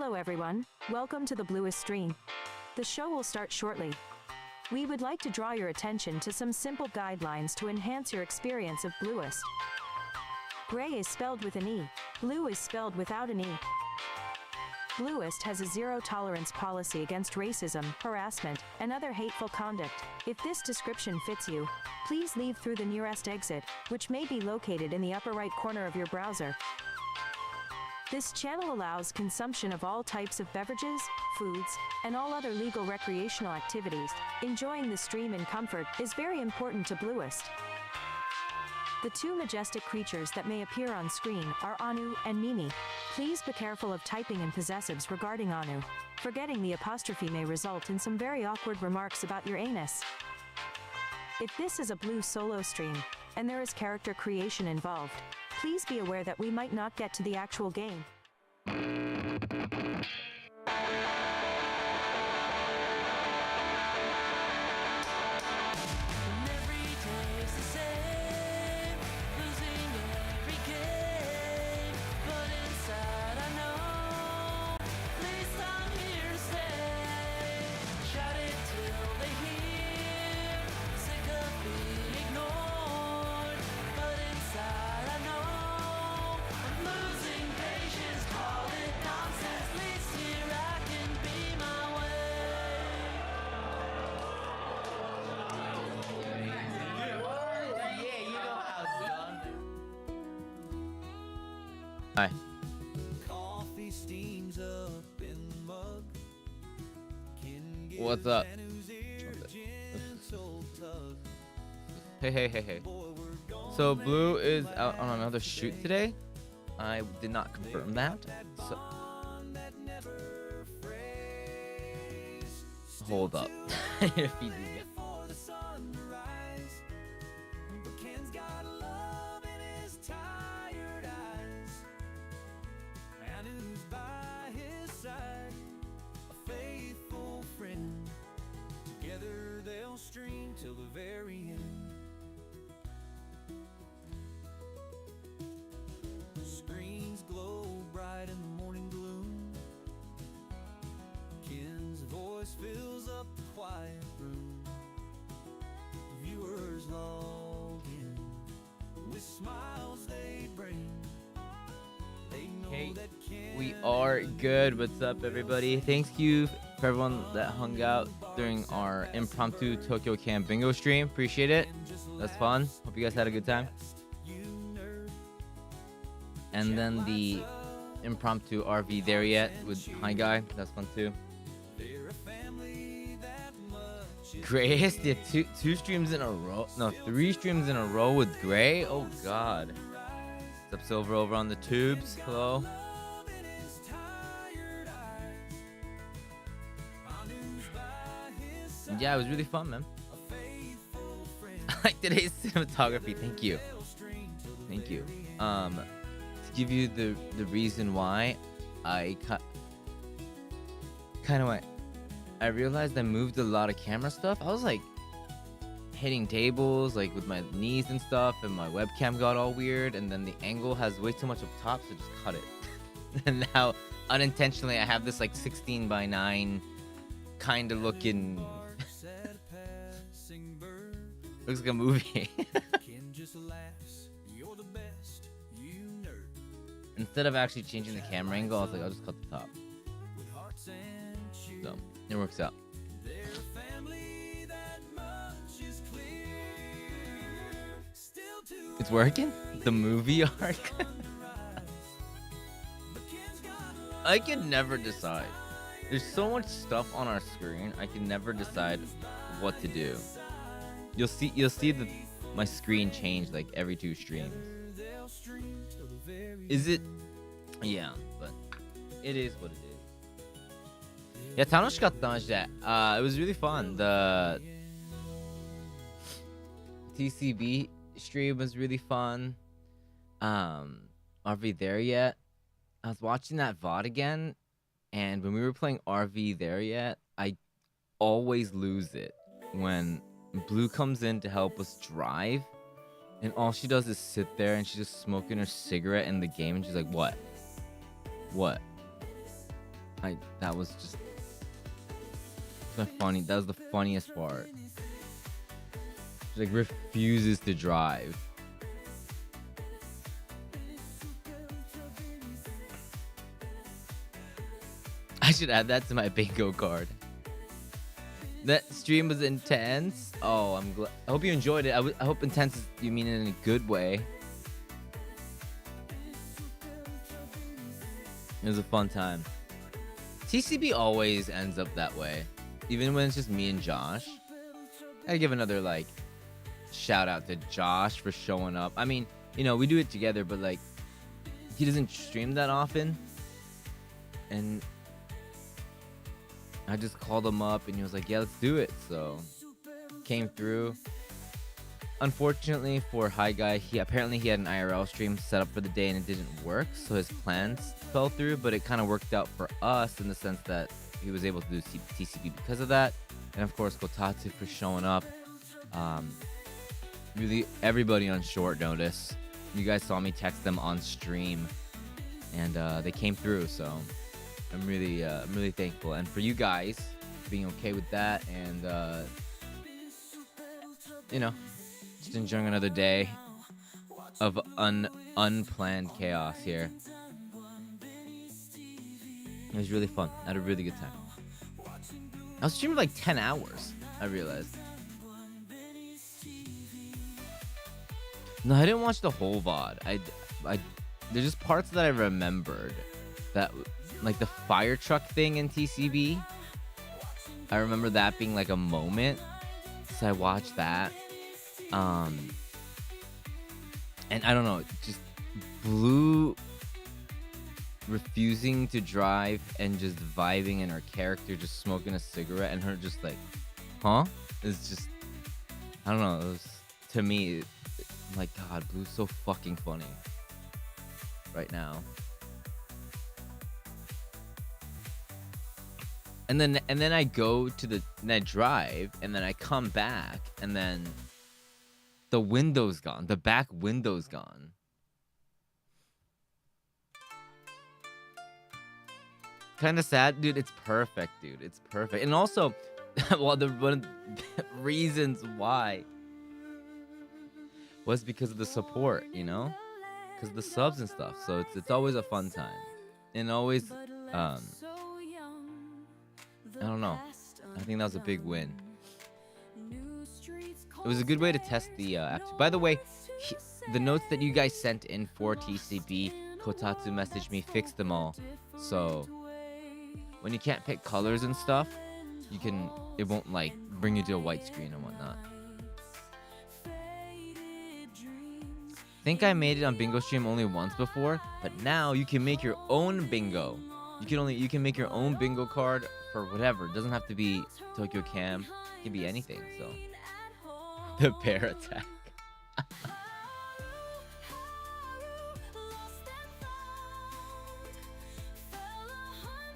Hello everyone, welcome to the Blluist stream. The show will start shortly. We would like to draw your attention to some simple guidelines to enhance your experience of Blluist. Gray is spelled with an E, blue is spelled without an E. Blluist has a zero-tolerance policy against racism, harassment, and other hateful conduct. If this description fits you, please leave through the nearest exit, which may be located in the upper right corner of your browser. This channel allows consumption of all types of beverages, foods, and all other legal recreational activities. Enjoying the stream in comfort is very important to Blluist. The two majestic creatures that may appear on screen are Anu and Mimi. Please be careful of typing in possessives regarding Anu. Forgetting the apostrophe may result in some very awkward remarks about your anus. If this is a Blue solo stream, and there is character creation involved, please be aware that we might not get to the actual game. Hi. What's up? Hey. So Blue is out on another shoot today. I did not confirm that. So hold up. If he did that. Till the very end. Screens glow bright in the morning gloom. Ken's voice fills up the quiet room. Viewers log in with smiles they bring. They know Hey, that Ken we are good. What's up, everybody? Thank you for everyone that hung out during our impromptu Tokyo Camp bingo stream. Appreciate it. That's fun. Hope you guys had a good time. And then the impromptu RV there yet with Hi Guy. That's fun too. Grace did two streams in a row. No, 3 streams in a row with Gray. Oh God. What's up, Silver, over on the tubes? Hello. Yeah, it was really fun, man. I like today's cinematography. Thank you. To give you the reason why I kind of went, I realized I moved a lot of camera stuff. I was like hitting tables like with my knees and stuff, and my webcam got all weird, and then the angle has way too much up top, so just cut it. And now unintentionally I have this like 16:9 kind of looking looks like a movie. Instead of actually changing the camera angle, I was like, I'll just cut the top. So it works out. It's working? The movie arc? I can never decide. There's so much stuff on our screen, I can never decide what to do. You'll see my screen change like every 2 streams. Is it? Yeah, but it is what it is. Yeah, 楽しかったマジで. It was really fun. The TCB stream was really fun. Are we there yet? I was watching that VOD again, and when we were playing RV there yet, I always lose it when Blue comes in to help us drive, and all she does is sit there and she's just smoking her cigarette in the game, and she's like, what? That was just the funny. That was the funniest part. She like refuses to drive. I should add that to my bingo card. That stream was intense. Oh, I'm glad. I hope you enjoyed it. I hope intense is, you mean it in a good way. It was a fun time. TCB always ends up that way, even when it's just me and Josh. I give another like shout out to Josh for showing up. I mean, you know, we do it together, but like he doesn't stream that often, and I just called him up and he was like, yeah, let's do it. So came through. Unfortunately for Hi Guy, he had an IRL stream set up for the day and it didn't work, so his plans fell through, but it kind of worked out for us in the sense that he was able to do TCB because of that. And of course Kotatsu for showing up. Really everybody on short notice. You guys saw me text them on stream and they came through, so I'm really thankful. And for you guys being okay with that and you know, just enjoying another day of unplanned chaos here. It was really fun. I had a really good time. I was streaming like 10 hours, I realized. No, I didn't watch the whole VOD. There's just parts that I remembered. That, like the fire truck thing in TCB. I remember that being like a moment. So I watched that. And I don't know, just Blue refusing to drive and just vibing in her character, just smoking a cigarette, and her just like, huh? It's just, I don't know. It was, to me, like, God, Blue's so fucking funny right now. And then I go to I drive, and then I come back, and then the window's gone. The back window's gone. Kind of sad, dude. It's perfect, dude. It's perfect. And also, well, one of the reasons why was because of the support, you know, because of the subs and stuff. So it's always a fun time, and always, I don't know. I think that was a big win. It was a good way to test the app. By the way, the notes that you guys sent in for TCB, Kotatsu messaged me, fixed them all. So when you can't pick colors and stuff, it won't like bring you to a white screen and whatnot. I think I made it on Bingo Stream only once before, but now you can make your own bingo. You can make your own bingo card for whatever. It doesn't have to be Tokyo Cam. It can be anything. So the bear attack.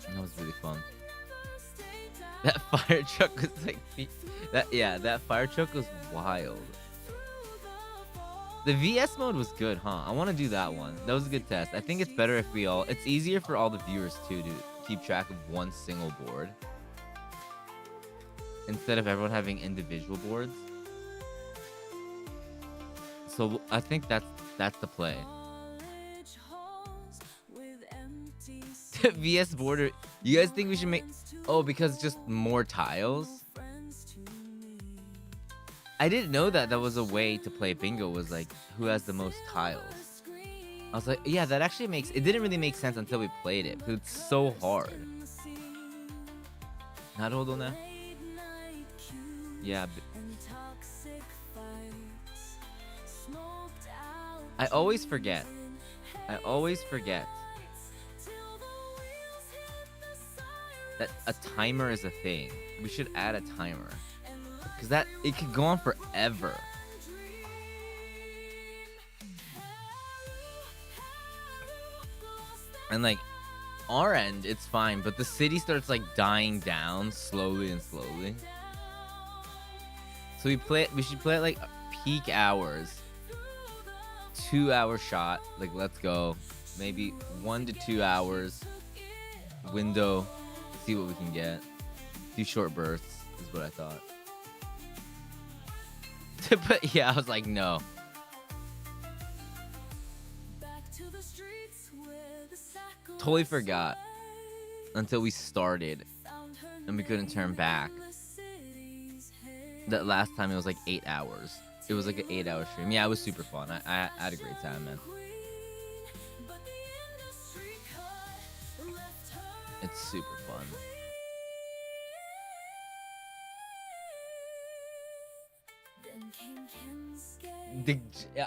That was really fun. That fire truck was like that fire truck was wild. The VS mode was good, huh? I want to do that one. That was a good test. I think it's better if it's easier for all the viewers too to keep track of one single board instead of everyone having individual boards. So I think that's the play. VS border. You guys think we should make? Oh, because just more tiles. I didn't know that was a way to play bingo. Was like who has the most tiles. I was like, yeah, that actually makes. It didn't really make sense until we played it because it's so hard. Naruhodo ne. Yeah. I always forget that a timer is a thing. We should add a timer. Because it could go on forever. And like, our end, it's fine. But the city starts like dying down slowly and slowly. So we should play at like peak hours. 2-hour shot. Like, let's go. Maybe 1 to 2 hours. Window. see what we can get. Do short bursts is what I thought. But yeah, I was like, no. Totally forgot until we started and we couldn't turn back. That last time it was like 8 hours. It was like an 8-hour stream. Yeah, it was super fun. I had a great time, man. It's super fun.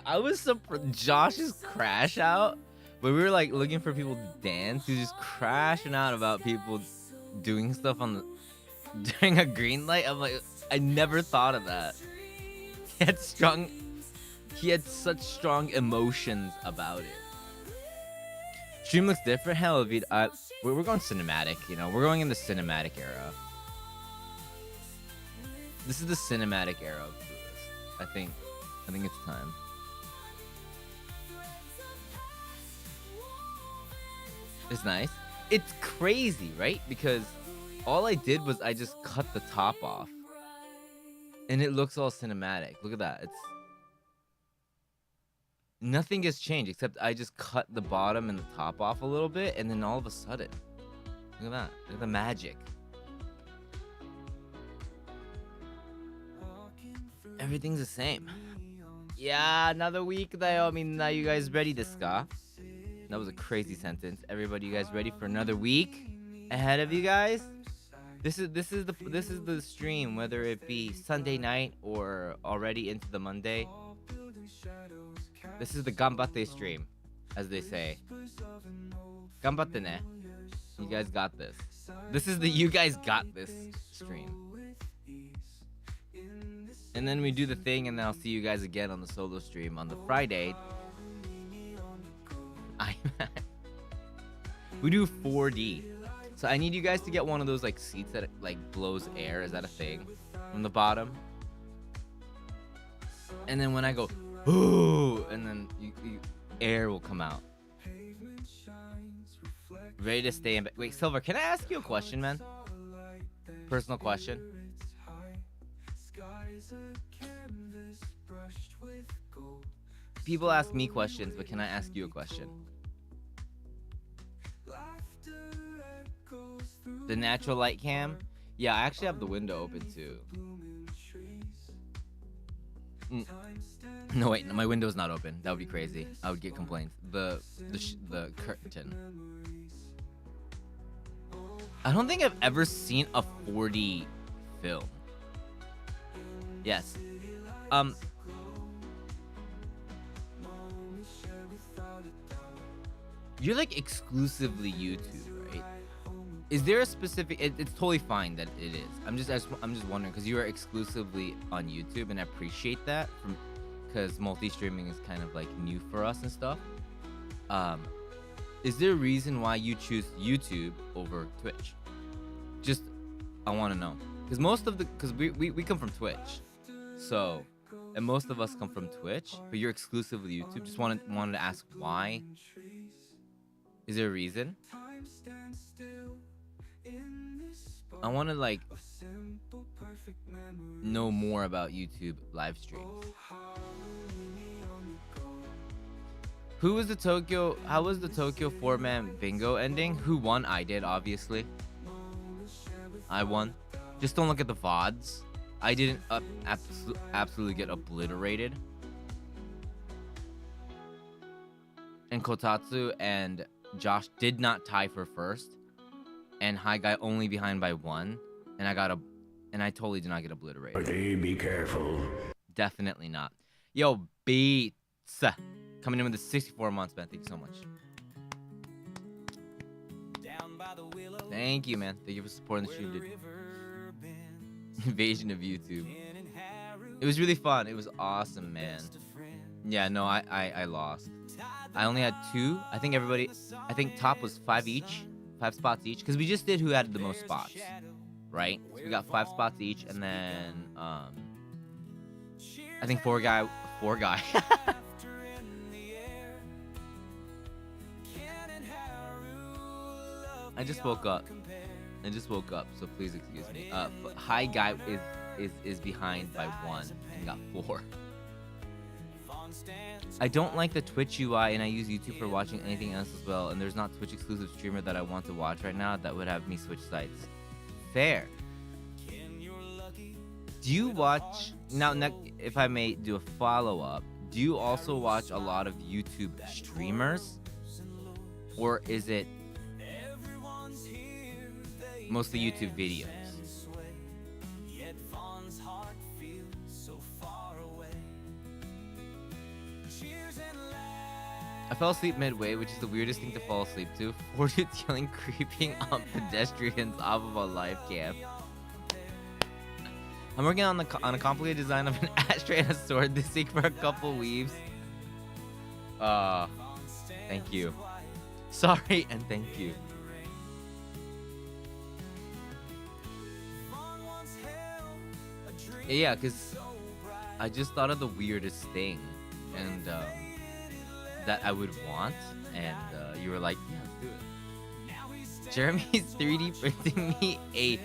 I was surprised. Josh's crash out, but we were like looking for people to dance. He was just crashing out about people doing stuff on the during a green light. I'm like, I never thought of that. He had such strong emotions about it. Stream looks different. Hell, we're going cinematic. You know, we're going in the cinematic era. This is the cinematic era of Blluist. I think it's time. It's nice. It's crazy, right? Because all I did was I just cut the top off. And it looks all cinematic. Look at that. Nothing has changed except I just cut the bottom and the top off a little bit, and then all of a sudden, look at that. Look at the magic. Everything's the same. Yeah, another week. I mean, now you guys ready to ska? That was a crazy sentence. Everybody, you guys ready for another week ahead of you guys? This is the stream, whether it be Sunday night or already into the Monday. This is the Ganbatte stream, as they say. Ganbatte ne. You guys got this. This is the you guys got this stream. And then we do the thing, and then I'll see you guys again on the solo stream on the Friday. We do 4D. So I need you guys to get one of those like seats that like blows air. Is that a thing? From the bottom. And then when I go, ooh, and then air will come out. Ready to stay in bed. Wait, Silver, can I ask you a question, man? Personal question. People ask me questions, but can I ask you a question? The natural light cam? Yeah, I actually have the window open too. No, wait, my window's not open. That would be crazy. I would get complaints. The curtain. I don't think I've ever seen a 4D film. Yes. You're like exclusively YouTube, right? Is there a specific? It's totally fine that it is. I'm just wondering because you are exclusively on YouTube, and I appreciate that, because multi-streaming is kind of like new for us and stuff. Is there a reason why you choose YouTube over Twitch? Just, I want to know, because we come from Twitch, so, and most of us come from Twitch, but you're exclusively YouTube. Just wanted to ask why. Is there a reason? I want to like know more about YouTube live streams. How was the Tokyo 4-man bingo ending? Who won? I did, obviously. I won. Just don't look at the VODs. I didn't absolutely get obliterated. And Kotatsu and Josh did not tie for first. And High Guy only behind by 1. And I totally did not get obliterated. Okay, be careful. Definitely not. Yo, Beats. Coming in with the 64 months, man. Thank you so much. Thank you, man. Thank you for supporting the stream, dude. Invasion of YouTube. It was really fun. It was awesome, man. Yeah, no, I lost. I only had 2. I think top was 5 spots each. Because we just did who had the most spots. Right? So we got 5 spots each. And then, I think 4 guy. I just woke up. I just woke up, so please excuse me. But Hi Guy is behind by 1 and got 4. I don't like the Twitch UI, and I use YouTube for watching anything else as well. And there's not Twitch exclusive streamer that I want to watch right now that would have me switch sites. Fair. Do you watch now? If I may do a follow up, do you also watch a lot of YouTube streamers, or is it mostly YouTube videos? I fell asleep midway, which is the weirdest thing to fall asleep to. 4 dudes yelling, creeping on pedestrians off of a live cam. I'm working on a complicated design of an ashtray and a sword this week for a couple weaves. Thank you. Sorry and thank you. Yeah, because I just thought of the weirdest thing, and that I would want, and you were like, yeah, let's do it. Jeremy's 3D printing me a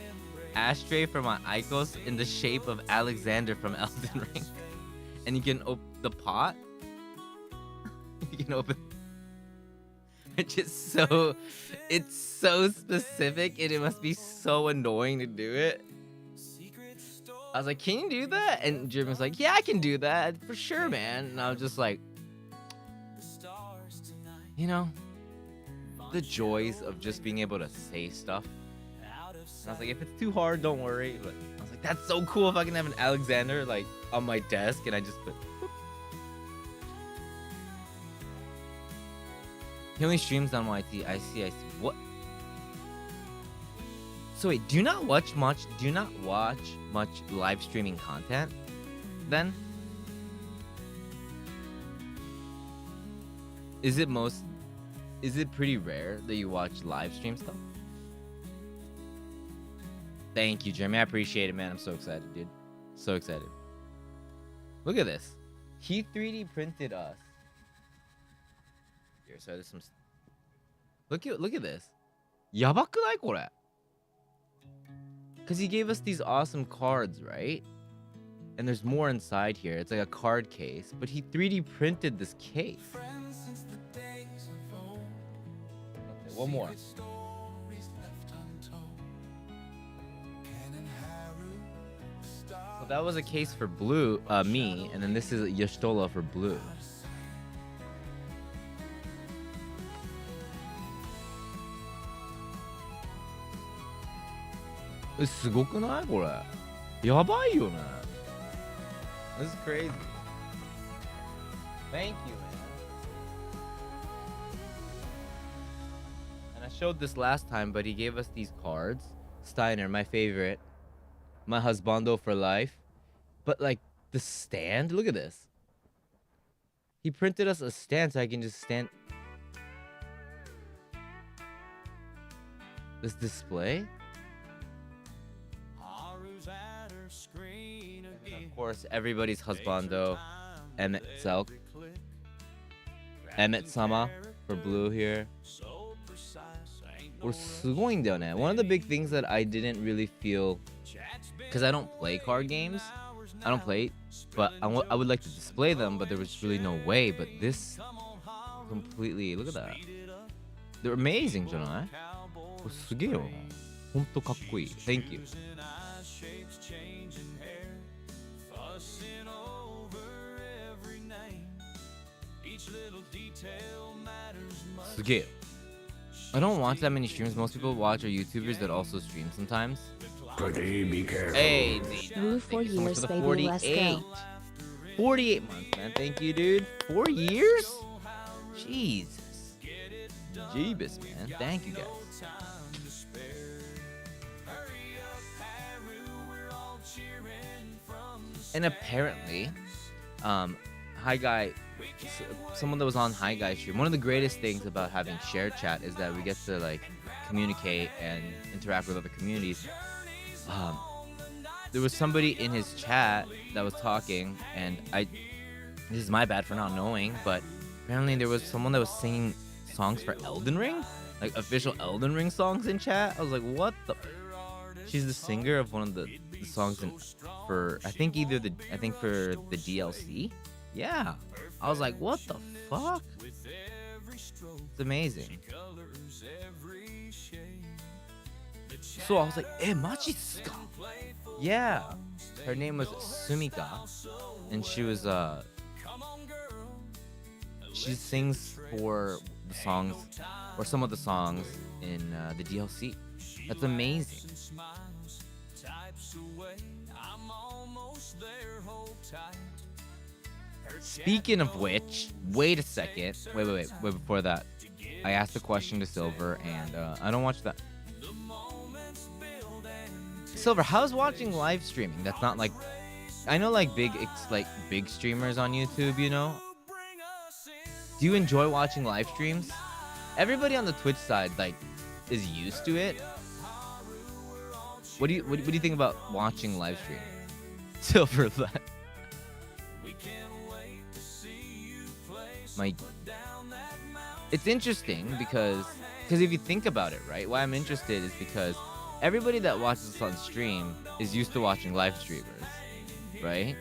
ashtray for my Icos in the shape of Alexander from Elden Ring. And you can open the pot. You can open, which is so, it's so specific and it must be so annoying to do it. I was like, can you do that? And Jeremy was like, yeah, I can do that for sure, man. And I was just like, you know, the joys of just being able to say stuff. And I was like, if it's too hard, don't worry. But I was like, that's so cool if I can have an Alexander like on my desk and I just put. Whoop. He only streams on YT. I see. What? So wait, do you not watch much live streaming content then? Is it pretty rare that you watch live stream stuff? Thank you, Jeremy. I appreciate it, man. I'm so excited, dude. So excited. Look at this. He 3D printed us. Here, so there's some. Look at this. Yabakunai kore? Because he gave us these awesome cards, right? And there's more inside here. It's like a card case, but he 3D printed this case. Okay, one more. So that was a case for Blue, me, and then this is Yoshitola for Blue. This is crazy. Thank you, man. And I showed this last time, but he gave us these cards. Steiner, my favorite. My husbando for life. But like the stand, look at this. He printed us a stand so I can just stand. This display? And of course, everybody's husbando, Emmett Selk. Emmett Sama for Blue here. One of the big things that I didn't really feel, because I don't play card games, but I would like to display them, but there was really no way. But this completely, look at that. They're amazing, じゃない? すげえよ。ほんとかっこいい。Thank you. すげえ。I don't watch that many streams. Most people watch are YouTubers that also stream sometimes. Be careful. Hey, Blue 4 years, for the baby, 48. let's go. 48 months, man. Thank you, dude. 4 years? Jesus. Jeebus, man. Thank you, guys. And apparently, Hi Guy, someone that was on Hi Guy stream, one of the greatest things about having share chat is that we get to like communicate and interact with other communities. There was somebody in his chat that was talking, and this is my bad for not knowing, but apparently there was someone that was singing songs for Elden Ring, like official Elden Ring songs in chat. I was like, what the? She's the singer of one of the songs for I think for the DLC. Yeah, I was like, what the fuck? It's amazing. So I was like, machi desu ka? Yeah, her name was Sumika, and she was she sings for the songs or some of the songs in the DLC. That's amazing. Speaking of which, wait a second. Wait, before that. I asked a question to Silver, and I don't watch that. Silver, how's watching live streaming? That's not like... I know like big streamers on YouTube, you know? Do you enjoy watching live streams? Everybody on the Twitch side like is used to it. What do you think about watching live stream? Silver, it's interesting because if you think about it, right? Why I'm interested is because everybody that watches us on stream is used to watching live streamers, right?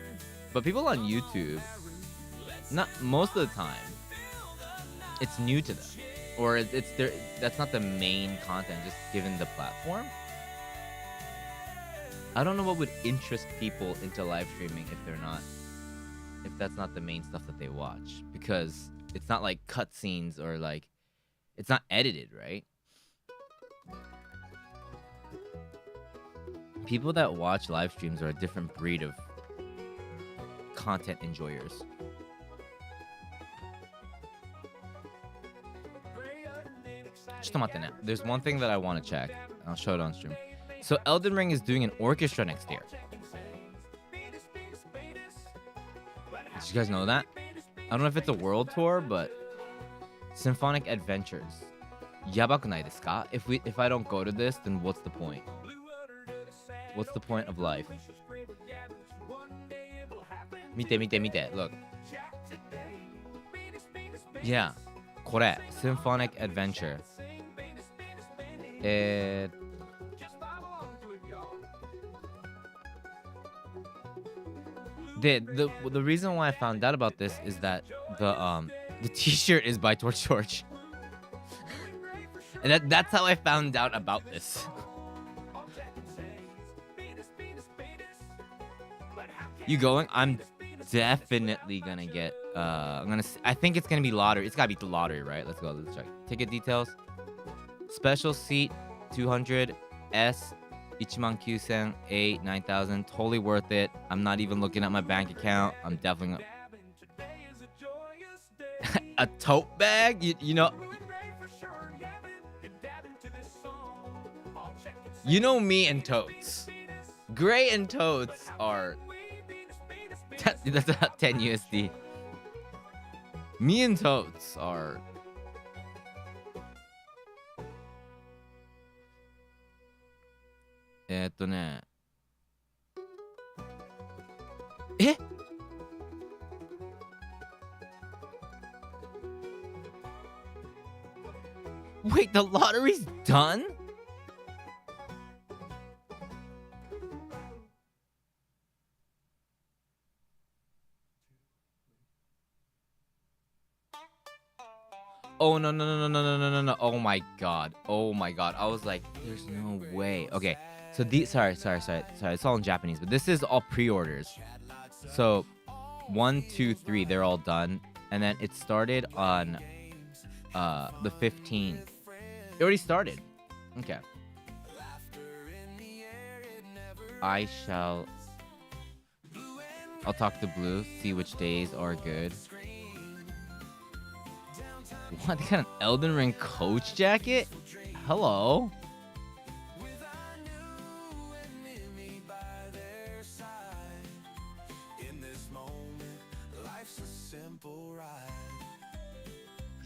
But people on YouTube, not most of the time, it's new to them, or it's their, that's not the main content, just given the platform. I don't know what would interest people into live streaming if that's not the main stuff that they watch, because it's not like cutscenes or like it's not edited, right? People that watch live streams are a different breed of content enjoyers. There's one thing that I want to check. I'll show it on stream. So Elden Ring is doing an orchestra next year. Did you guys know that? I don't know if it's a world tour, but Symphonic Adventures. Yabakunai desu ka? If I don't go to this, then what's the point? What's the point of life? Mite. Look. Yeah. これ Symphonic Adventure. The reason why I found out about this is that the t-shirt is by Torch. And that's how I found out about this. You going? I'm definitely gonna get I think it's gonna be lottery. It's gotta be the lottery, right? Let's go. Let's check. Ticket details. Special seat 200, S 19,000, A 9,000. Totally worth it. I'm not even looking at my bank account. I'm definitely a tote bag. You know. You know me and totes. Gray and totes are. That's about 10 USD. Me and totes are. Eh? Wait, the lottery's done? Oh no. Oh my god. I was like, there's no way. Okay. So these sorry. It's all in Japanese, but this is all pre-orders. So 1, 2, 3, they're all done. And then it started on the 15th. It already started. Okay. I'll talk to Blue, see which days are good. What? They got an Elden Ring coach jacket? Hello?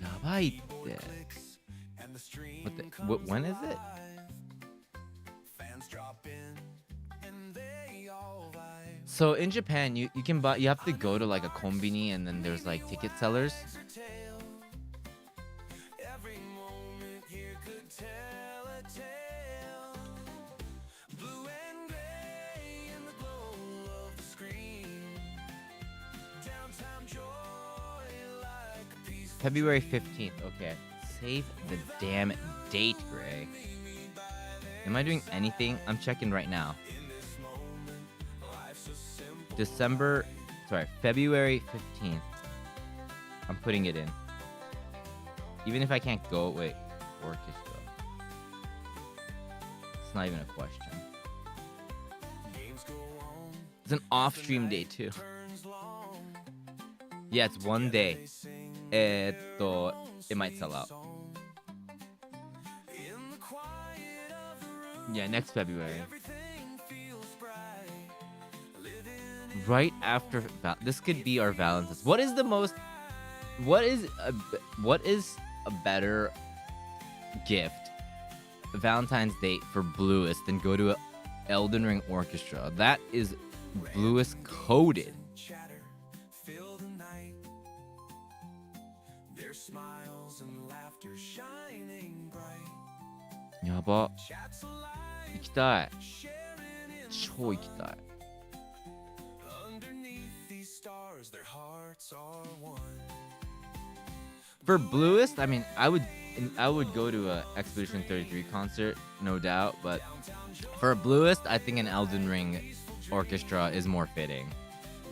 Yabai. When is it? So in Japan, you can buy. You have to go to like a konbini, and then there's like ticket sellers. tale. Blue and gray in the glow of the screen. Downtime joy like a piece. February 15th. Okay. Save the damn date, Gray. Am I doing anything? I'm checking right now. February 15th. I'm putting it in. Even if I can't go, wait, orchestra. It's not even a question. It's an off-stream day too. Yeah, it's one day. It might sell out. Yeah, next February. Right after this could be our Valentine's. What is a better gift, Valentine's date for Blluist than go to a Elden Ring orchestra? That is Blluist coded. Yaba. 行きたい。超行きたい。For Blluist, I mean, I would go to a Expedition 33 concert, no doubt, but for Blluist, I think an Elden Ring orchestra is more fitting,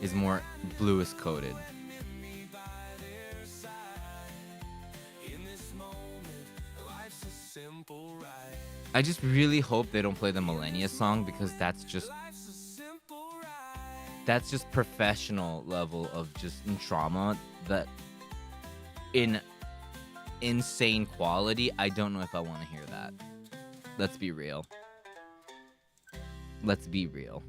is more Blluist coded. I just really hope they don't play the Millennia song, because that's just professional level of just trauma that in insane quality. I don't know if I want to hear that. Let's be real. Let's be real.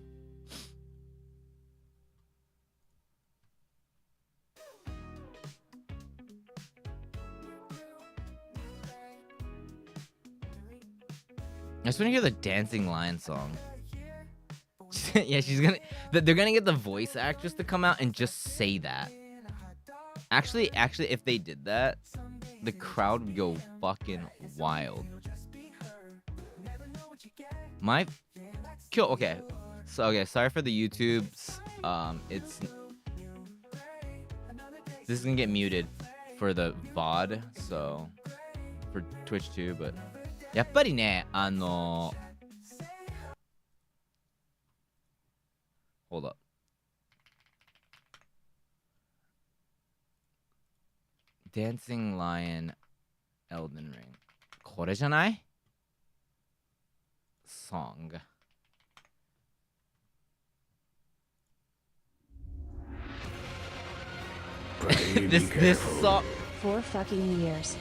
I just want to hear the Dancing Lion song. Yeah, they're gonna get the voice actress to come out and just say that. Actually, if they did that, the crowd would go fucking wild. Okay. Sorry for the YouTubes. This is gonna get muted for the VOD, so for Twitch too, but やっぱりね、hold up. Dancing Lion Elden Ring. これじゃない? Song. this song. 4 fucking years.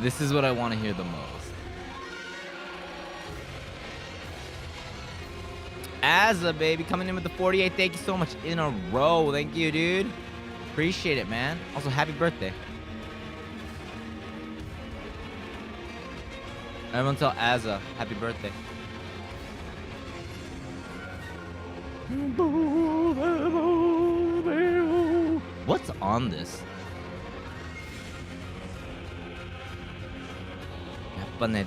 This is what I want to hear the most. Azza, baby, coming in with the 48. Thank you so much in a row. Thank you, dude. Appreciate it, man. Also, happy birthday. Everyone tell Azza happy birthday. What's on this?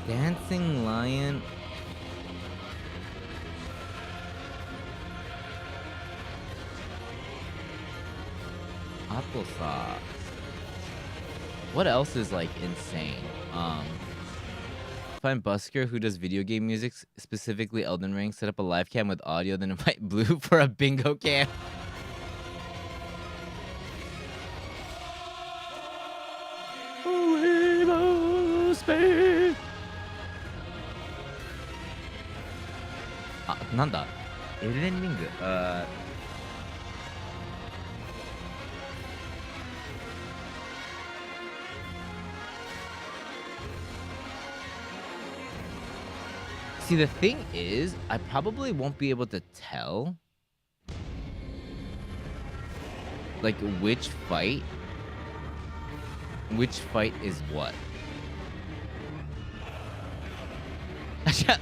Dancing Lion. Applesauce. What else is like insane? Find busker who does video game music, specifically Elden Ring. Set up a live cam with audio, then invite Blue for a bingo cam. Nanda? Elden Ring. See, the thing is, I probably won't be able to tell, like, which fight is what.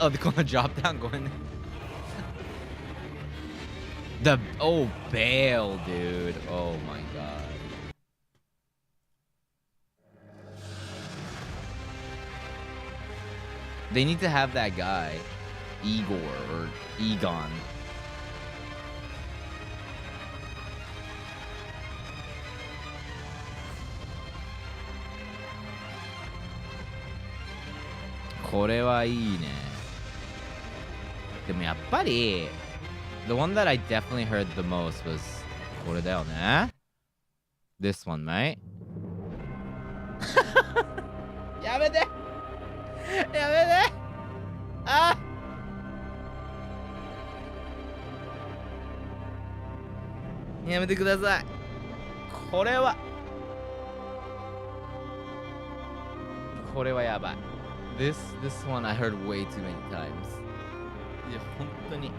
Oh, they're gonna drop down, going. Bale, dude. Oh my god. They need to have that guy, Igor or Egon. The one that I definitely heard the most was これだよね. This one, right? やめて! やめて! あ! やめてください. これはやばい. This one I heard way too many times. いや本当に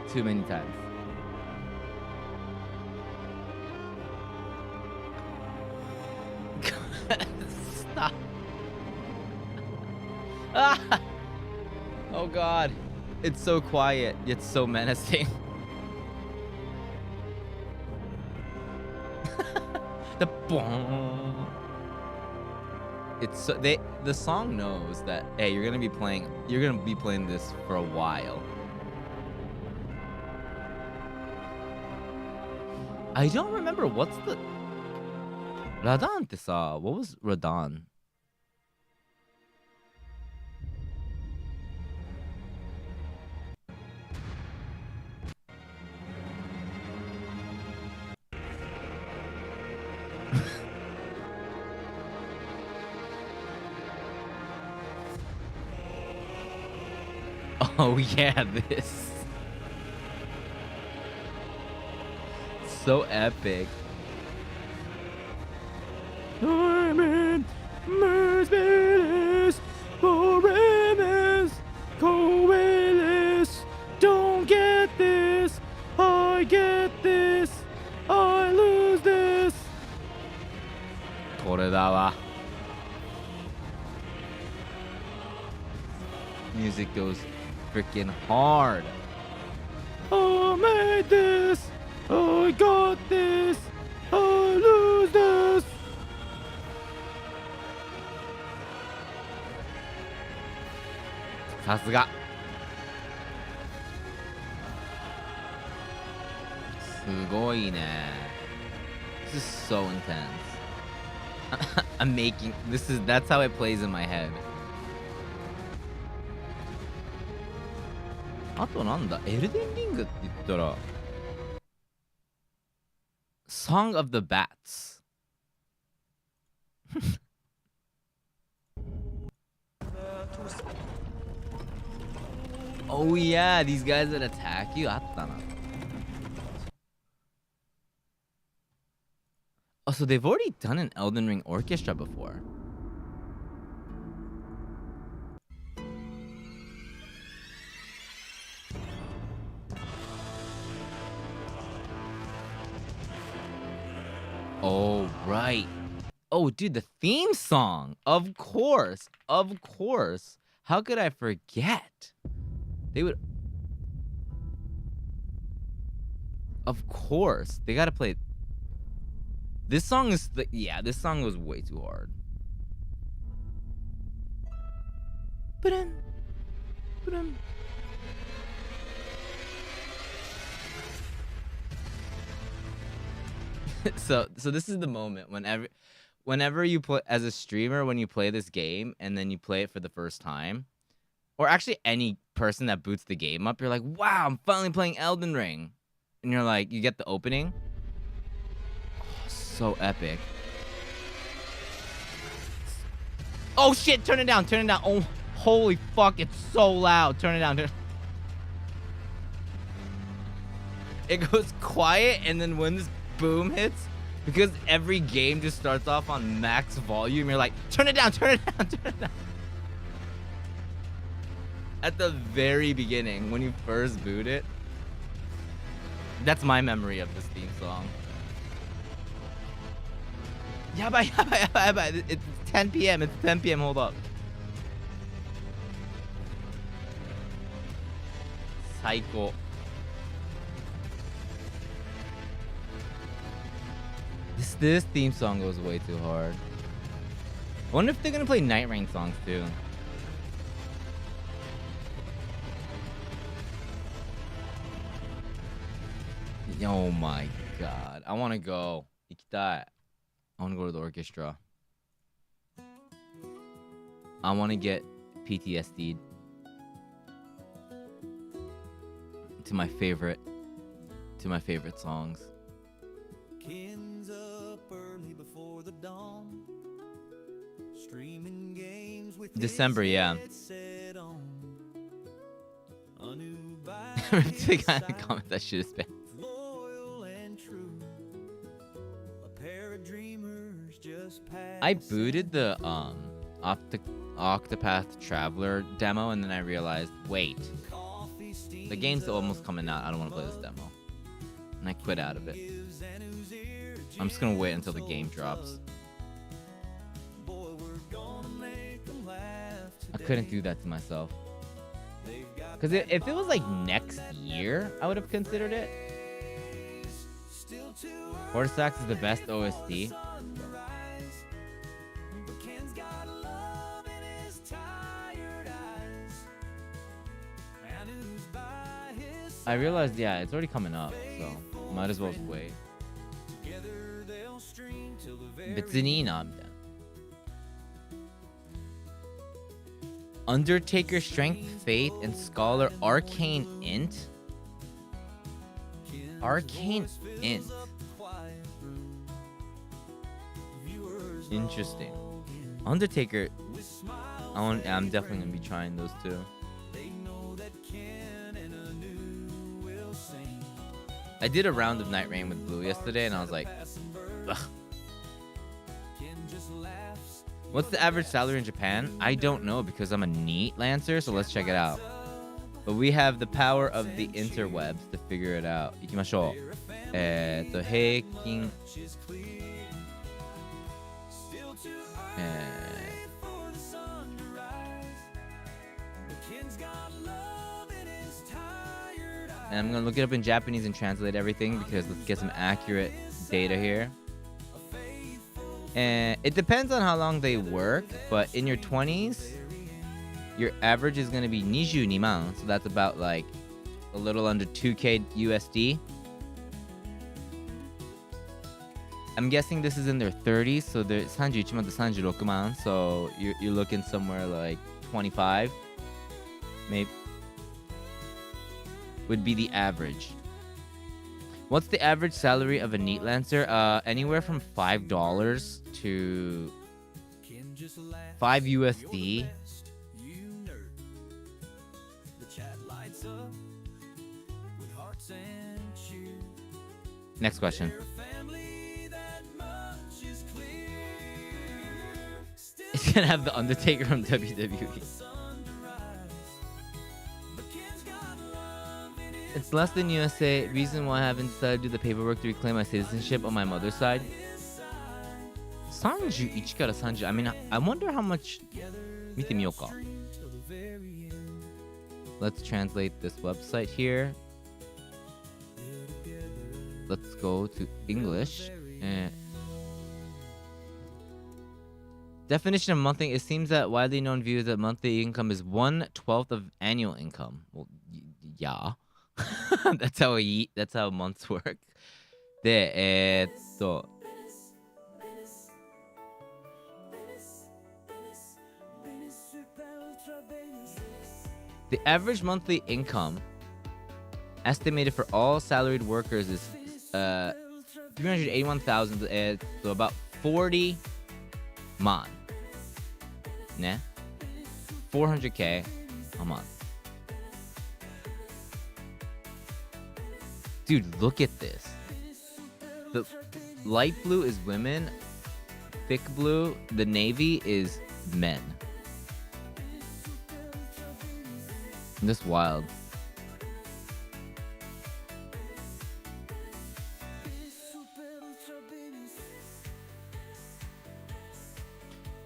too many times. Stop. Ah! Oh god. It's so quiet, yet so menacing. The boom. It's so, the song knows that hey, you're gonna be playing this for a while. I don't remember what's the Radan ってさ what was Radan? Oh yeah, this. So epic. I'm in Mercedes, Foremus, Coelis. Don't get this, I get this, I lose this. これだわ. Music goes freaking hard. I made this. I got this. I lose this. Sasuga. すごいね. This is so intense. I'm making that's how it plays in my head. あとなんだエルデンリングって言ったら Song of the Bats. Oh yeah, these guys that attack you あったな. Oh, so they've already done an Elden Ring orchestra before. Oh, right. Oh, dude, the theme song. Of course. Of course. How could I forget? They would... Of course. They gotta play... This song is... Yeah, this song was way too hard. Ba-dum. Ba-dum. So this is the moment whenever you play as a streamer, when you play this game and then you play it for the first time, or actually any person that boots the game up, you're like, wow, I'm finally playing Elden Ring. And you're like, you get the opening. Oh, so epic. Oh shit, turn it down. Oh, holy fuck, it's so loud. Turn it down. It goes quiet, and then when this boom hits, because every game just starts off on max volume, you're like, turn it down. At the very beginning, when you first boot it. That's my memory of this theme song. Yabai. It's 10 p.m. Hold up. Psycho. This theme song goes way too hard. I wonder if they're gonna play Night Rain songs too. Oh my god. I wanna go. Ikitai. I wanna go to the orchestra. I wanna get PTSD'd to my favorite songs. Kins up early before the dawn. Streaming games with December, yeah. set on. A new The kind of comment that shit is bad. loyal and true. A pair of dreamers just passed. I booted the Octopath Traveler demo and then I realized, wait, the game's almost coming out. I don't want to play this demo. And I quit out of it. I'm just gonna wait until the game drops. I couldn't do that to myself. Because if it was like next year, I would have considered it. Horsax is the best OST. I realized, yeah, it's already coming up, so might as well just wait. 別にいいなみたいな。Undertaker, Strength, Faith, and Scholar, Arcane Int? Arcane Int. Interesting. Undertaker, I'm definitely going to be trying those two. I did a round of Night Rain with Blue yesterday, and I was like, ugh. What's the average salary in Japan? I don't know because I'm a NEET Lancer, so let's check it out. But we have the power of the interwebs to figure it out. 行きましょう。平均。And I'm gonna look it up in Japanese and translate everything because let's get some accurate data here. And it depends on how long they work, but in your 20s, your average is gonna be 22万, so that's about like a little under 2K USD. I'm guessing this is in their 30s, so they're 31万to 36万, so you're looking somewhere like 25, maybe. Would be the average. What's the average salary of a NEET Lancer? Anywhere from $5 to $5 USD. Next question. It's gonna have the Undertaker from WWE. It's less than USA. Reason why I haven't decided to do the paperwork to reclaim my citizenship on my mother's side. 31から30. I mean, I wonder how much. 見てみようか. Let's translate this website here. Let's go to English. Definition of monthly. It seems that widely known view is that monthly income is 1/12 of annual income. Well, yeah. that's how months work. で、The average monthly income estimated for all salaried workers is 381,000, so about 40 man. ね? 400k a month. Dude, look at this. The light blue is women, thick blue, the navy is men. This wild.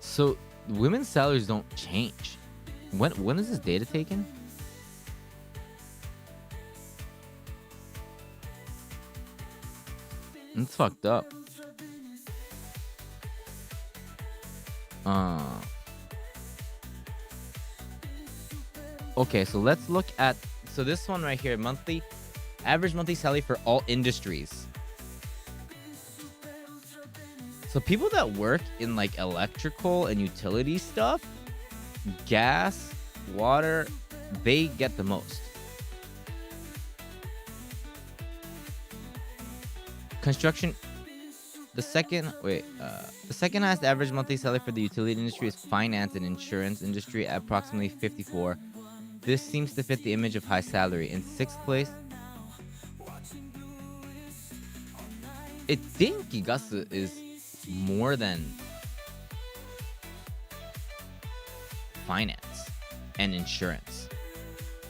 So women's salaries don't change. When is this data taken? It's fucked up. Uh, okay, so let's look at so this one right here, average monthly salary for all industries. So people that work in like electrical and utility stuff, gas, water, they get the most. Construction, the second highest average monthly salary for the utility industry is finance and insurance industry at approximately 54. This seems to fit the image of high salary. In sixth place, I think Gigasu is more than finance and insurance.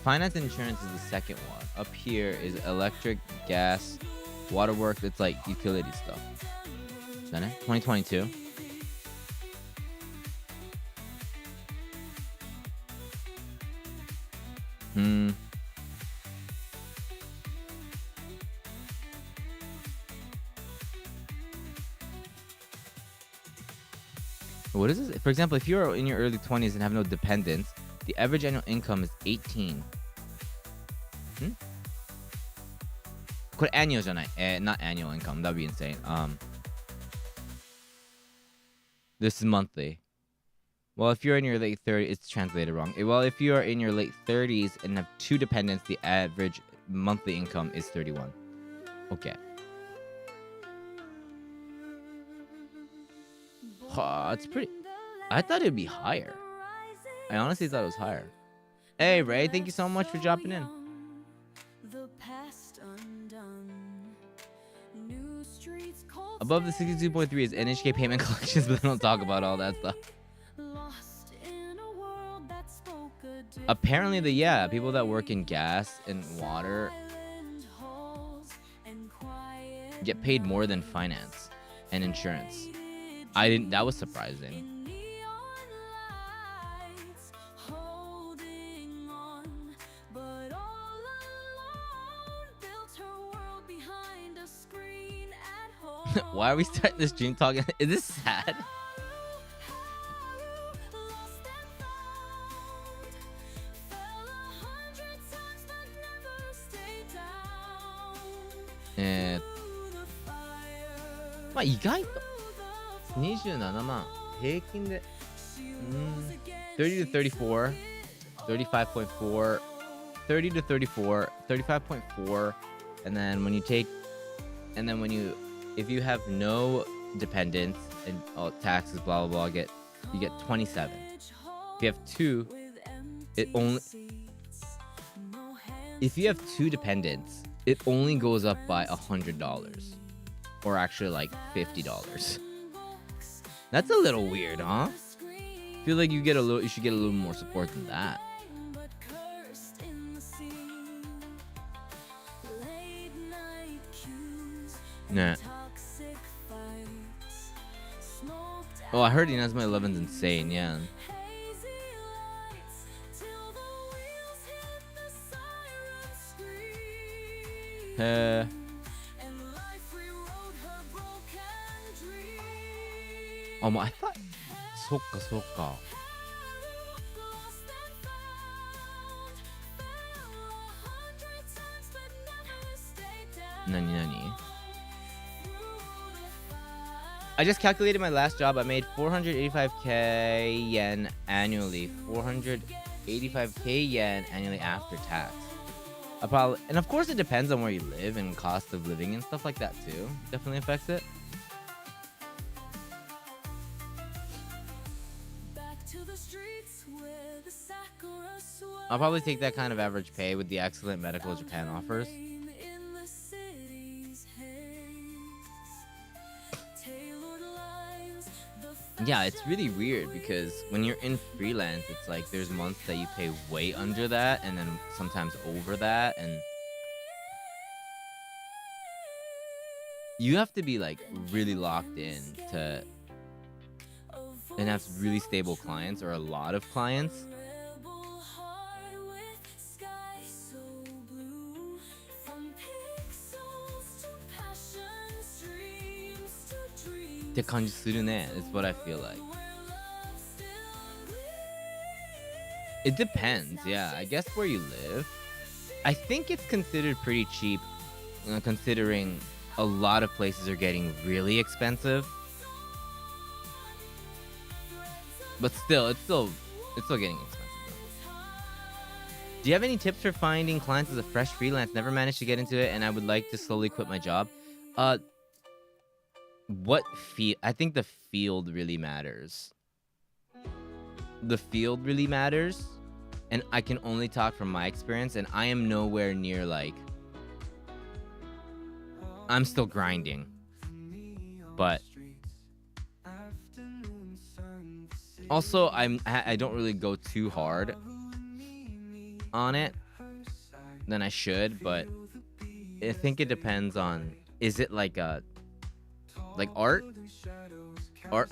Finance and insurance is the second one. Up here is electric, gas, waterworks. It's like utility stuff. Is that it? 2022. What is this? For example, if you're in your early 20s and have no dependents, the average annual income is 18. これ annual じゃない。not annual income. That'd be insane. This is monthly. Well, if you're in your late 30s, it's translated wrong. Well, if you are in your late 30s and have 2 dependents, the average monthly income is 31. Okay. It's pretty. I thought it'd be higher. I honestly thought it was higher. Hey, Ray, thank you so much for dropping in. Above the 62.3 is NHK payment collections, but they don't talk about all that stuff. Apparently, people that work in gas and water get paid more than finance and insurance. That was surprising. Why are we starting this stream talking? Is this sad? Ma, 意外と27万平均で 30 to 34 35.4 30 to 34 35.4 and then if you have no dependents and all taxes blah blah blah you get 27. If you have 2 if you have 2 dependents it only goes up by $100 or actually like $50. That's a little weird, huh? I feel like you should get a little more support than that. Nah. Oh, I heard Inazuma 11's insane, yeah. Oh, I thought... そっかそっか。何 I just calculated my last job. I made 485k yen annually. 485k yen annually after tax. And of course it depends on where you live and cost of living and stuff like that too. Definitely affects it. I'll probably take that kind of average pay with the excellent medical Japan offers. Yeah, it's really weird because when you're in freelance, it's like there's months that you pay way under that and then sometimes over that, and you have to be like really locked in and have really stable clients or a lot of clients. Is what I feel like. It depends, yeah. I guess where you live. I think it's considered pretty cheap, considering a lot of places are getting really expensive. But still, it's still getting expensive. Do you have any tips for finding clients as a fresh freelance? Never managed to get into it, and I would like to slowly quit my job. What field? I think the field really matters. The field really matters, and I can only talk from my experience, and I am nowhere near like. I'm still grinding, but also I don't really go too hard on it than I should, but I think it depends on, is it like a art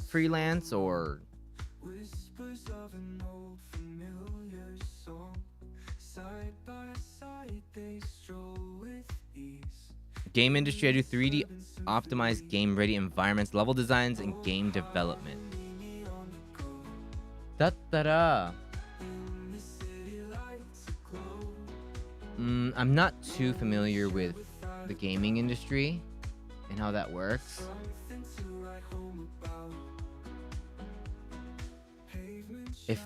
freelance, or game industry? I do 3D optimized game ready environments, level designs, and game development. Da-da-da. I'm not too familiar with the gaming industry and how that works. If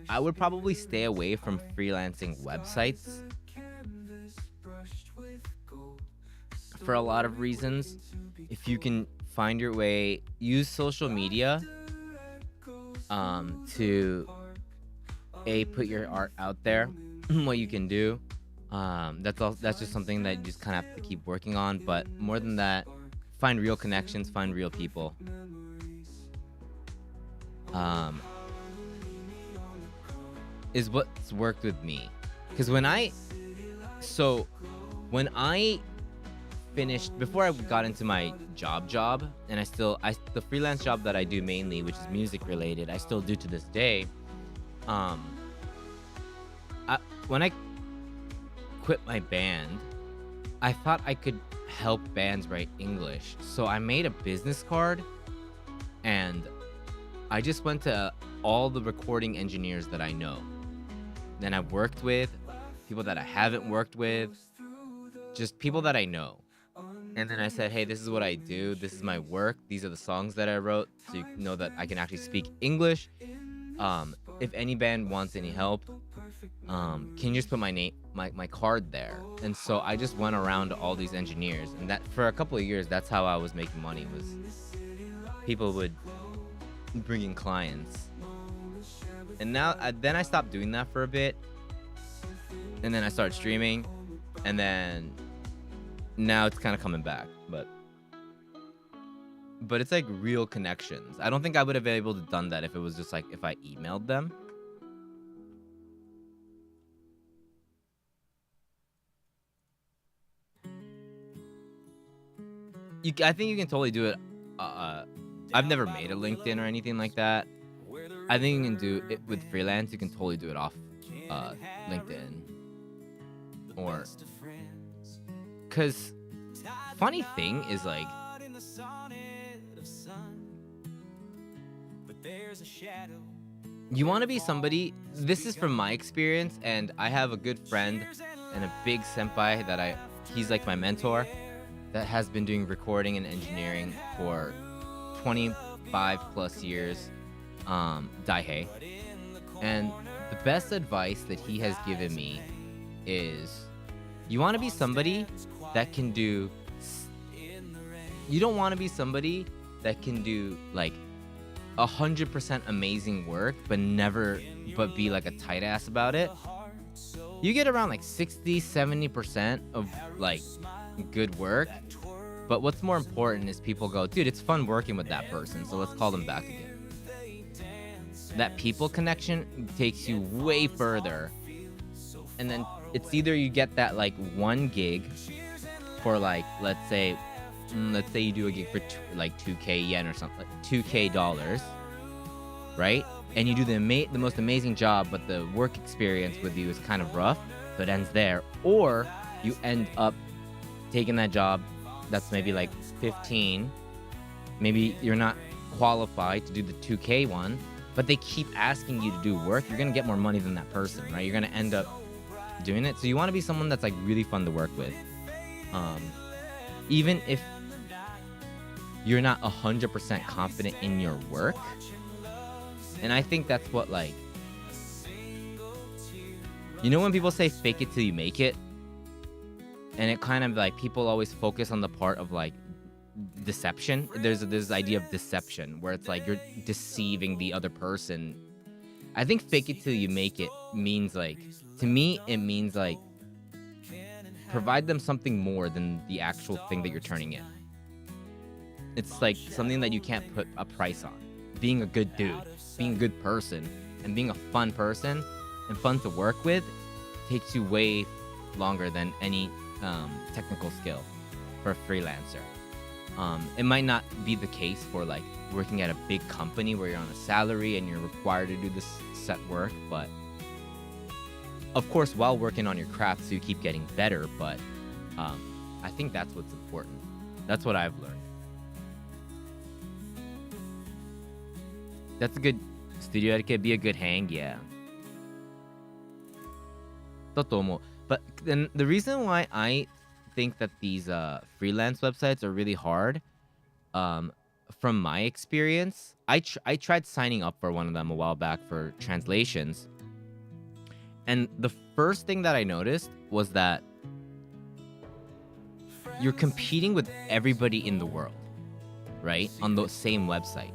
I would probably stay away from freelancing websites for a lot of reasons. If you can find your way, use social media to put your art out there, what you can do. That's just something that you just kind of have to keep working on. But more than that, find real connections, find real people. Is what's worked with me. Because when I finished, before I got into my job, and the freelance job that I do mainly, which is music related, I still do to this day. When I quit my band, I thought I could help bands write English. So I made a business card, and I just went to all the recording engineers that I know. Then I've worked with, people that I haven't worked with, just people that I know. And then I said, hey, this is what I do. This is my work. These are the songs that I wrote. So you know that I can actually speak English. If any band wants any help, can you just put my name, my card there? And so I just went around to all these engineers. And that for a couple of years, that's how I was making money, was people would bring in clients. And now, then I stopped doing that for a bit. And then I started streaming. And then now it's kind of coming back. But it's like real connections. I don't think I would have been able to done that if it was just like if I emailed them. I think you can totally do it. I've never made a LinkedIn or anything like that. I think you can do it with freelance. You can totally do it off LinkedIn. Or, cause funny thing is like, you want to be somebody. This is from my experience, and I have a good friend and a big senpai that he's like my mentor, that has been doing recording and engineering for 25 plus years. Daihei. And the best advice that he has given me is, you want to be somebody that can do, you don't want to be somebody that can do like 100% amazing work but be like a tight ass about it. You get around like 60-70% of like good work, but what's more important is people go, dude, it's fun working with that person, so let's call them back again. That people connection takes you way further. And then it's either you get that like one gig for like, let's say you do a gig for like 2k yen or something, like $2k, right? And you do the most amazing job, but the work experience with you is kind of rough, so it ends there. Or you end up taking that job that's maybe like 15, maybe you're not qualify to do the 2K one, but they keep asking you to do work, you're gonna get more money than that person, right? You're gonna end up doing it. So you want to be someone that's like really fun to work with, even if you're not 100% confident in your work. And I think that's what, like, you know when people say fake it till you make it, and it kind of like people always focus on the part of like deception. There's this idea of deception where it's like you're deceiving the other person. I think fake it till you make it means, like, to me it means like provide them something more than the actual thing that you're turning in. It's like something that you can't put a price on. Being a good dude, being a good person, and being a fun person and fun to work with takes you way longer than any technical skill for a freelancer. It might not be the case for like working at a big company where you're on a salary and you're required to do this set work, but of course while working on your craft so you keep getting better. But I think that's what's important. That's what I've learned. That's a good studio etiquette. Be a good hang, yeah. だと思う. But then the reason why I think that these freelance websites are really hard, from my experience, I tried signing up for one of them a while back for translations. And the first thing that I noticed was that you're competing with everybody in the world, right? On the same website.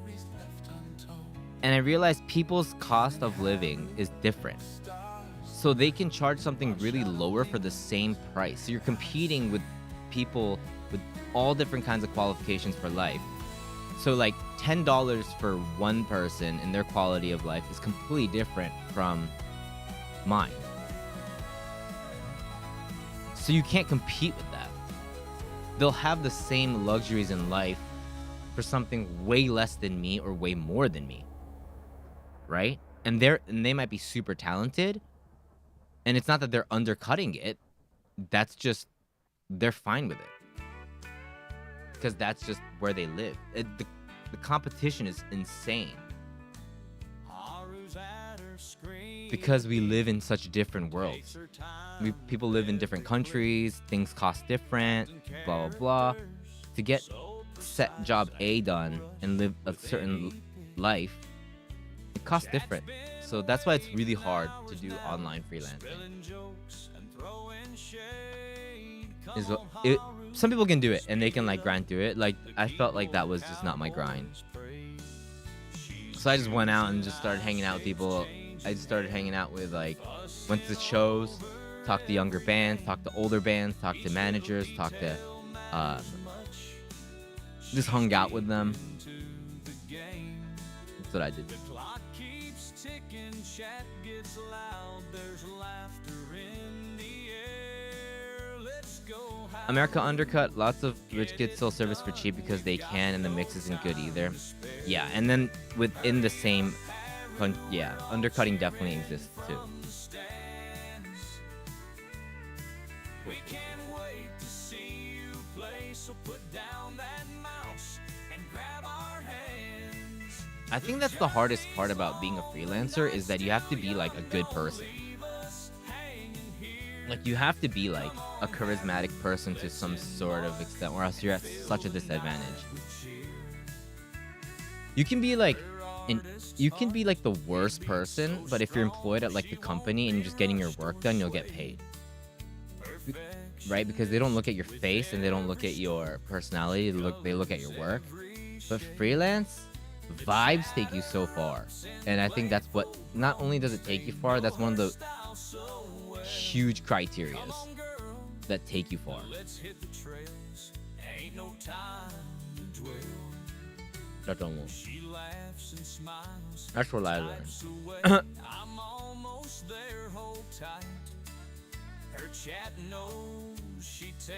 And I realized people's cost of living is different. So they can charge something really lower for the same price. So you're competing with people with all different kinds of qualifications for life. So like $10 for one person and their quality of life is completely different from mine. So you can't compete with that. They'll have the same luxuries in life for something way less than me or way more than me. Right? And they might be super talented. And it's not that they're undercutting it. That's just, they're fine with it. Because that's just where they live. The competition is insane. Because we live in such different worlds. People live in different countries. Things cost different. Blah, blah, blah. To get set job A done and live a certain life, it costs different. So that's why it's really hard to do online freelancing. Some people can do it and they can like grind through it. Like I felt like that was just not my grind. So I just went out and just started hanging out with people. I just started hanging out with like, went to shows, talked to younger bands, talked to older bands, talked to managers, talked to, just hung out with them. That's what I did. Chat gets loud, there's laughter in the air. Let's go. America undercut. Lots of rich kids sell service for cheap because they can, and the mix isn't good either. Yeah, and then within the same, yeah, undercutting definitely exists too. We can't wait to see you play, so put down that mouse and grab our hands. I think that's the hardest part about being a freelancer is that you have to be like a good person. Like you have to be like a charismatic person to some sort of extent, or else you're at such a disadvantage. You can be like the worst person, but if you're employed at like the company and you're just getting your work done, you'll get paid. Right? Because they don't look at your face and they don't look at your personality, they look at your work. But freelance, vibes take you so far. And I think that's what, not only does it take you far, that's one of the huge criterias that take you far. That's what I learned.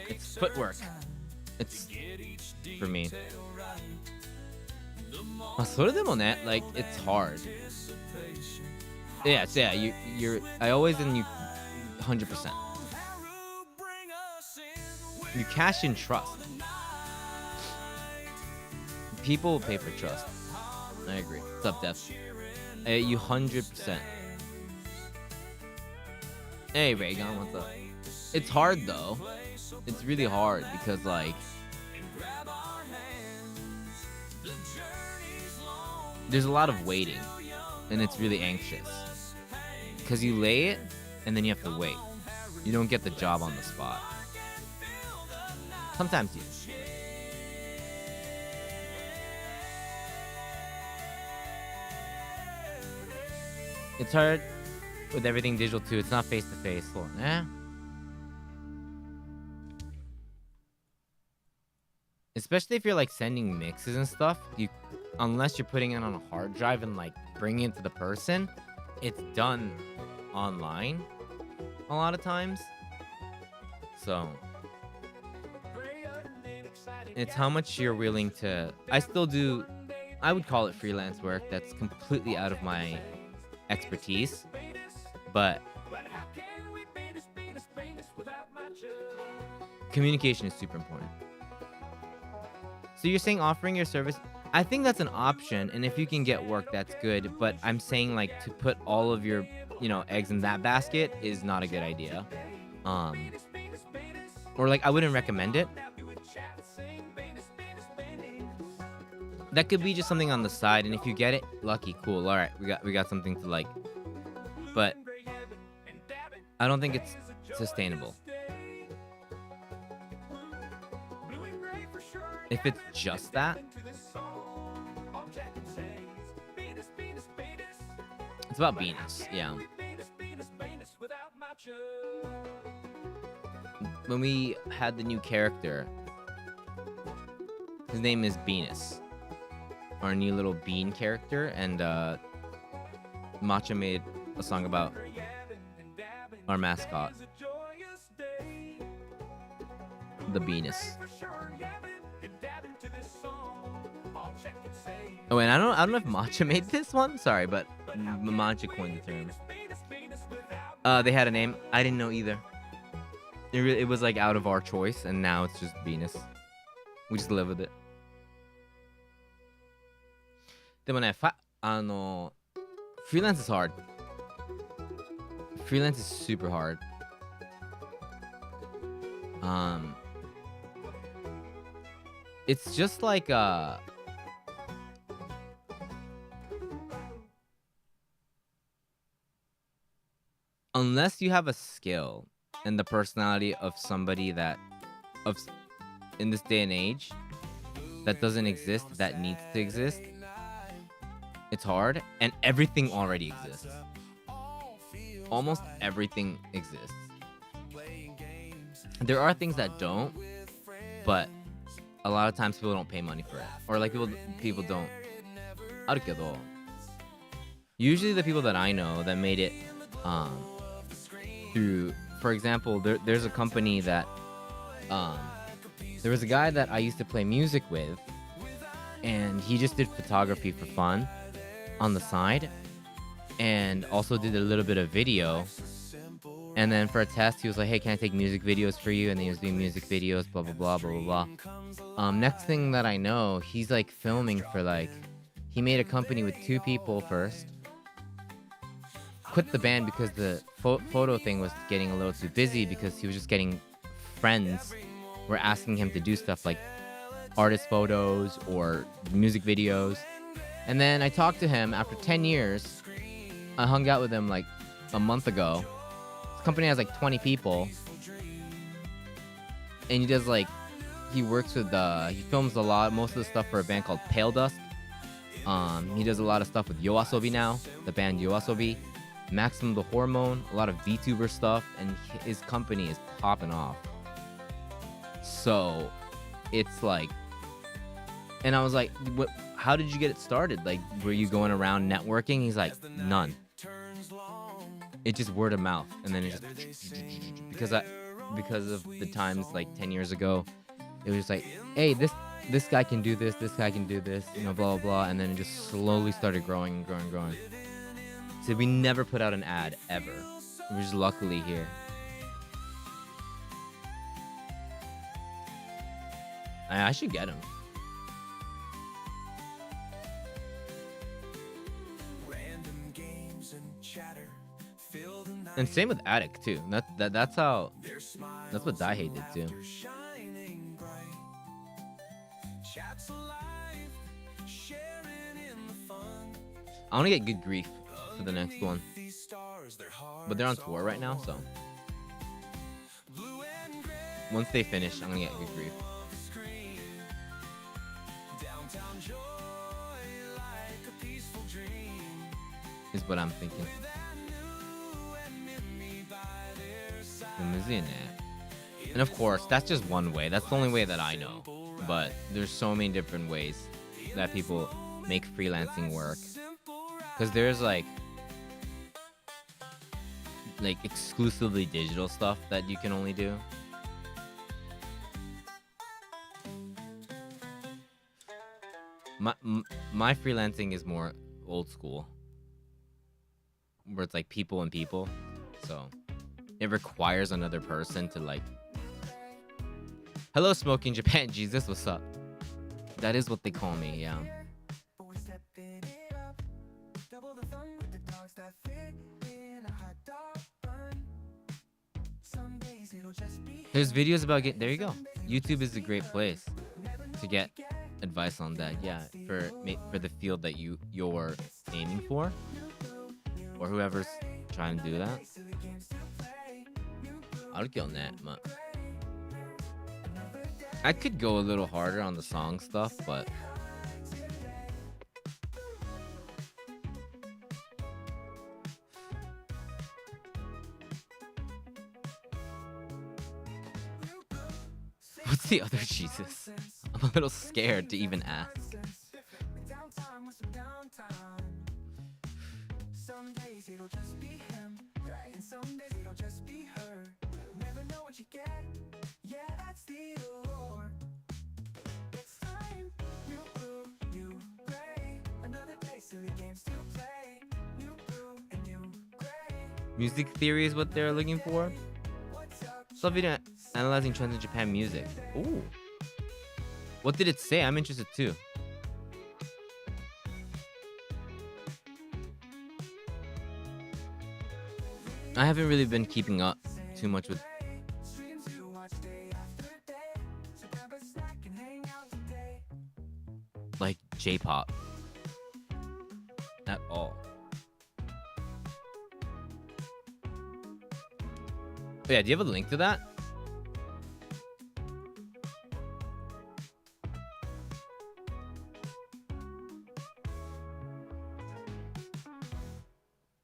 It's footwork. It's for me. まあそれでもね, like it's hard. Yeah, you're I always in you 100%. You cash in trust. People will pay for trust. I agree. What's up, Def? You 100%. Hey, Raygon, what's up? It's hard, though. It's really hard because, like, there's a lot of waiting, and it's really anxious. Because you lay it, and then you have to wait. You don't get the job on the spot. Sometimes you. It's hard with everything digital too. It's not face to face. Hold on. Especially if you're like sending mixes and stuff, unless you're putting it on a hard drive and like bringing it to the person, it's done online a lot of times. So it's how much you're willing to. I would call it freelance work. That's completely out of my expertise, but communication is super important. So you're saying offering your service, I think that's an option, and if you can get work, that's good, but I'm saying like to put all of your, eggs in that basket is not a good idea. Or like I wouldn't recommend it. That could be just something on the side, and if you get it, lucky, cool. All right, we got something to like. But I don't think it's sustainable. If it's just that, it's about Venus, yeah. When we had the new character, his name is Venus. Our new little bean character, and Matcha made a song about our mascot, the Venus. Oh, and I don't know if Matcha made this one. Sorry, but Matcha coined the term. They had a name. I didn't know either. It was like out of our choice, and now it's just Venus. We just live with it. でもね、freelance is hard. Freelance is super hard. It's just like unless you have a skill and the personality of somebody in this day and age that doesn't exist, that needs to exist, it's hard, and everything already exists. Almost everything exists. There are things that don't, but a lot of times people don't pay money for it, or like people don't. Arukedo. Usually the people that I know that made it through, for example, there's a company that there was a guy that I used to play music with, and he just did photography for fun on the side, and also did a little bit of video. And then for a test, he was like, hey, can I take music videos for you? And then he was doing music videos, blah, blah, blah, blah, blah, blah. Next thing that I know, he's like filming for like, he made a company with 2 people first, quit the band because the photo thing was getting a little too busy, because he was just getting friends were asking him to do stuff like artist photos or music videos. And then I talked to him after 10 years. I hung out with him like a month ago. His company has like 20 people. And he does like, he works with, he films a lot, most of the stuff for a band called Pale Dust. He does a lot of stuff with YoAsobi now, the band YoAsobi. Maximum the Hormone, a lot of VTuber stuff, and his company is popping off. So, it's like, and I was like, what? How did you get it started? Like, were you going around networking? He's like, none. It's just word of mouth, and then it just because of the times like 10 years ago, it was just like, hey, this guy can do this guy can do this, blah blah blah, and then it just slowly started growing and growing and growing. So we never put out an ad ever. We're just luckily here. I should get him. And same with Attic too. That's how. That's what Daihei did too. Shining bright. Chats alive, sharing in the fun. I want to get Good Grief for the next one, These stars, their but they're on hearts tour right now, so blue and gray once they finish, I'm gonna get Good Grief. of the screen. Downtown joy like a peaceful dream. Is what I'm thinking. That new and meet me by their side. The museum, and of course, that's just one way. That's the only way that I know. But there's so many different ways that people make freelancing work. Because there's like exclusively digital stuff that you can only do. My freelancing is more old school, where it's like people and people, so it requires another person to like. Hello, Smoking Japan Jesus, what's up? That is what they call me, yeah. But we're stepping it up. Double the fun with the dogs that fit in a hot dog bun. Some days it'll just be There's videos about there you go. YouTube is a great place to get advice on that. Yeah, for the field that you're aiming for, or whoever's trying to do that. I'll get on that, but I could go a little harder on the song stuff, but what's the other Jesus? I'm a little scared to even ask. downtime with some downtime. Some days it'll just be him, and some days it'll just be her. Never know what you get. Yeah, that's the allure. It's time, new blue, new gray. Another day, silly games to play. New blue and new gray. Music theory is what they're looking for. What's up? Saw a video analyzing trends in Japan music. Ooh. What did it say? I'm interested too. I haven't really been keeping up too much with Streams to watch day after day. So grab a snack and hang out today. like J-pop at all. Oh, yeah, do you have a link to that?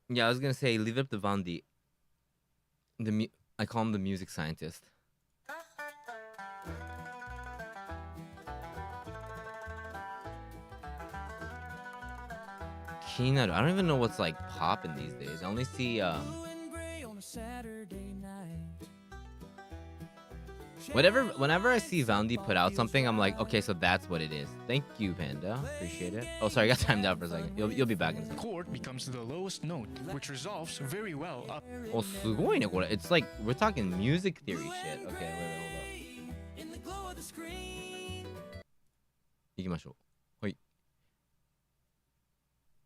Yeah, I was gonna say leave it up to Vandi. I call him the music scientist. Kinaru. I don't even know what's like popping these days. I only see Blue and gray on a Saturday night. whenever I see Vandi put out something, I'm like, okay, so that's what it is. Thank you, Panda. Appreciate it. Oh, sorry, I got timed out for a second. You'll be back in a second. Chord becomes the lowest note, which resolves very well up. Oh, すごいねこれ. It's like we're talking music theory shit. Okay, wait, hold up. In the glow of the screen. 行きましょう。はい。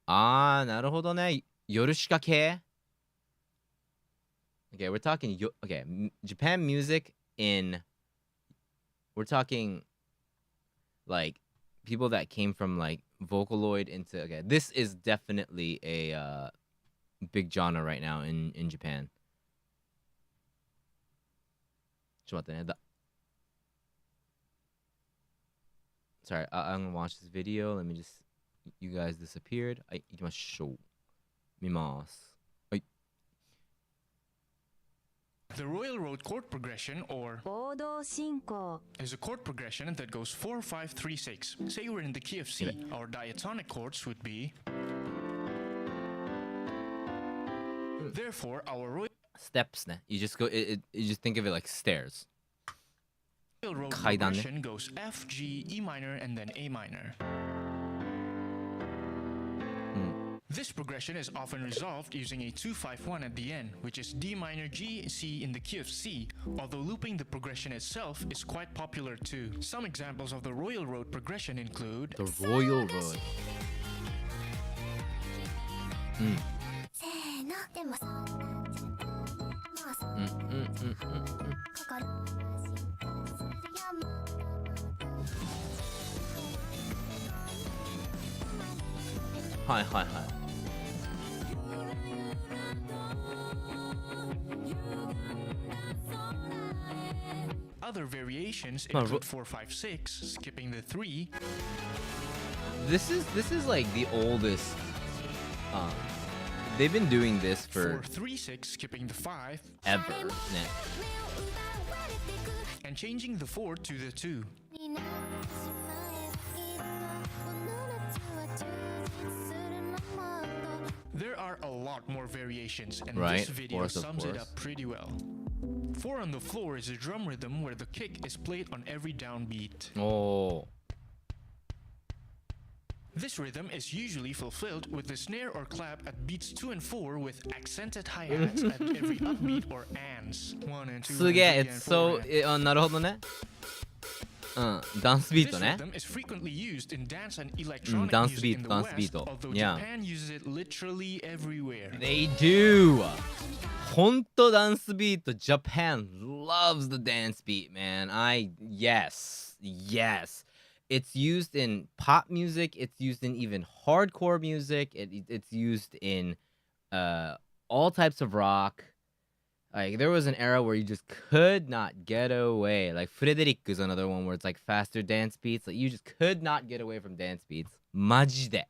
あー、なるほどね。夜しか系? Okay, we're talking Japan music in we're talking like people that came from like Vocaloid into this is definitely a big genre right now in Japan. ちょっと待ってね。Sorry, I'm gonna watch this video. Let me just you guys disappeared. はい、行きましょう。見ます。はい。 The Royal Road chord progression, or 行動進行 is a chord progression that goes 4, 5, 3, 6. Say we're in the key of C. Our diatonic chords would be. Therefore, our Royal Steps ね。You just go you just think of it like stairs. Road 階段ね。 progression goes F, G, E minor, and then A minor. This progression is often resolved using a 2-5-1 at the end, which is D minor G, C in the key of C, although looping the progression itself is quite popular too. Some examples of the Royal Road progression include The Royal Road. せーのでもそんなはいはいはい。 Other variations Huh, include 4-5-6, skipping the 3, This is like the oldest. They've been doing this for 4-3-6, skipping the 5, ever. and changing the 4 to the 2. There are a lot more variations, and Right, this video of sums it course. up pretty well. 4 on the floor is a drum rhythm where the kick is played on every downbeat. Oh. This rhythm is usually fulfilled with the snare or clap at beats 2 and 4 with accented hi-hats at every upbeat or ands. 1 and 2 and 3 It's and 4 so and... なるほどね。ダンスビート This ね。 rhythm is frequently used in dance and electronic dance music beat, in the dance West, beat. although Yeah. Japan uses it literally everywhere. They do. ほんとダンスビート Japan loves the dance beat, man. Yes. It's used in pop music, it's used in even hardcore music, it's used in all types of rock. Like there was an era where you just could not get away. Like Frederick is another one where it's like faster dance beats. Like you just could not get away from dance beats. マジで。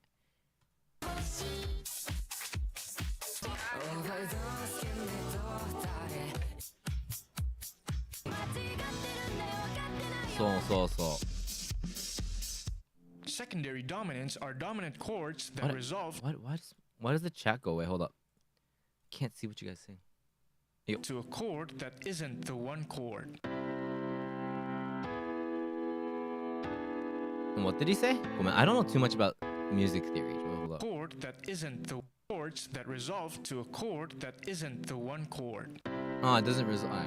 そう。 Secondary dominants are dominant chords that What? resolve Why does the chat go away? Hold up. Can't see what you guys say. to a chord that isn't the one chord. And what did he say? I don't know too much about music theory. Hold up. Chord that isn't the chords that resolve to a chord that isn't the one chord. Oh, it doesn't resolve.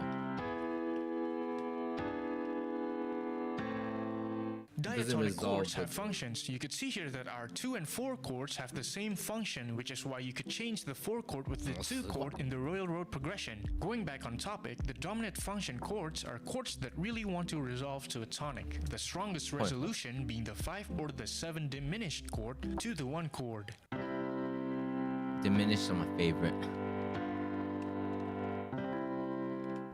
Diatonic resolve chords the- have functions. You could see here that our 2 and 4 chords have the same function, which is why you could change the 4 chord with the 2 chord in the Royal Road progression. Going back on topic, the dominant function chords are chords that really want to resolve to a tonic, the strongest resolution being the 5 or the 7 diminished chord to the 1 chord. Diminished are my favorite.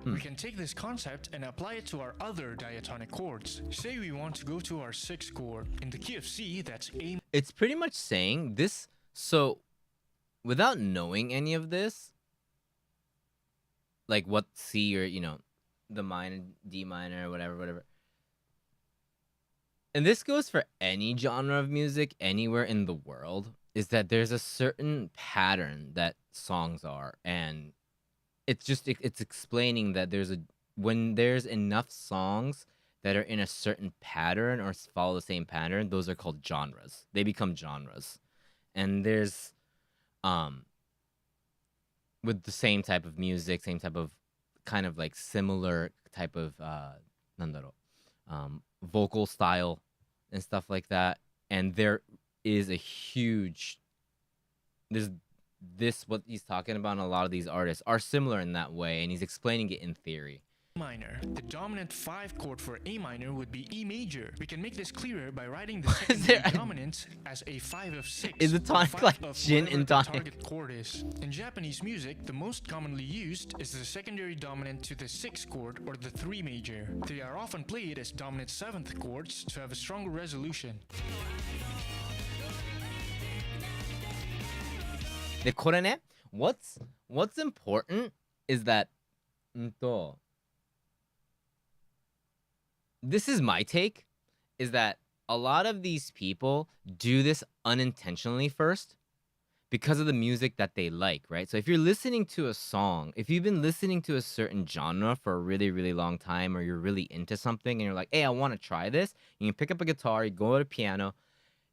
We can take this concept and apply it to our other diatonic chords. Say we want to go to our 6th chord. In the key of C, that's A. It's pretty much saying this. So, without knowing any of this, like what C or the minor, D minor, whatever. And this goes for any genre of music anywhere in the world. Is that there's a certain pattern that songs are, and it's explaining that when there's enough songs that are in a certain pattern or follow the same pattern, those are called genres. They become genres. And there's with the same type of music, same type of kind of like similar type of vocal style and stuff like that. And there is a huge what he's talking about, and a lot of these artists are similar in that way, and he's explaining it in theory. Minor. The dominant 5 chord for A minor would be E major. We can make this clearer by writing the secondary dominant as a 5 of 6. Is the tonic like Jin and the tonic? target chord is. In Japanese music, the most commonly used is the secondary dominant to the 6th chord or the 3 major. They are often played as dominant 7th chords to have a stronger resolution. でこれね、what's important is that this is my take, is that a lot of these people do this unintentionally first because of the music that they like, right? So if you're listening to a song, if you've been listening to a certain genre for a really, really long time, or you're really into something and you're like, hey, I want to try this, you can pick up a guitar, you go to a piano,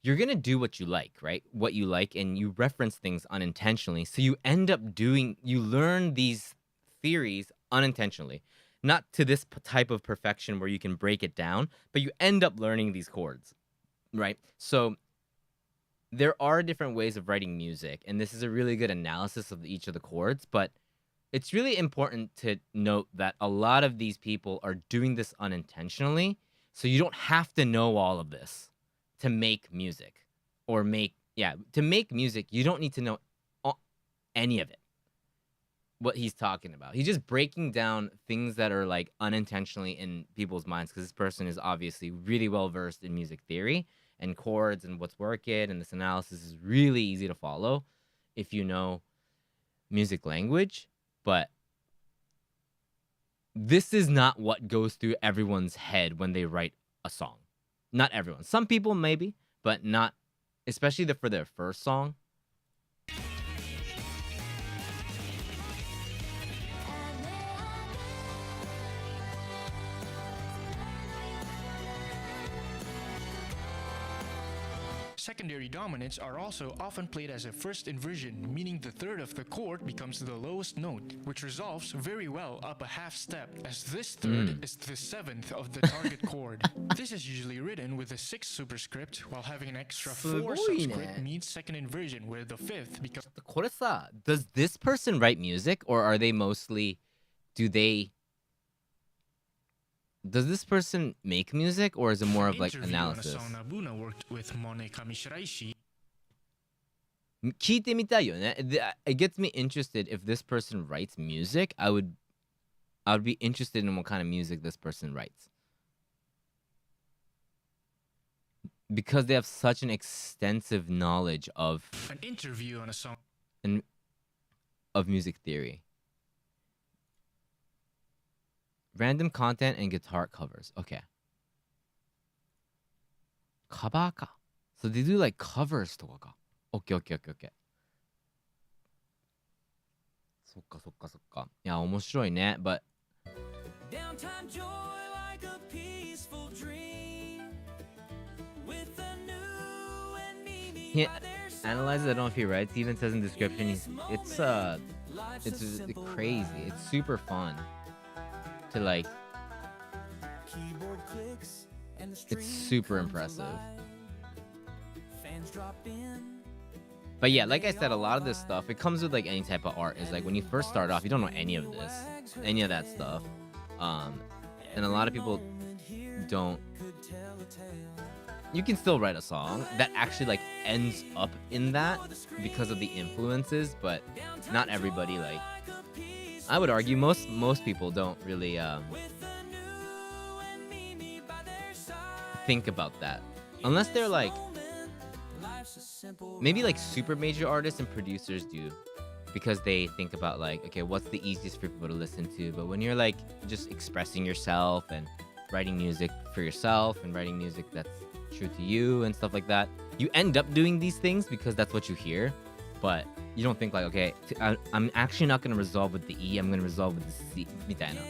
you're going to do what you like, right? What you like, and you reference things unintentionally. So you end up you learn these theories unintentionally. Not to this type of perfection where you can break it down, but you end up learning these chords, right? So there are different ways of writing music, and this is a really good analysis of each of the chords, but it's really important to note that a lot of these people are doing this unintentionally. So you don't have to know all of this to make music or to make music. You don't need to know any of it. What he's talking about. He's just breaking down things that are like unintentionally in people's minds because this person is obviously really well versed in music theory and chords and what's working, and this analysis is really easy to follow if you know music language. But this is not what goes through everyone's head when they write a song. Not everyone. Some people maybe, but not, especially for their first song. Secondary dominants are also often played as a first inversion, meaning the third of the chord becomes the lowest note, which resolves very well up a half step, as this third is the seventh of the target chord. This is usually written with a sixth superscript, while having an extra four subscript means second inversion, where the fifth becomes... これさ, does this person write music, or are they mostly, does this person make music, or is it more of like analysis? 聞いてみたいよね. It gets me interested if this person writes music. I would be interested in what kind of music this person writes. Because they have such an extensive knowledge of an interview on a song and of music theory. Random content and guitar covers. Okay. Coverか. So they do like covers とかか. Okay. そっか。いや、面白いね。But Downtime joy like a peaceful dream with a new and me he analyzes. I don't know if he writes. He even says in description, it's crazy. It's super fun to like. keyboard clicks and the It's super impressive. fans drop in. But yeah, like I said, a lot of this stuff, it comes with like any type of art. Is like when you first start off, you don't know any of that stuff. And a lot of people don't. You can still write a song that actually like ends up in that because of the influences, but not everybody. Like, I would argue most people don't really think about that unless they're like maybe like super major artists and producers do, because they think about like, okay, what's the easiest for people to listen to. But when you're like just expressing yourself and writing music for yourself and writing music that's true to you and stuff like that, you end up doing these things because that's what you hear. But you don't think like, okay, I'm actually not going to resolve with the E, I'm going to resolve with the C. みたいな.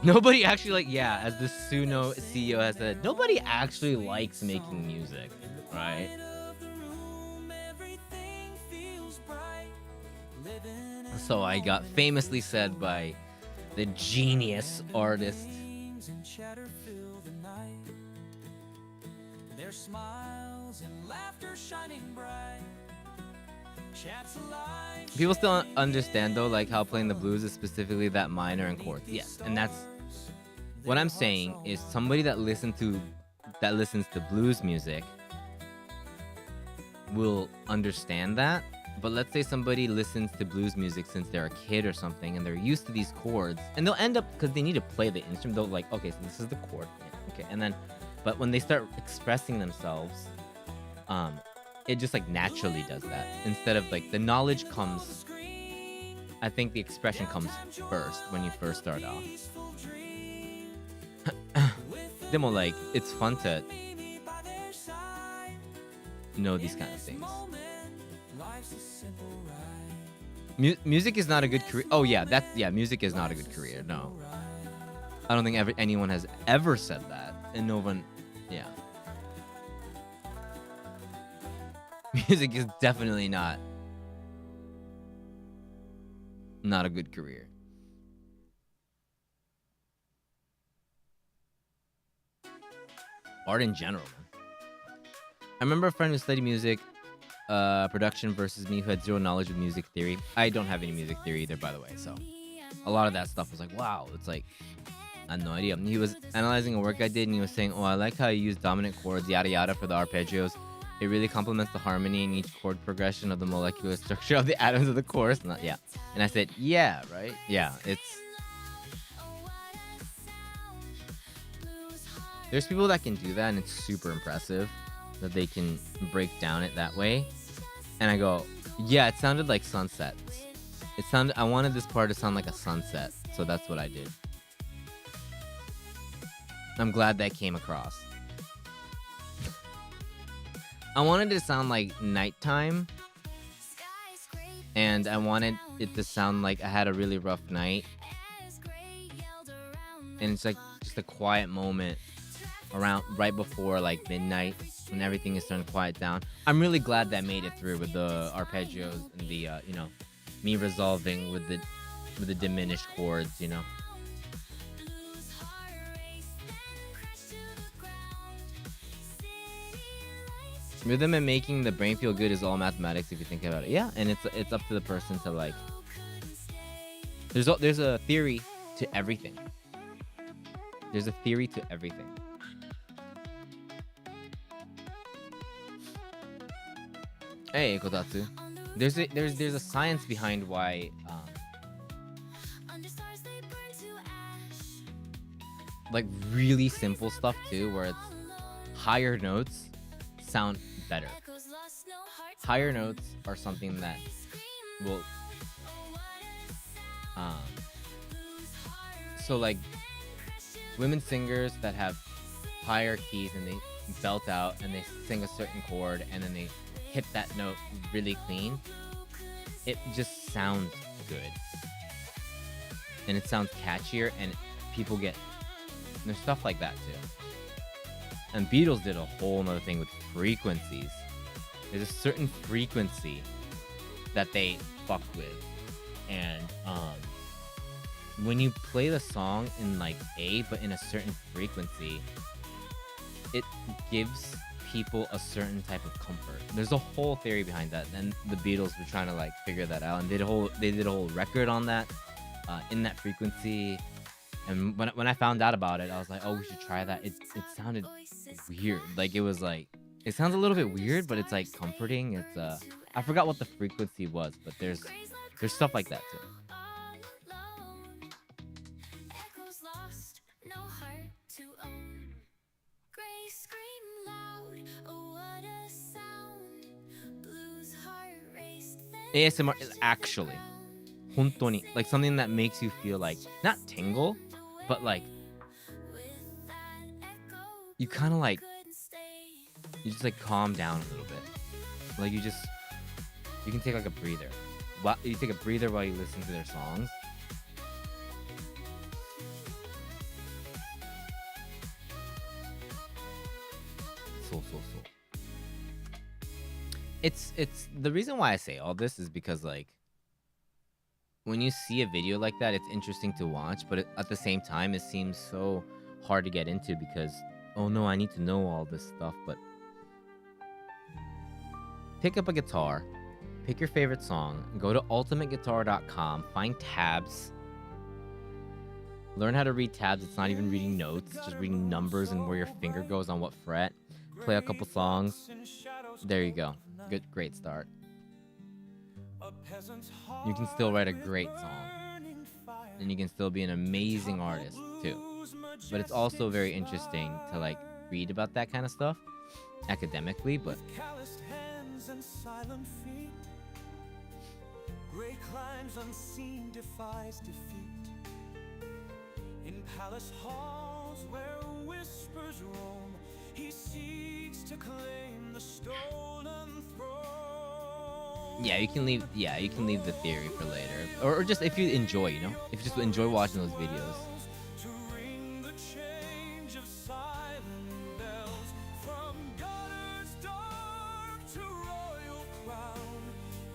Nobody actually like, yeah, as the Suno CEO has said, nobody actually likes making music, right? So I got famously said by the genius artist. Their smiles and laughter shining bright. People still understand though, like how playing the blues is specifically that minor and chords. Yes, and that's what I'm saying is somebody that listens to blues music will understand that. But let's say somebody listens to blues music since they're a kid or something, and they're used to these chords, and they'll end up, because they need to play the instrument, they'll like, okay, so this is the chord, yeah, okay, and then, but when they start expressing themselves, it just like naturally does that. Instead of like the knowledge comes, I think the expression comes first when you first start off. Demo, like, it's fun to know these kind of things. Music is not a good career. Oh yeah, music is not a good career. No, I don't think anyone has ever said that, and no one, yeah. Music is definitely not a good career. Art in general, man. I remember a friend who studied music production versus me, who had zero knowledge of music theory. I don't have any music theory either, by the way. So a lot of that stuff was like, wow, it's like I had no idea. He was analyzing a work I did, and he was saying, "Oh, I like how you use dominant chords, yada yada, for the arpeggios. It really complements the harmony in each chord progression of the molecular structure of the atoms of the chorus." Yeah. And I said, "Yeah, right. Yeah, it's." There's people that can do that, and it's super impressive that they can break down it that way. And I go, "Yeah, it sounded like sunsets. It sounded. I wanted this part to sound like a sunset, so that's what I did." I'm glad that came across. I wanted it to sound like nighttime, and I wanted it to sound like I had a really rough night, and it's like just a quiet moment around right before like midnight when everything is starting to quiet down. I'm really glad that made it through with the arpeggios and the me resolving with the diminished chords, Rhythm and making the brain feel good is all mathematics if you think about it. Yeah, and it's up to the person to like. There's a theory to everything. There's a theory to everything. Hey, Kotatsu. There's a science behind why like really simple stuff too, where it's higher notes sound better. Higher notes are something that will so like women singers that have higher keys and they belt out and they sing a certain chord and then they hit that note really clean, it just sounds good and it sounds catchier, and people get, there's stuff like that too. And Beatles did a whole nother thing with frequencies. There's a certain frequency that they fucked with. And when you play the song in like A, but in a certain frequency, it gives people a certain type of comfort. There's a whole theory behind that. And the Beatles were trying to like figure that out. And they did a whole record on that, in that frequency. And when I found out about it, I was like, oh, we should try that. It sounded weird. Like, it was like, it sounds a little bit weird, but it's like comforting. It's I forgot what the frequency was, but there's stuff like that too. ASMR is actually, 本当に, like something that makes you feel like, not tingle, but like, you kind of like, you just like calm down a little bit. Like you can take like a breather. You take a breather while you listen to their songs. So. It's the reason why I say all this is because like, when you see a video like that, it's interesting to watch, but at the same time, it seems so hard to get into because, oh no, I need to know all this stuff. But pick up a guitar, pick your favorite song, go to ultimateguitar.com, find tabs, learn how to read tabs. It's not even reading notes, it's just reading numbers and where your finger goes on what fret. Play a couple songs. There you go. Great start. You can still write a great song, and you can still be an amazing artist too. But it's also very interesting to like read about that kind of stuff academically. But Great climbs unseen defies defeat. In palace halls where whispers roam, he seeks to claim the stolen throne. yeah, you can leave the theory for later, or just if you enjoy, if you just enjoy watching those videos. To ring the change of silent bells, from gutters dark to royal crown,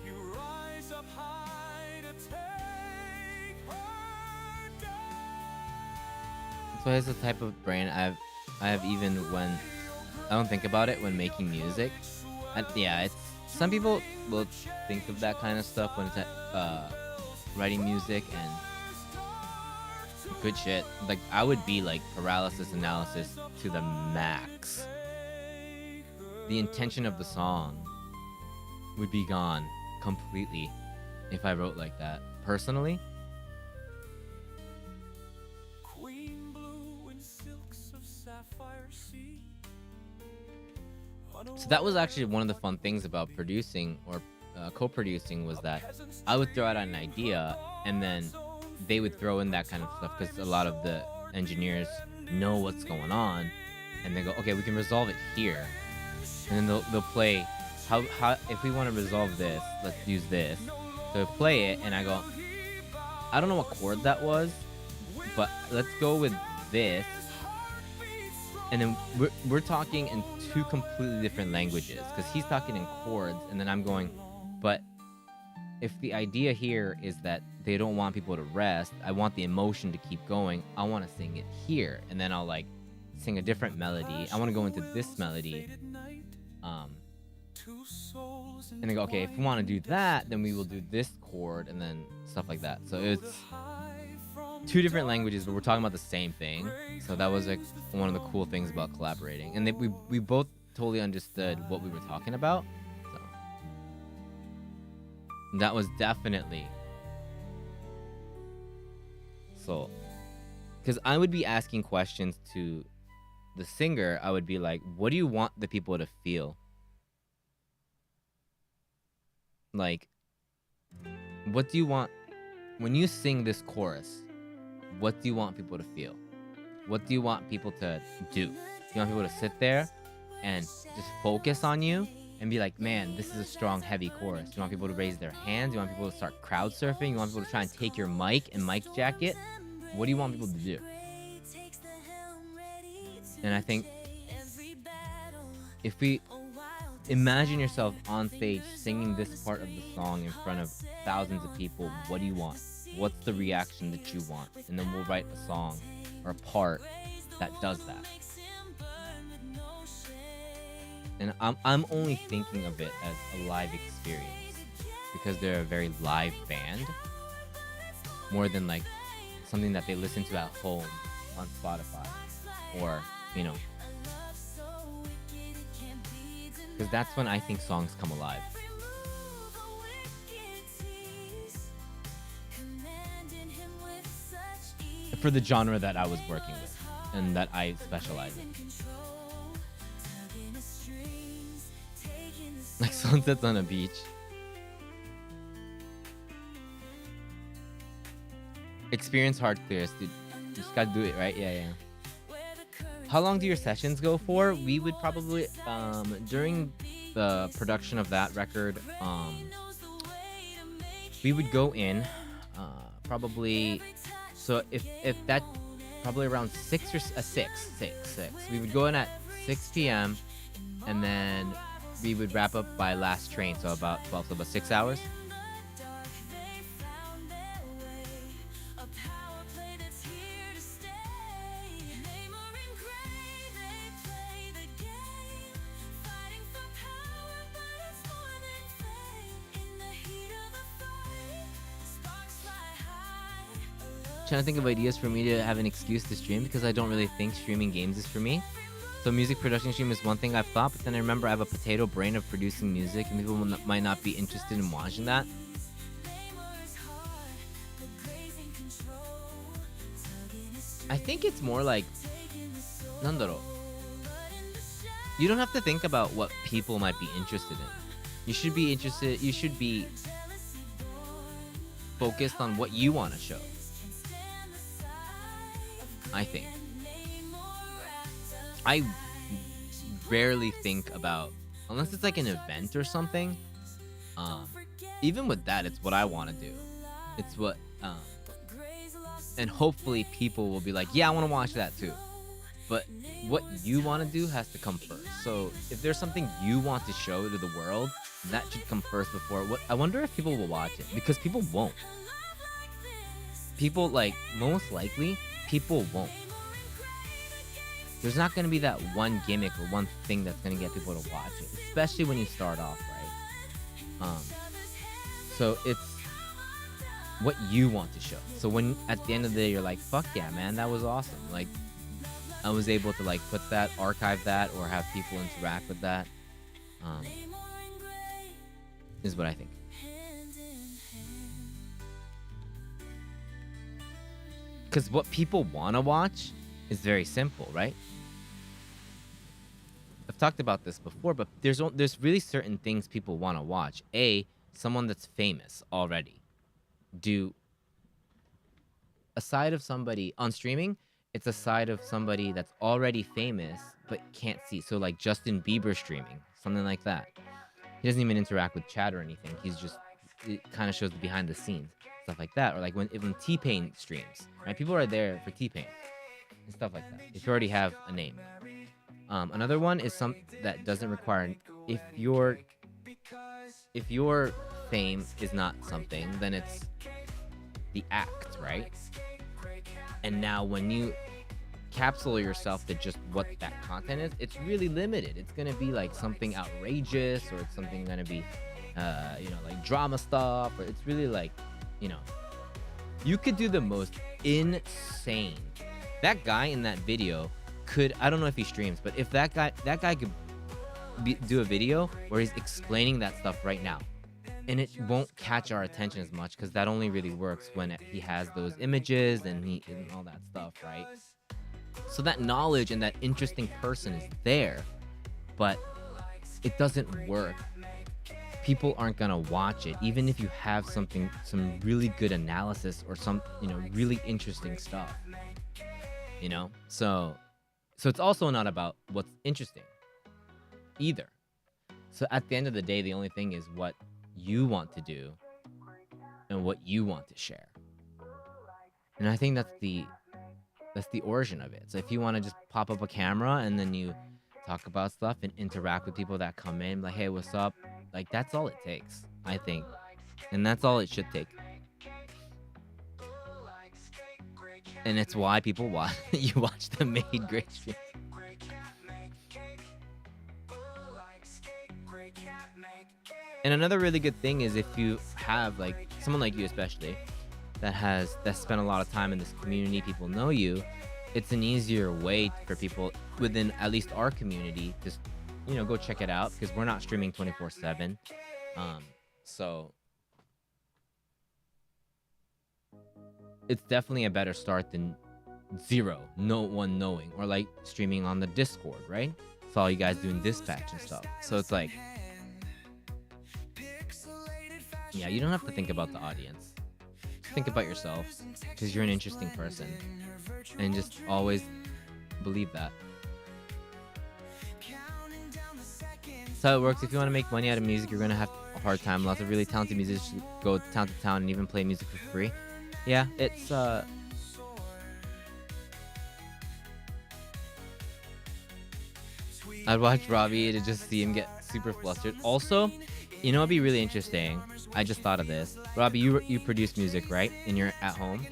you rise up high to take her down. So it's the type of brain I have even when I don't think about it when making music. some people will think of that kind of stuff when it's writing music and good shit. Like, I would be like paralysis analysis to the max. The intention of the song would be gone completely if I wrote like that. Personally, Queen blue and silks of sapphire sea. so that was actually one of the fun things about producing or co-producing, was that I would throw out an idea and then they would throw in that kind of stuff, because a lot of the engineers know what's going on and they go, okay, we can resolve it here, and then they'll play how if we want to resolve this, let's use this. So I play it and I go, I don't know what chord that was, but let's go with this. And then we're talking in two completely different languages, because he's talking in chords and then I'm going, but if the idea here is that they don't want people to rest, I want the emotion to keep going, I want to sing it here. And then I'll like sing a different melody. I want to go into this melody. And they go, okay, if we want to do that, then we will do this chord and then stuff like that. So it's two different languages, but we're talking about the same thing. So that was like one of the cool things about collaborating. And we both totally understood what we were talking about. So that was definitely so, because I would be asking questions to the singer. I would be like, what do you want the people to feel? Like, what do you want when you sing this chorus? What do you want people to feel? What do you want people to do? You want people to sit there and just focus on you and be like, man, this is a strong, heavy chorus. You want people to raise their hands? You want people to start crowd surfing? You want people to try and take your mic and mic jack it? What do you want people to do? And I think if we imagine yourself on stage singing this part of the song in front of thousands of people, what do you want? What's the reaction that you want? And then we'll write a song or a part that does that. And I'm only thinking of it as a live experience, because they're a very live band, more than like something that they listen to at home on Spotify, or, you know, because that's when I think songs come alive. For the genre that I was working with and that I specialize in. Like sunsets on a beach. Experience hard clears, dude. You just gotta do it, right? Yeah. How long do your sessions go for? We would probably, during the production of that record, we would go in, probably, so if that, probably around 6. We would go in at 6 p.m. and then we would wrap up by last train, so about 12, so about 6 hours. Trying to think of ideas for me to have an excuse to stream, because I don't really think streaming games is for me. So music production stream is one thing I've thought, but then I remember I have a potato brain of producing music and people might not be interested in watching that. I think it's more like, nandaro. You don't have to think about what people might be interested in. You should be focused on what you want to show. I think. I rarely think about, unless it's like an event or something. Even with that, it's what I want to do. It's what, and hopefully people will be like, yeah, I want to watch that too. But what you want to do has to come first. So if there's something you want to show to the world, that should come first before what. I wonder if people will watch it, because people won't. People, like, most likely, people won't. There's not going to be that one gimmick or one thing that's going to get people to watch it, especially when you start off, right? Um, so it's what you want to show. So when at the end of the day you're like, fuck yeah, man, that was awesome. Like I was able to like put that, archive that, or have people interact with that. Is what I think. Because what people want to watch is very simple, right? I've talked about this before, but there's really certain things people want to watch. A, someone that's famous already. A side of somebody on streaming, it's a side of somebody that's already famous but can't see. So like Justin Bieber streaming, something like that. He doesn't even interact with chat or anything. It kind of shows the behind the scenes, stuff like that. Or like when T-Pain streams, right? People are there for T-Pain and stuff like that. If you already have a name. Another one is some that doesn't require, if your fame is not something, then it's the act, right? And now when you capsule yourself to just what that content is, it's really limited. It's gonna be like something outrageous, or it's something gonna be like drama stuff, or it's really like, you could do the most insane. That guy in that video could, I don't know if he streams, but if that guy could do a video where he's explaining that stuff right now, and it won't catch our attention as much, because that only really works when he has those images and all that stuff, right? So that knowledge and that interesting person is there, but it doesn't work. People aren't gonna watch it, even if you have some really good analysis or some, really interesting stuff. So it's also not about what's interesting either. So at the end of the day, the only thing is what you want to do and what you want to share. And I think that's the origin of it. So if you want to just pop up a camera and then you talk about stuff and interact with people that come in, like, hey, what's up? Like, that's all it takes, I think. And that's all it should take. And it's why people watch the Made Great streams. And another really good thing is if you have like someone like you, especially that spent a lot of time in this community, people know you, it's an easier way for people within at least our community to go check it out, because we're not streaming 24/7. So it's definitely a better start than zero, no one knowing, or like streaming on the Discord, right? It's all you guys doing dispatch and stuff. So it's like, yeah, you don't have to think about the audience. Just think about yourself, because you're an interesting person, and just always believe that. That's how it works. If you want to make money out of music, you're gonna have a hard time. Lots of really talented musicians go town to town and even play music for free. Yeah, it's I'd watch Robbie to just see him get super flustered. Also, it'd be really interesting. I just thought of this. Robbie, you produce music, right? And you're at home.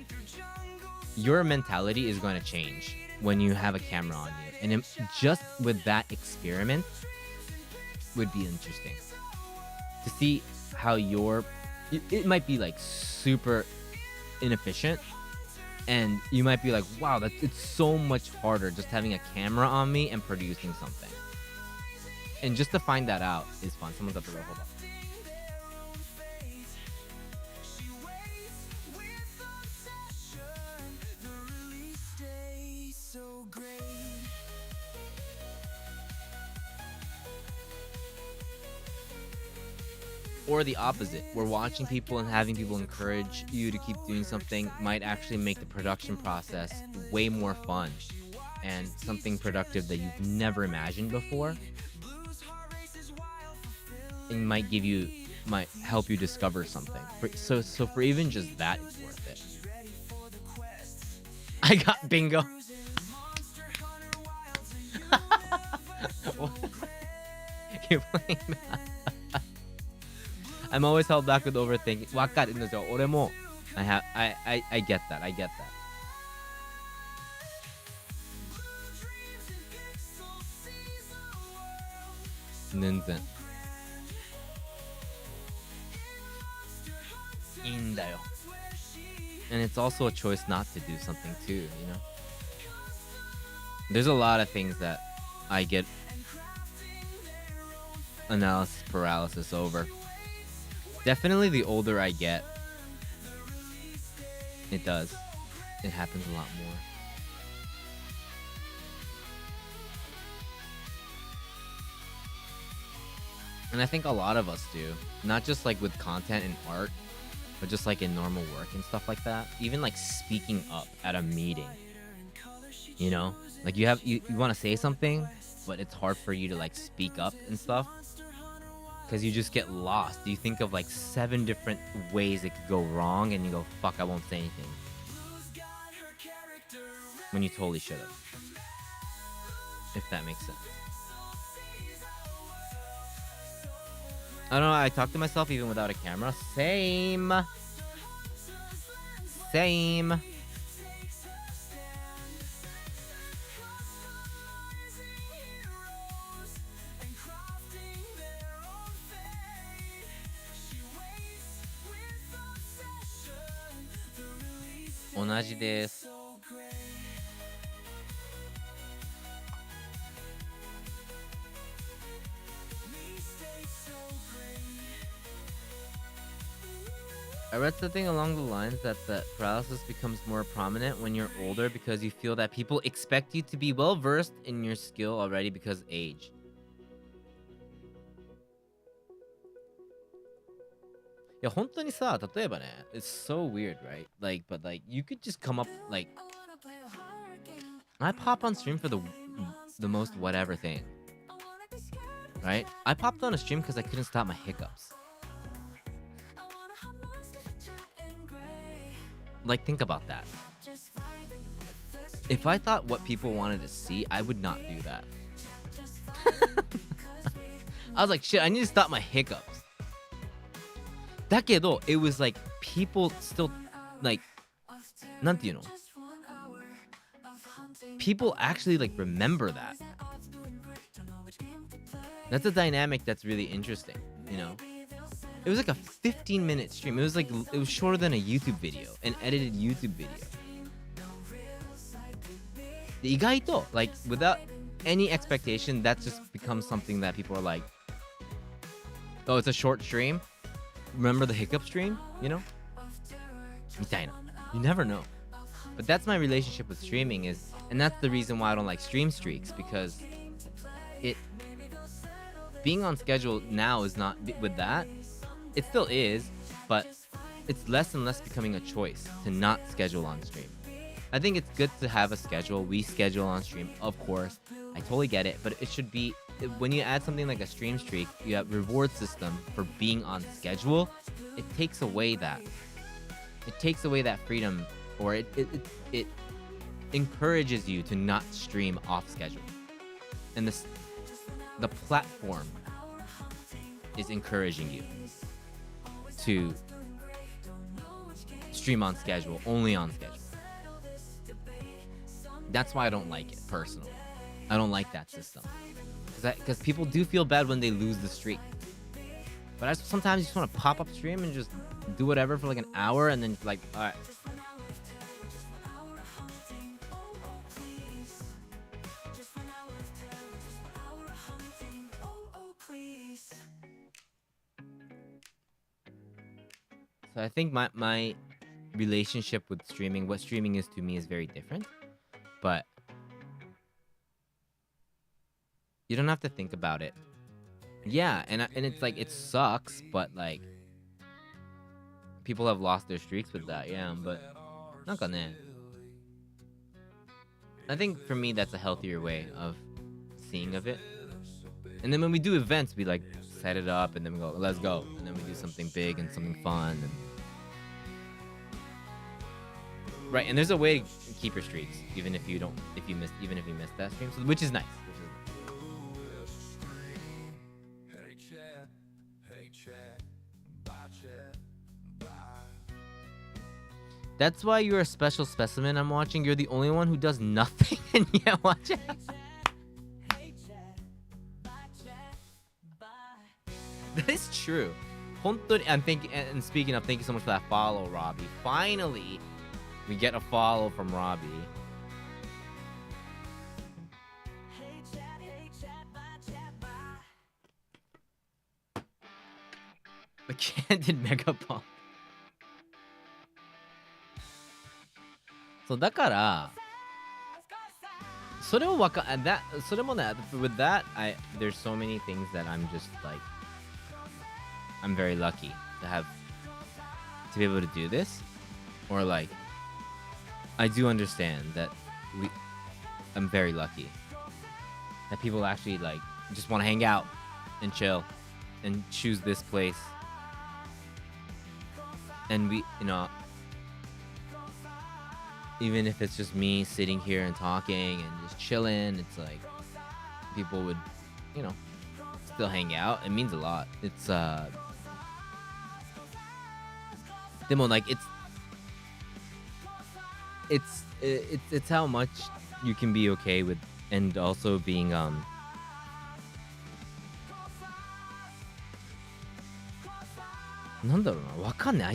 Your mentality is going to change when you have a camera on you. And just with that experiment would be interesting. To see how it might be like super inefficient. And you might be like, wow, it's so much harder just having a camera on me and producing something. And just to find that out is fun. Someone's at the door. Hold on. Or the opposite. We're watching people and having people encourage you to keep doing something might actually make the production process way more fun and something productive that you've never imagined before. It might help you discover something. So for even just that, it's worth it. I got bingo. You're playing math. I'm always held back with overthinking. わかるんですよ。俺も I get that. I get that. 全然。いいんだよ. And it's also a choice not to do something too, you know? There's a lot of things that I get analysis paralysis over. Definitely the older I get, it does. It happens a lot more. And I think a lot of us do. Not just like with content and art, but just like in normal work and stuff like that. Even like speaking up at a meeting. You know? Like you want to say something, but it's hard for you to like speak up and stuff. Because you just get lost. You think of like 7 different ways it could go wrong and you go, fuck, I won't say anything. When you totally should have. If that makes sense. I don't know, I talk to myself even without a camera. Same. Same. Onaji desu. I read something along the lines that the paralysis becomes more prominent when you're older because you feel that people expect you to be well versed in your skill already because age. Yeah, 本当にさ、例えばね, it's so weird, right? Like, but like, you could just come up, like, I pop on stream for the most whatever thing, right? I popped on a stream because I couldn't stop my hiccups. Like, think about that. If I thought what people wanted to see, I would not do that. I was like, shit, I need to stop my hiccups. だけど, it was like people still, like, なんていうの? People actually like remember that. That's a dynamic that's really interesting, you know? It was like a 15-minute stream. It was shorter than a YouTube video, an edited YouTube video. で、意外と, like, without any expectation, that just becomes something that people are like, oh, it's a short stream? Remember the hiccup stream? You know? みたいな. You never know. But that's my relationship with streaming is, and that's the reason why I don't like stream streaks, because being on schedule now is not, with that, it still is, but it's less and less becoming a choice to not schedule on stream. I think it's good to have a schedule. We schedule on stream, of course. I totally get it, but it should be, when you add something like a stream streak, you have reward system for being on schedule. It takes away that. It takes away that freedom, or it encourages you to not stream off schedule. And the platform is encouraging you to stream on schedule, only on schedule. That's why I don't like it, personally. I don't like that system. Because people do feel bad when they lose the streak. But sometimes you just want to pop up stream and just do whatever for like an hour and then like, alright. So I think my relationship with streaming, what streaming is to me, is very different. But you don't have to think about it. Yeah, and it's like, it sucks, but like, people have lost their streaks with that, yeah, but なんかね, I think for me that's a healthier way of seeing of it. And then when we do events, we like set it up and then we go, let's go, and then we do something big and something fun. And right, and there's a way to keep your streaks, even if you miss that stream, so, which is nice. That's why you're a special specimen I'm watching. You're the only one who does nothing and yet watch it. That is true. 本当に and speaking of, thank you so much for that follow, Robbie. Finally, we get a follow from Robbie. The candid mega pump. So だから、それをthat それもね with that there's so many things that I'm just like I'm very lucky to be able to do this, or like I do understand that I'm very lucky that people actually like just want to hang out and chill and choose this place, and we, you know, even if it's just me sitting here and talking and just chilling, it's like people would, you know, still hang out. It means a lot. It's demo, like it's how much you can be okay with, and also being I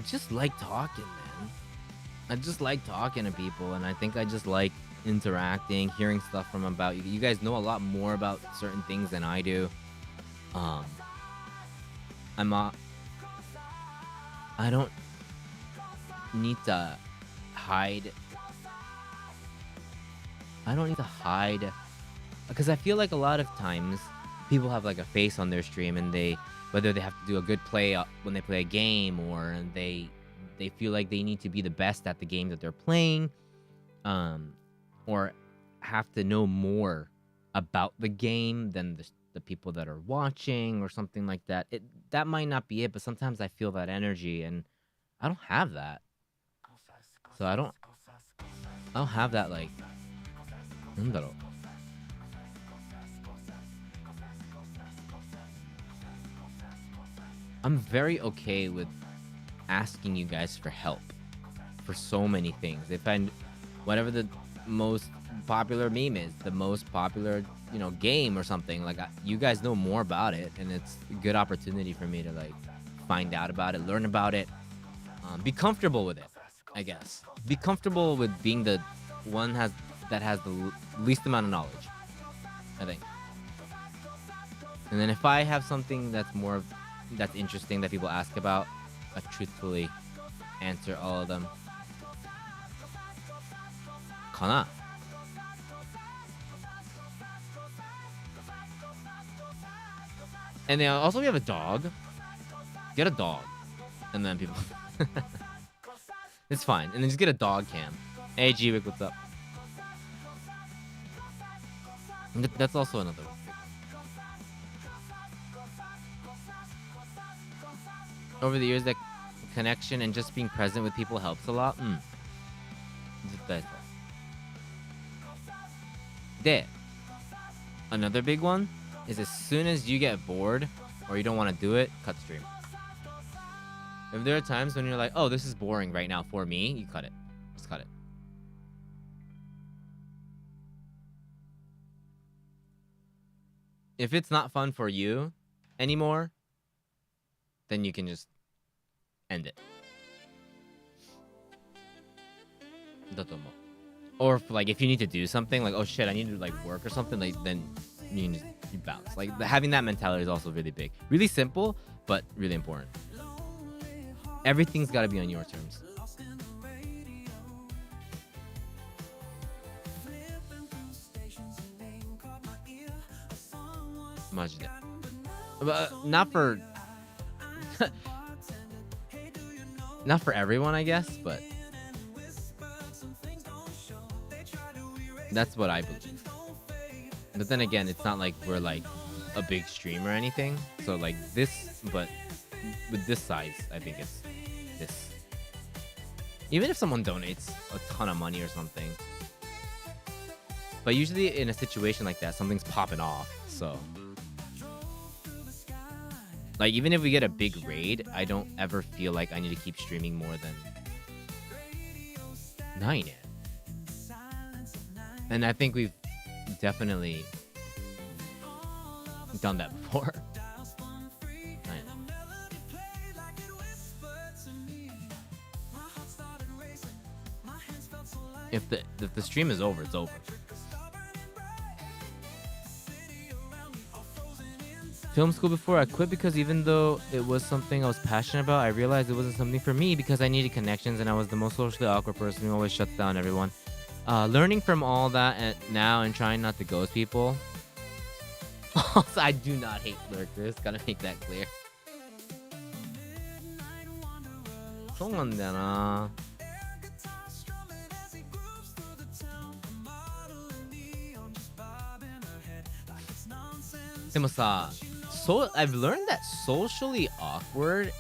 just like talking, man. I just like talking to people, and I think I just like interacting, hearing stuff from about you. You guys know a lot more about certain things than I do. I don't need to hide. Because I feel like a lot of times people have like a face on their stream, and whether they have to do a good play when they play a game, or they feel like they need to be the best at the game that they're playing, or have to know more about the game than the people that are watching, or something like that. That might not be it, but sometimes I feel that energy, and I don't have that. So I don't have that, like, I'm very okay with asking you guys for help for so many things. If whatever the most popular meme is, the most popular, you know, game or something, like you guys know more about it, and it's a good opportunity for me to like find out about it, learn about it, be comfortable with it, I guess. Be comfortable with being the one that has the least amount of knowledge, I think. And then if I have something that's interesting that people ask about, I truthfully answer all of them. Kana. And then also we have a dog. Get a dog. And then people... It's fine. And then just get a dog cam. Hey, G-Wick, what's up? That's also another one. Over the years, that connection and just being present with people helps a lot. There. Another big one is as soon as you get bored or you don't want to do it, cut stream. If there are times when you're like, oh, this is boring right now for me, you cut it. Just cut it. If it's not fun for you anymore, then you can just end it. Or if you need to do something, like, oh shit, I need to like work or something, like, then you bounce. Like, having that mentality is also really big. Really simple, but really important. Everything's got to be on your terms. Majide. But not for not for everyone, I guess, but that's what I believe. But then again, it's not like we're like a big stream or anything. So like this, but with this size, I think it's this. Even if someone donates a ton of money or something. But usually in a situation like that, something's popping off. So like, even if we get a big raid, I don't ever feel like I need to keep streaming more than 9. And I think we've definitely done that before. If the stream is over, it's over. Film school before I quit because even though it was something I was passionate about, I realized it wasn't something for me because I needed connections and I was the most socially awkward person who always shuts down everyone. Learning from all that now and trying not to ghost people. Also, I do not hate lurkers. Gotta make that clear. そうなんだよな。でもさ、I've learned that socially awkward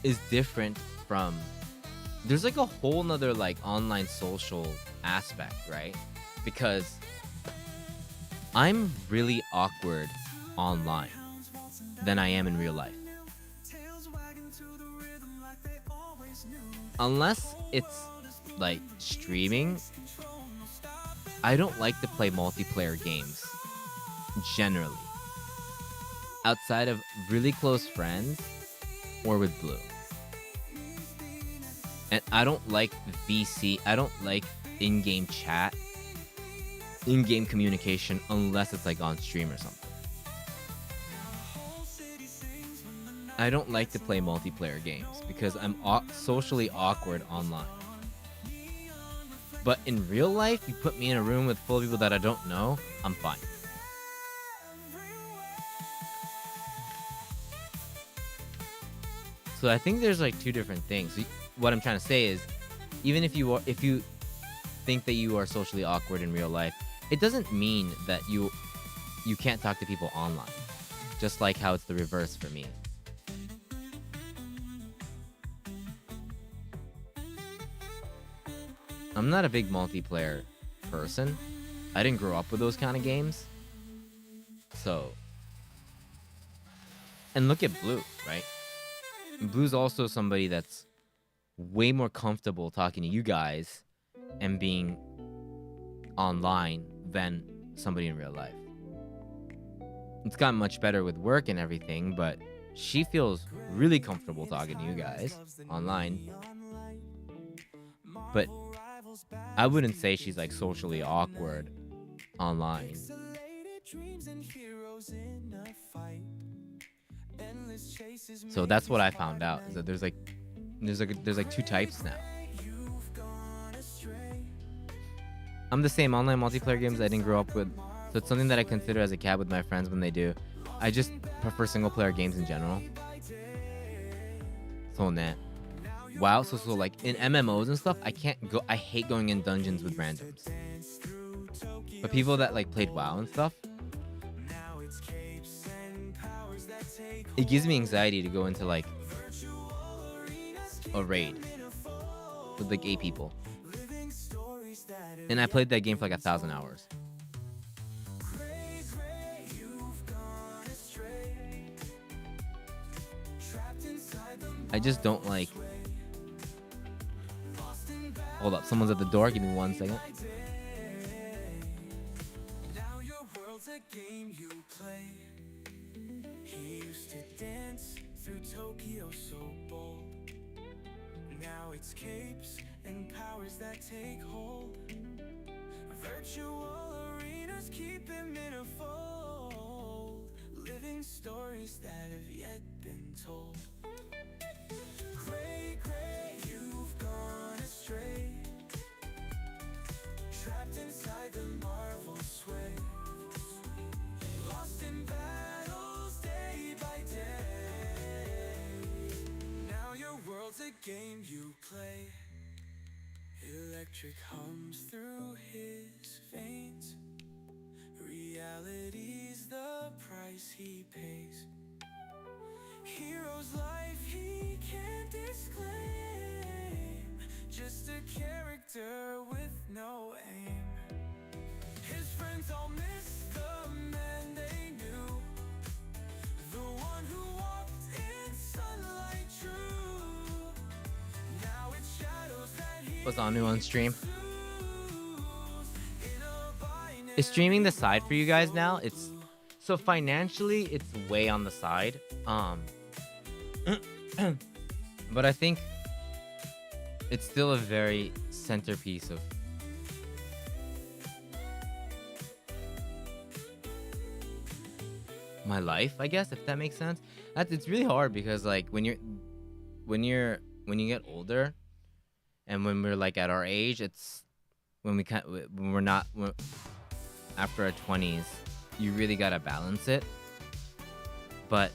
is different from there's like a whole nother like online social aspect, right? Because I'm really awkward online than I am in real life. Unless it's like streaming, I don't like to play multiplayer games generally. Outside of really close friends or with Blue. And I don't like VC. I don't like in-game chat, in-game communication unless it's like on stream or something. I don't like to play multiplayer games because I'm socially awkward online. But in real life, you put me in a room with full of people that I don't know, I'm fine. So I think there's like two different things. What I'm trying to say is, even if you think that you are socially awkward in real life, it doesn't mean that you can't talk to people online. Just like how it's the reverse for me. I'm not a big multiplayer person. I didn't grow up with those kind of games. So, and look at Blue, right? Blue's also somebody that's way more comfortable talking to you guys and being online than somebody in real life. It's gotten much better with work and everything, but she feels really comfortable talking to you guys online. But I wouldn't say she's like socially awkward online. So that's what I found out, is that there's like two types now. I'm the same. Online multiplayer games I didn't grow up with, so it's something that I consider as a cab with my friends when they do. I just prefer single player games in general. So net. Wow, so like in MMOs and stuff, I hate going in dungeons with randoms. But people that like played WoW and stuff, it gives me anxiety to go into like a raid with like 8 people. And I played that game for like 1,000 hours. I just don't like... Hold up, someone's at the door. Give me 1 second. Now it's capes and powers that take hold. Virtual arenas keep him in a fold. Living stories that have yet been told. Gray, gray, you've gone astray. Trapped inside the marvel sway. Lost in battles day by day. Now your world's a game you play. Electric hums through his veins. Reality's the price he pays. Hero's life he can't disclaim. Just a character with no aim. His friends all miss the man they knew. The one who walked in sunlight true. Now it's shadows that he was Anu on stream. Is streaming the side for you guys now? It's so financially it's way on the side. But I think it's still a very centerpiece of my life, I guess, if that makes sense. It's really hard because like when you get older, and when we're like at our age, it's when we're not after our 20s, you really gotta balance it. But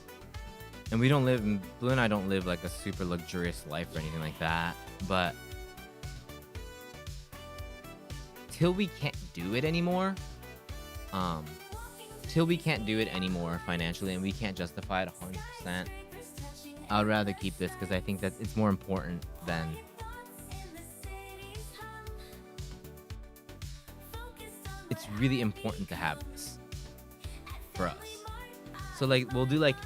and we don't live, Blue and I don't live like a super luxurious life or anything like that. But till we can't do it anymore, financially, and we can't justify it 100%, I would rather keep this because I think that it's more important than it's really important to have this for us. So like we'll do like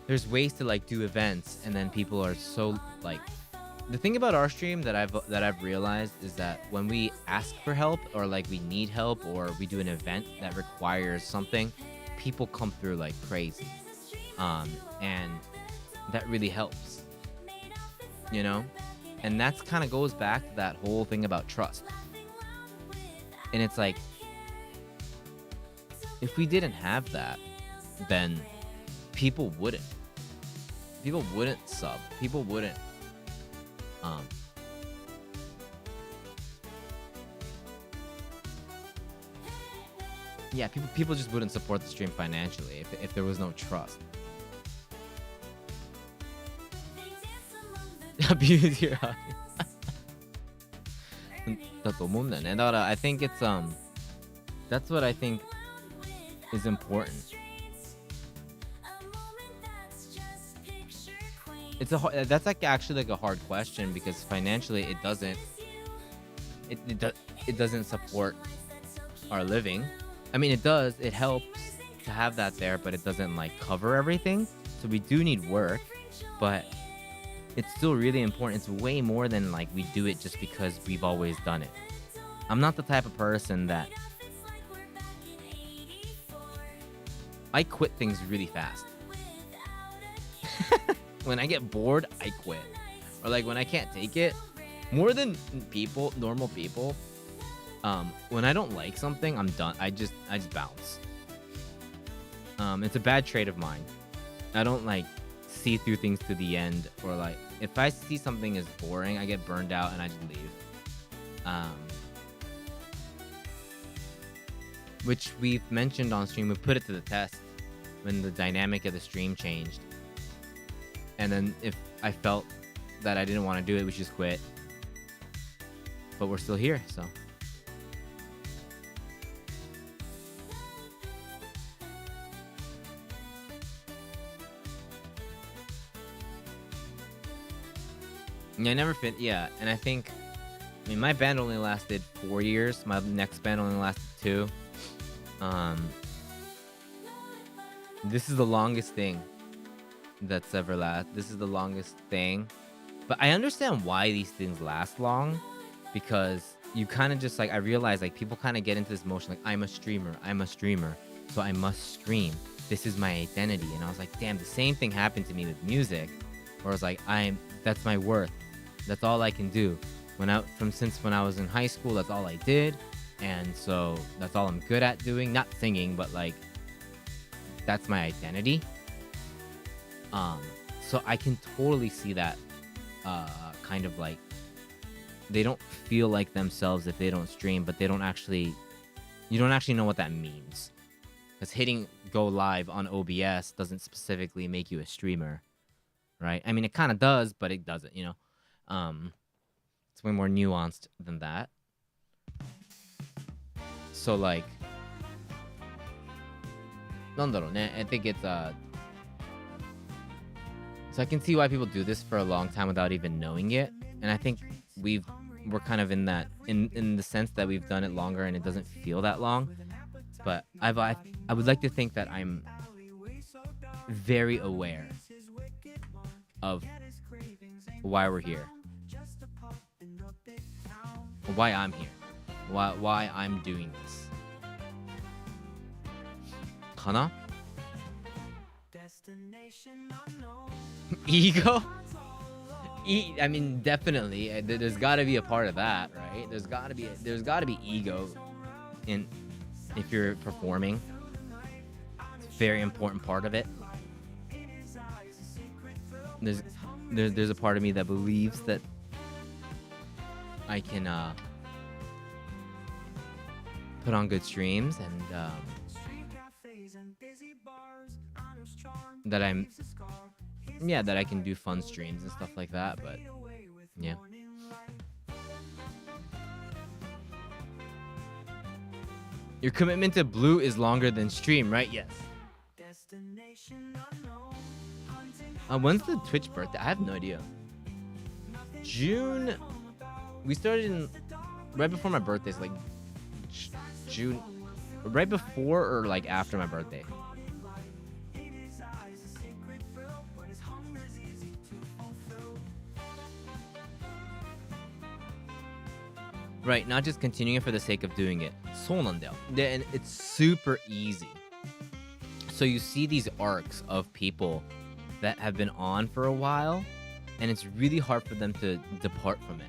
there's ways to like do events, and then people are so like the thing about our stream that I've realized is that when we ask for help or like we need help or we do an event that requires something, people come through like crazy. And that really helps, you know? And that's kind of goes back to that whole thing about trust. And it's like, if we didn't have that, then people wouldn't sub. People wouldn't yeah, people just wouldn't support the stream financially if there was no trust. Abuse your audience. だと思うんだよね。だから I think it's that's what I think is important. That's like actually like a hard question because financially it doesn't support our living. I mean it does, it helps to have that there, but it doesn't like cover everything. So we do need work, but it's still really important. It's way more than like we do it just because we've always done it. I'm not the type of person that I quit things really fast. When I get bored, I quit. Or like when I can't take it, more than normal people, when I don't like something, I'm done. I just bounce. It's a bad trait of mine. I don't like see through things to the end, or like if I see something is boring, I get burned out and I just leave. Which we've mentioned on stream. We put it to the test when the dynamic of the stream changed. And then if I felt that I didn't want to do it, we just quit. But we're still here, so. Yeah, I never fit. Yeah, and I think, I mean, my band only lasted 4 years. My next band only lasted 2. This is the longest thing that's ever lasted. This is the longest thing. But I understand why these things last long, because you kind of just like, I realize like people kind of get into this motion like, I'm a streamer, so I must stream. This is my identity. And I was like, damn, the same thing happened to me with music, where I was like, that's my worth. That's all I can do. Since when I was in high school, that's all I did. And so that's all I'm good at doing. Not singing, but like, that's my identity. So I can totally see that kind of like, they don't feel like themselves if they don't stream, but you don't actually know what that means. Because hitting go live on OBS doesn't specifically make you a streamer, right? I mean, it kind of does, but it doesn't, you know? It's way more nuanced than that. So like, I think it's so I can see why people do this for a long time without even knowing it, and I think we're kind of in that in the sense that we've done it longer and it doesn't feel that long. But I would like to think that I'm very aware of why we're here, why I'm here, why I'm doing this. Kana? Ego? I mean, definitely. There's got to be a part of that, right? There's got to be ego in if you're performing. It's a very important part of it. There's a part of me that believes that I can put on good streams and that I can do fun streams and stuff like that, but yeah. Your commitment to Blue is longer than stream, right? Yes. When's the Twitch birthday? I have no idea. June. We started in right before my birthday, so like June, right before or like after my birthday. Right, not just continuing it for the sake of doing it. そうなんだよ. And it's super easy. So you see these arcs of people that have been on for a while, and it's really hard for them to depart from it.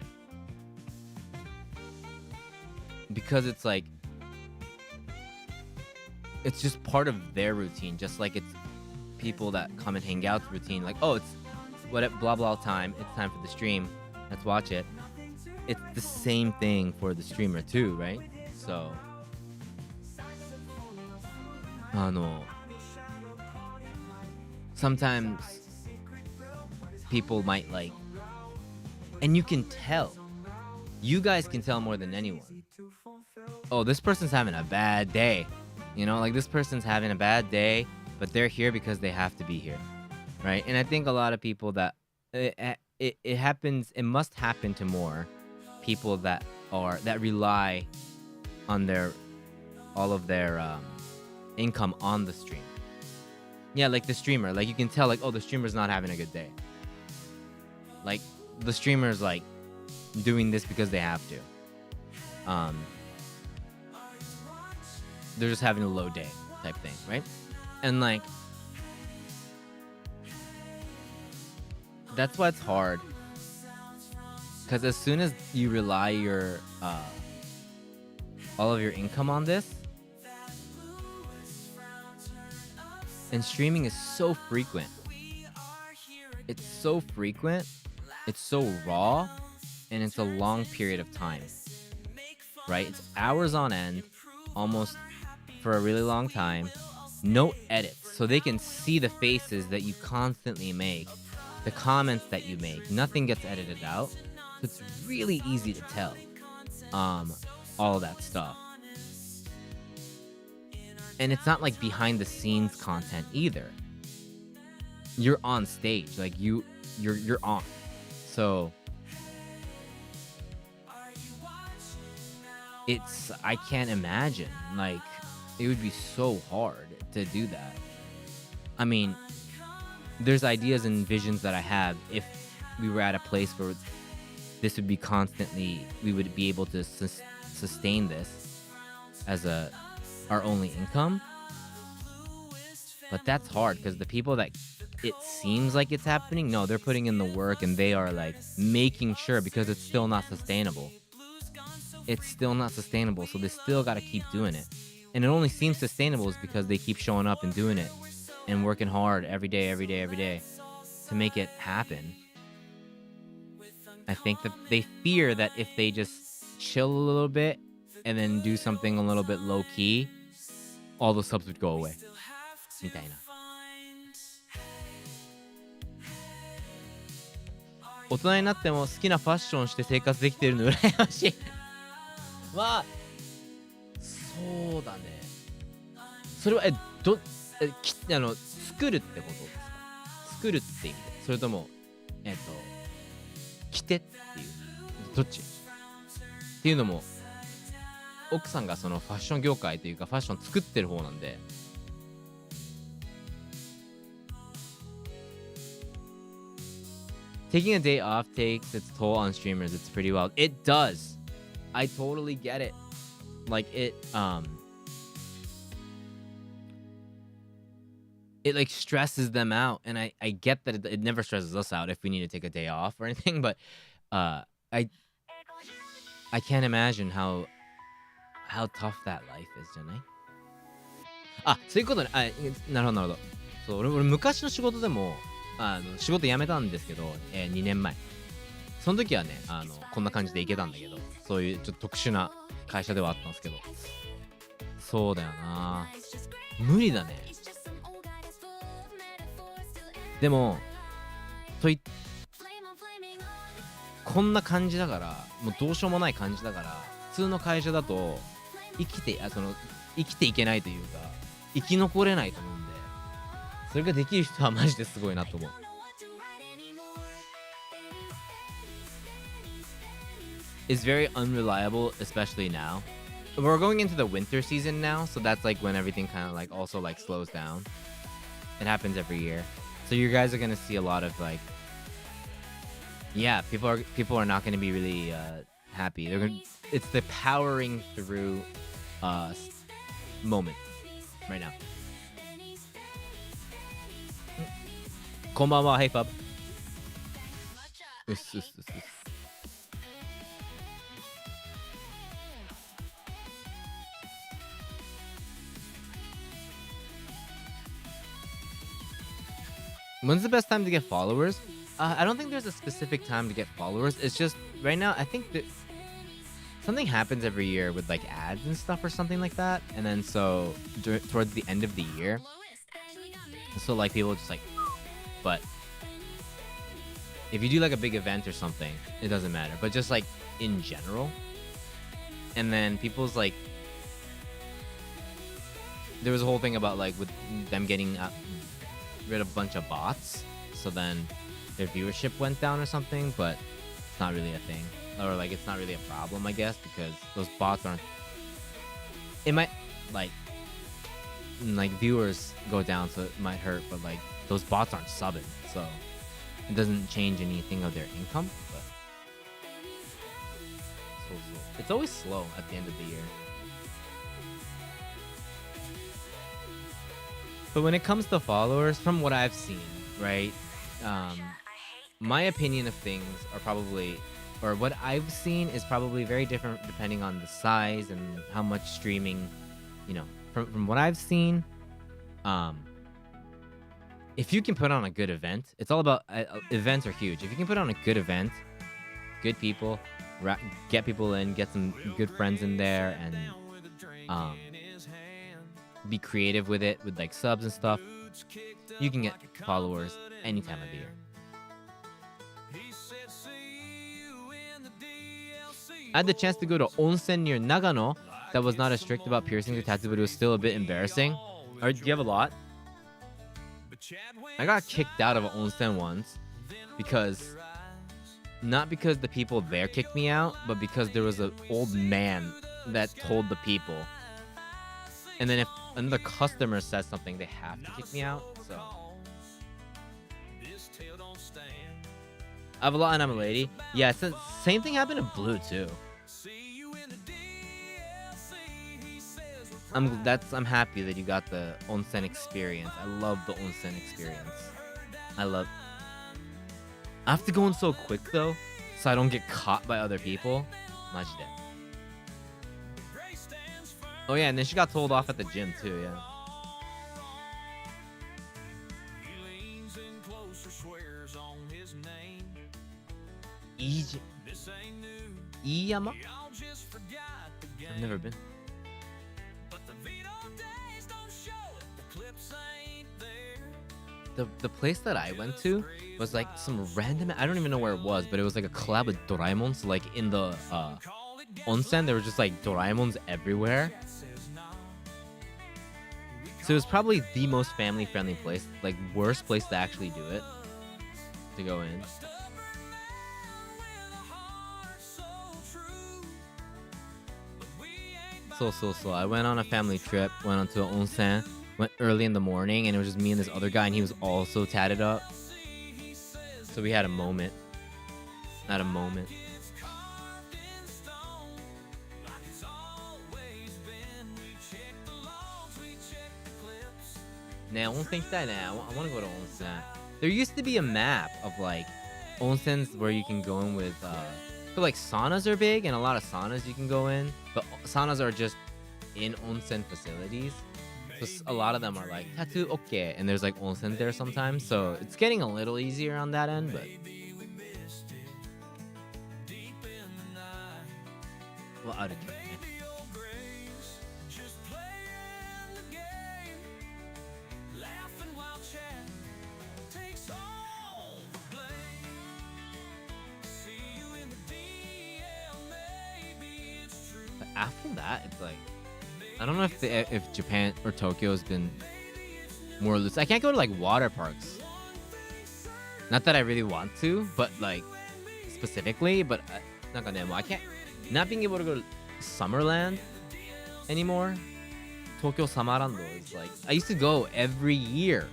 Because it's like, it's just part of their routine, just like it's people that come and hang out's routine. Like, oh, it's blah blah time, it's time for the stream, let's watch it. It's the same thing for the streamer too, right? So, sometimes people might like, and you can tell, you guys can tell more than anyone. Oh, this person's having a bad day. You know, like this person's having a bad day, but they're here because they have to be here, right? And I think a lot of people that it happens, it must happen to more people that rely on all of their income on the stream. Yeah, like the streamer, like you can tell, like, oh, the streamer's not having a good day. Like the streamer's like doing this because they have to. They're just having a low day type thing, right? And like, that's why it's hard. Because as soon as you rely your all of your income on this, and streaming is so frequent. It's so frequent, it's so raw, and it's a long period of time, right? It's hours on end, almost for a really long time, no edits, so they can see the faces that you constantly make, the comments that you make, nothing gets edited out. So it's really easy to tell all of that stuff. And it's not like behind the scenes content either. You're on stage, like you're on. So I can't imagine, like it would be so hard to do that. I mean, there's ideas and visions that I have if we were at a place where this would be constantly, we would be able to sustain this as our only income. But that's hard because the people that it seems like it's happening, no, they're putting in the work and they are like making sure, because it's still not sustainable. It's still not sustainable, so they still got to keep doing it. And it only seems sustainable is because they keep showing up and doing it and working hard every day to make it happen. I think that they fear that if they just chill a little bit and then do something a little bit low key, all the subs would go away. みたいな。大人になっても好きなファッションして生活できてるの羨ましい。まあ、そうだね。それは作るってことですか？作るって意味で、それとも着てっていうどっち？っていうのも奥さんがそのファッション業界というかファッション作ってる方なんで。Taking a day off takes its toll on streamers. It's pretty wild. It does. I totally get it. Like it it like stresses them out, and I get that it never stresses us out if we need to take a day off or anything, but uh I can't imagine how tough that life is じゃない？あ、そういうことね。なるほどなるほど。そう、俺昔の仕事でも仕事辞めたんですけど、2年前。その時はね、こんな感じで行けたんだけど、そういうちょっと特殊な会社ではあったんですけど、そうだよな。無理だね。でも、こんな感じだから、もうどうしようもない感じだから、普通の会社だと生きていけないというか、生き残れないと思うんで、それができる人はマジですごいなと思う。It's very unreliable, especially now. We're going into the winter season now, so that's like when everything kind of like also like slows down. It happens every year. So you guys are gonna see a lot of like, yeah, people are not gonna be really happy. It's the powering through moment right now. こんばんは、Hey Pub. うっすうっすうっす。When's the best time to get followers? I don't think there's a specific time to get followers. It's just right now. I think that something happens every year with like ads and stuff or something like that, and then so towards the end of the year, so like people just like, but if you do like a big event or something, it doesn't matter. But just like in general, and then people's like, there was a whole thing about like with them getting rid of a bunch of bots, so then their viewership went down or something, but it's not really a thing, or like it's not really a problem, I guess, because those bots aren't, it might like viewers go down, so it might hurt, but like those bots aren't subbing, so it doesn't change anything of their income. But it's always slow at the end of the year. But when it comes to followers, from what I've seen, right, my opinion of things are probably, or what I've seen is probably very different depending on the size and how much streaming, you know, from what I've seen. If you can put on a good event, it's all about, events are huge. If you can put on a good event, good people, get people in, get some good friends in there, and be creative with it, with like subs and stuff, you can get followers any time of the year. I had the chance to go to onsen near Nagano that was not as strict about piercings or tattoos, but it was still a bit embarrassing. Or do you have a lot? I got kicked out of an onsen once because, not because the people there kicked me out, but because there was an old man that told the people. And then if another customer says something, they have to kick me out. So I have a lot and I'm a lady. Yeah, same thing happened to Blue too. I'm happy that you got the onsen experience. I love the onsen experience. I have to go in so quick though, so I don't get caught by other people. Majide. Oh yeah, and then she got told off at the gym too, yeah. Iyama? I've never been. The place that I went to was like some random, I don't even know where it was, but it was like a collab with Doraemon. So like in the onsen, there were just like Doraemons everywhere. So it was probably the most family friendly place, like worst place to actually do it, to go in. So I went on a family trip, went onto an onsen, went early in the morning, and it was just me and this other guy, and he was also tatted up. So we had a moment. Not a moment. ね、温泉行きたいね。I want to go to onsen. There used to be a map of like onsens where you can go in with but like saunas are big and a lot of saunas you can go in, but saunas are just in onsen facilities. So a lot of them are like tattoo okay, and there's like onsen there sometimes. So it's getting a little easier on that end, but well, out of care. After that, it's like I don't know if Japan or Tokyo has been more loose. I can't go to like water parks. Not that I really want to, but like specifically, but I can't. Not being able to go to Summerland anymore. Tokyo Samarando is like I used to go every year.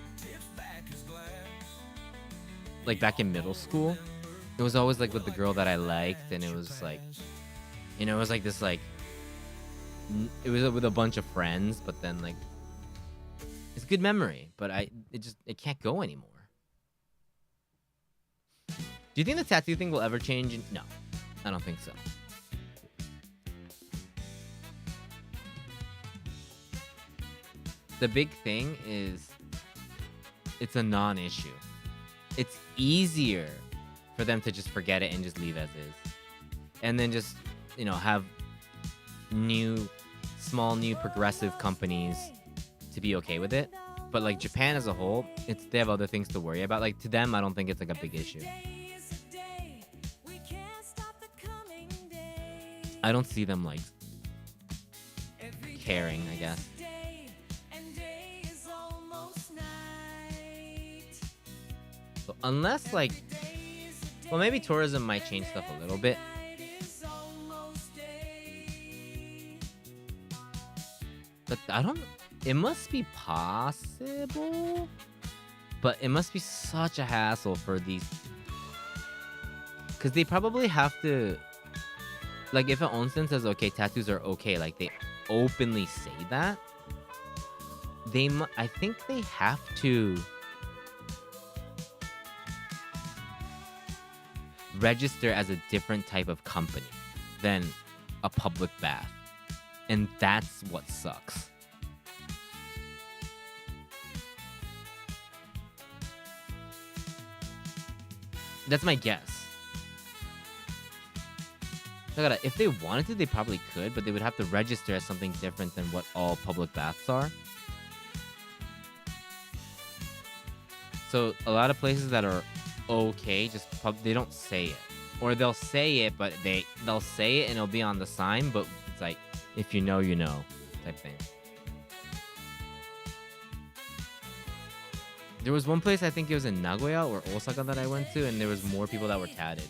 Like back in middle school, it was always like with the girl that I liked, and it was like, you know, it was like this like. It was with a bunch of friends, but then like it's a good memory, but it can't go anymore. Do you think the tattoo thing will ever change? No, I don't think so. The big thing is it's a non-issue. It's easier for them to just forget it and just leave as is, and then just, you know, have small new progressive companies to be okay with it. But like Japan as a whole, they have other things to worry about. Like to them, I don't think it's like a big issue. I don't see them like caring, I guess. So unless like, well, maybe tourism might change stuff a little bit. But I don't. It must be possible, but it must be such a hassle for these, because they probably have to. Like, if an onsen says okay, tattoos are okay, like they openly say that, I think they have to register as a different type of company than a public bath. And that's what sucks. That's my guess. If they wanted to, they probably could, but they would have to register as something different than what all public baths are. So a lot of places that are okay, they don't say it. Or they'll say it, but they'll say it and it'll be on the sign, but it's like, if you know, you know, type thing. There was one place, I think it was in Nagoya or Osaka, that I went to, and there was more people that were tatted.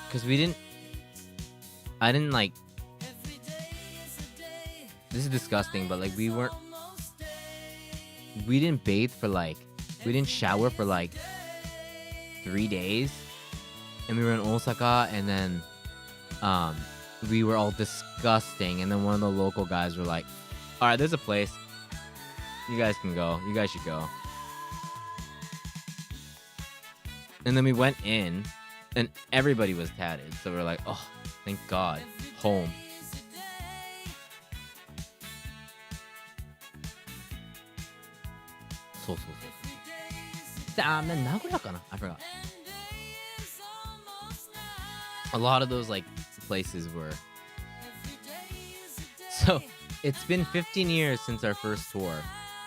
Because I didn't like, this is disgusting, but like we didn't bathe for like, we didn't shower for like 3 days. And we were in Osaka, and then we were all disgusting, and then one of the local guys were like, all right, there's a place, you guys can go, you guys should go. And then we went in and everybody was tatted, so we're like, oh, thank God, home. So I forgot. A lot of those like places were. So it's been 15 years since our first tour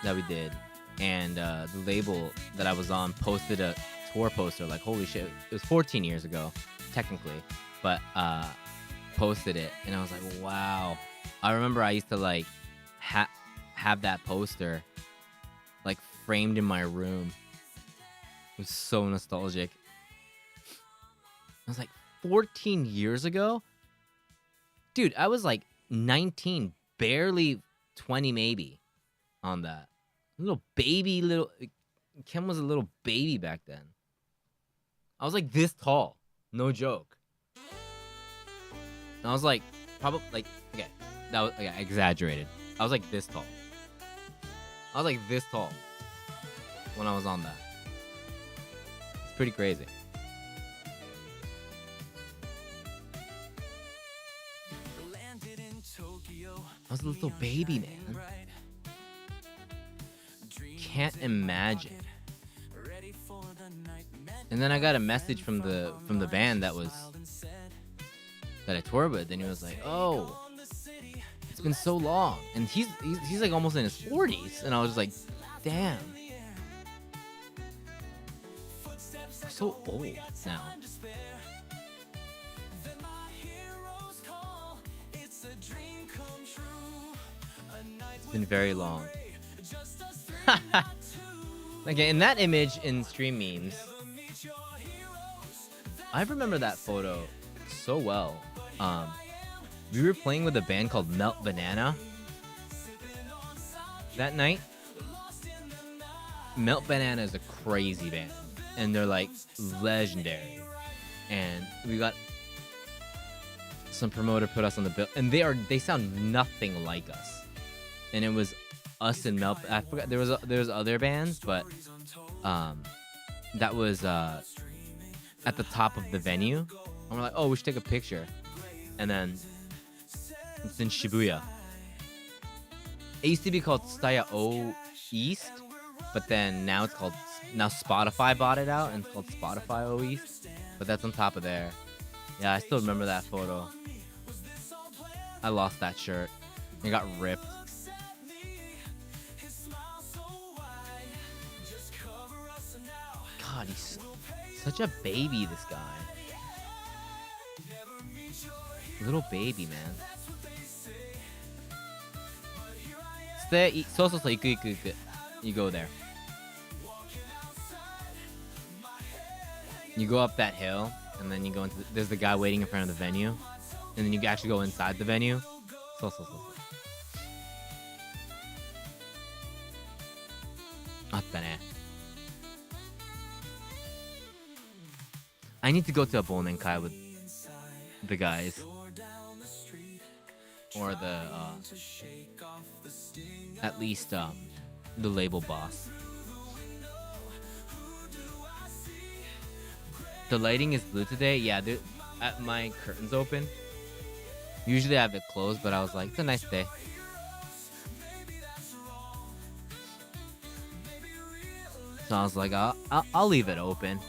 that we did, and the label that I was on posted a tour poster. Like, holy shit, it was 14 years ago technically, but posted it, and I was like, wow. I remember I used to like have that poster like framed in my room. It was so nostalgic. I was like, 14 years ago? Dude, I was like 19, barely 20 maybe on that. Kim was a little baby back then. I was like this tall. No joke. And I was like, probably like, okay, that was exaggerated. I was like this tall. I was like this tall when I was on that. It's pretty crazy. I was a little baby, man. Can't imagine. And then I got a message from the band that I toured with, and he was like, "Oh, it's been so long," and he's like almost in his 40s, and I was like, "Damn, I'm so old now." It's been very long. Okay, in that image in stream memes, I remember that photo so well. We were playing with a band called Melt Banana that night. Melt Banana is a crazy band, and they're like legendary. And we got some promoter put us on the bill, and they sound nothing like us. And it was us and Melt. I forgot there was other bands, but that was at the top of the venue. And we're like, oh, we should take a picture. And then it's in Shibuya. It used to be called Tsutaya O East, but then now Spotify bought it out and it's called Spotify O East. But that's on top of there. Yeah, I still remember that photo. I lost that shirt. It got ripped. God, he's such a baby, this guy. Little baby, man. Stay. So. You go there. You go up that hill, and then you go into. There's the guy waiting in front of the venue, and then you actually go inside the venue. So. I need to go to a Bonenkai with the guys. Or the, at least, the label boss. The lighting is blue today. Yeah, my curtain's open. Usually I have it closed, but I was like, it's a nice day. So I was like, I'll leave it open.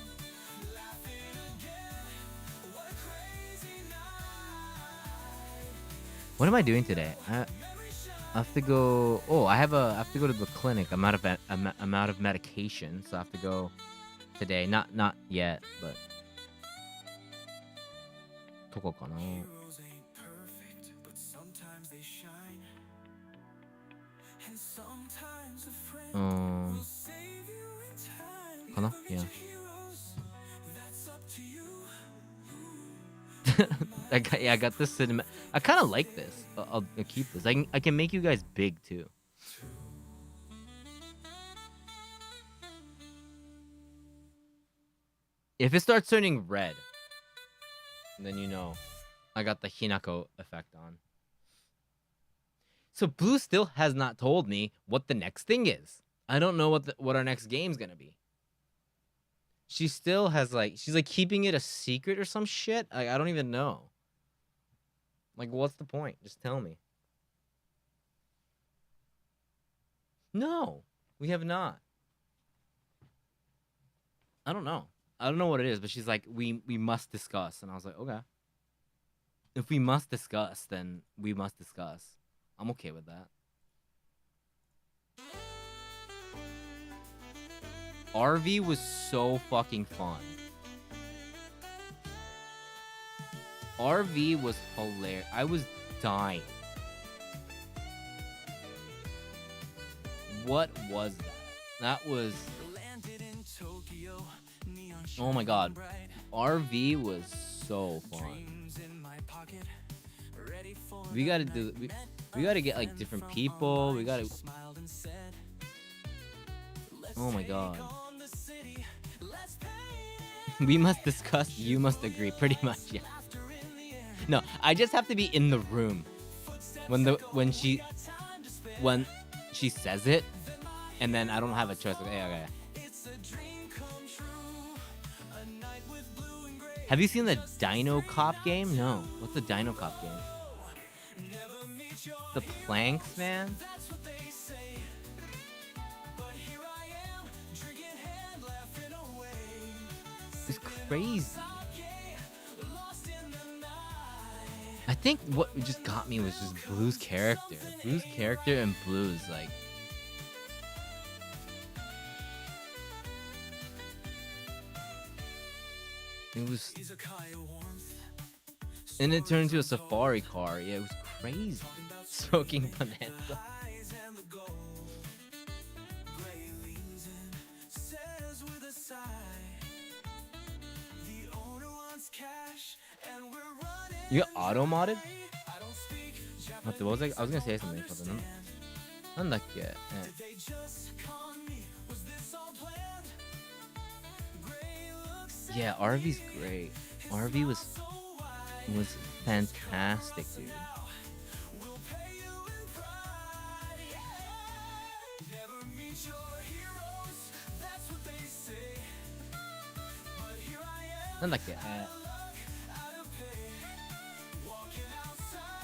What am I doing today? I have to go. Oh, I have to go to the clinic. I'm out of medication, so I have to go today. Not yet, but. Yeah. I got this cinema. I kind of like this. I'll keep this. I can make you guys big too. If it starts turning red, then you know I got the Hinako effect on. So Blue still has not told me what the next thing is. I don't know what our next game's gonna be. She still has she's keeping it a secret or some shit. I don't even know. Like, what's the point? Just tell me. No, we have not. I don't know. I don't know what it is, but she's like, we must discuss. And I was like, okay. If we must discuss, then we must discuss. I'm okay with that. RV was so fucking fun. RV was hilarious. I was dying. What was that? That was... Oh my god. RV was so fun. We gotta do... We gotta get, like, different people. We gotta... Oh my god. We must discuss, you must agree. Pretty much, yeah. No, I just have to be in the room when she says it. and then I don't have a choice. Okay, okay. Have you seen the Dino Cop game? No. What's the Dino Cop game? The planks, man. It's crazy. I think what just got me was just Blue's character. Blue's character and Blue's like. It was. And it turned into a safari car. Yeah, it was crazy. Smoking bonanza. You got auto modded? What was I was gonna say something. Yeah, RV's great. RV was fantastic, dude. I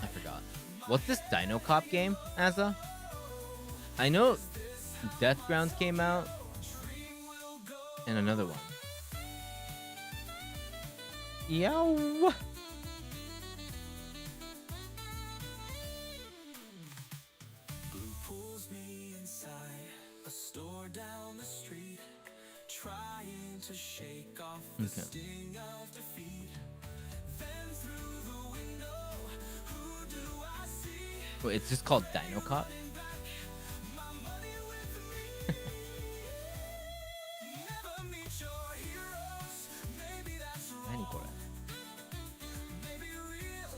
forgot. What's this Dino Cop game, Asa? I know Death Grounds came out. And another one. Yow! Pulls me inside a store down the street, trying to shake off the sting of defeat. Then through the window, who do I see? Wait, it's just called Dino Cop?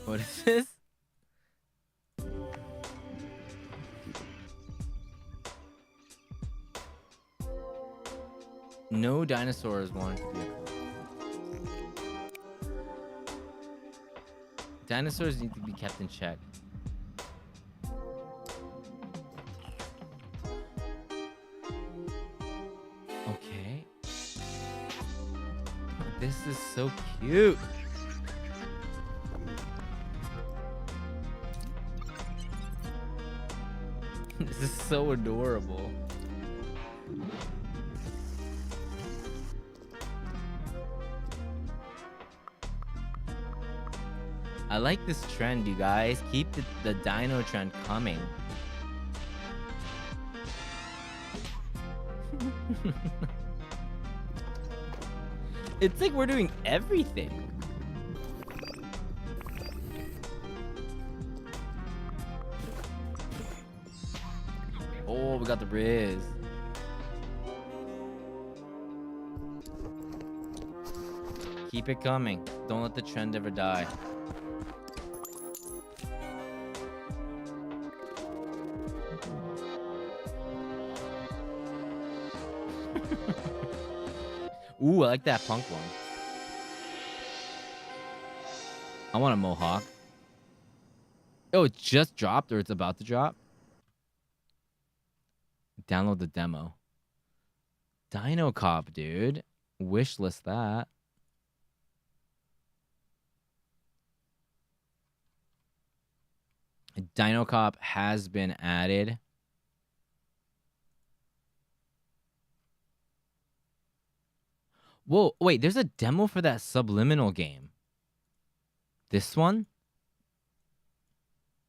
What is this? No dinosaurs wanted to be a cop. Dinosaurs need to be kept in check. Okay. This is so cute. This is so adorable. I like this trend, you guys. Keep the dino trend coming. It's like we're doing everything. Oh, we got the Riz. Keep it coming. Don't let the trend ever die. Ooh, I like that punk one. I want a mohawk. Oh, it just dropped or it's about to drop? Download the demo. Dino Cop, dude. Wishlist that. Dino Cop has been added. Whoa, wait, there's a demo for that Subliminal game. This one?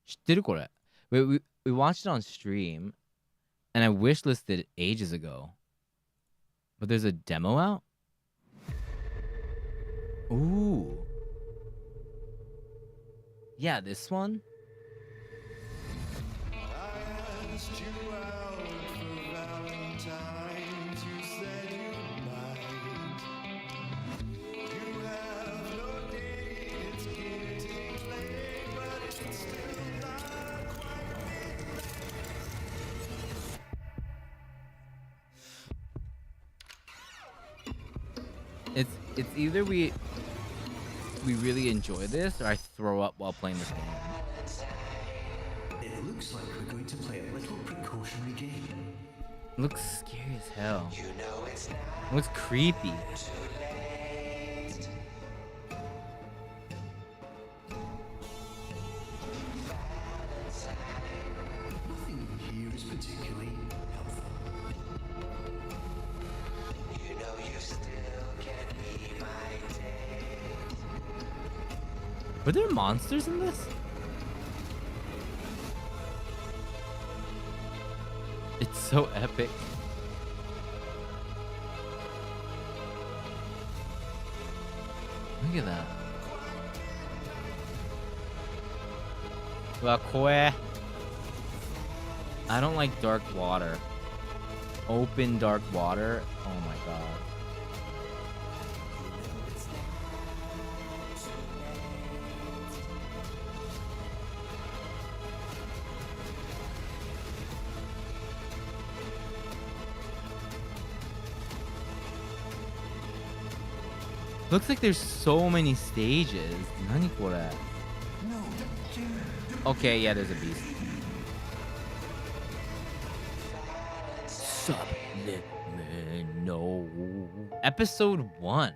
知ってるこれ? We watched it on stream, and I wishlisted it ages ago. But there's a demo out? Ooh. Yeah, this one? It's either we really enjoy this or I throw up while playing this game. It looks like we're going to play a little precautionary game. Looks scary as hell. Looks creepy. Here is particularly helpful. You know you still can be my date. Were there monsters in this? It's so epic. Look at that. Lakwe. I don't like dark water. Open dark water. Oh my god. Looks like there's so many stages. Nani kore? Okay, yeah, there's a beast. No. Episode 1.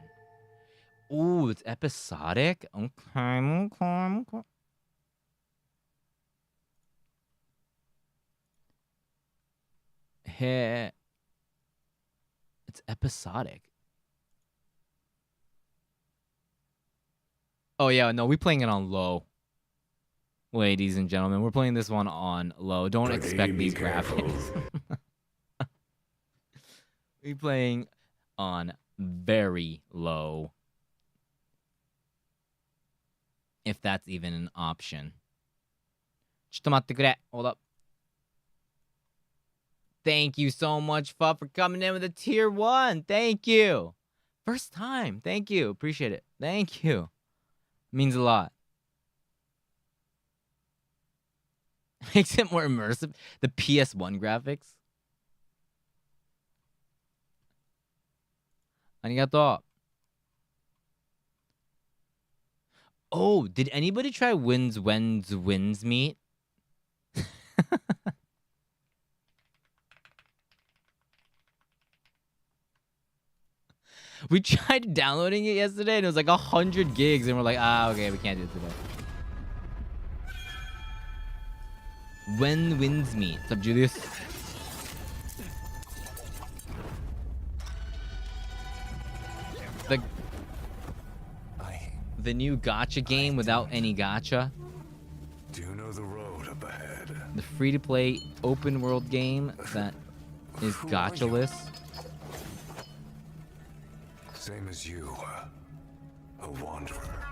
Ooh, it's episodic? Okay. Hey. It's episodic. Oh, yeah, no, we're playing it on low. Ladies and gentlemen, we're playing this one on low. Don't expect these graphics. We're playing on very low. If that's even an option. ちょっと待ってくれ. Hold up. Thank you so much, Fup, for coming in with a tier 1. Thank you. First time. Thank you. Appreciate it. Thank you. Means a lot. Makes it more immersive. The PS1 graphics. Arigato. Oh, did anybody try Wins Meet? We tried downloading it yesterday and it was like 100 gigs and we're like, okay, we can't do it today. When Wins Meet. What's up, Julius? The new gacha game without any gacha. Do you know the road up ahead? The free-to-play open world game that is gacha-less. Same as you, a wanderer.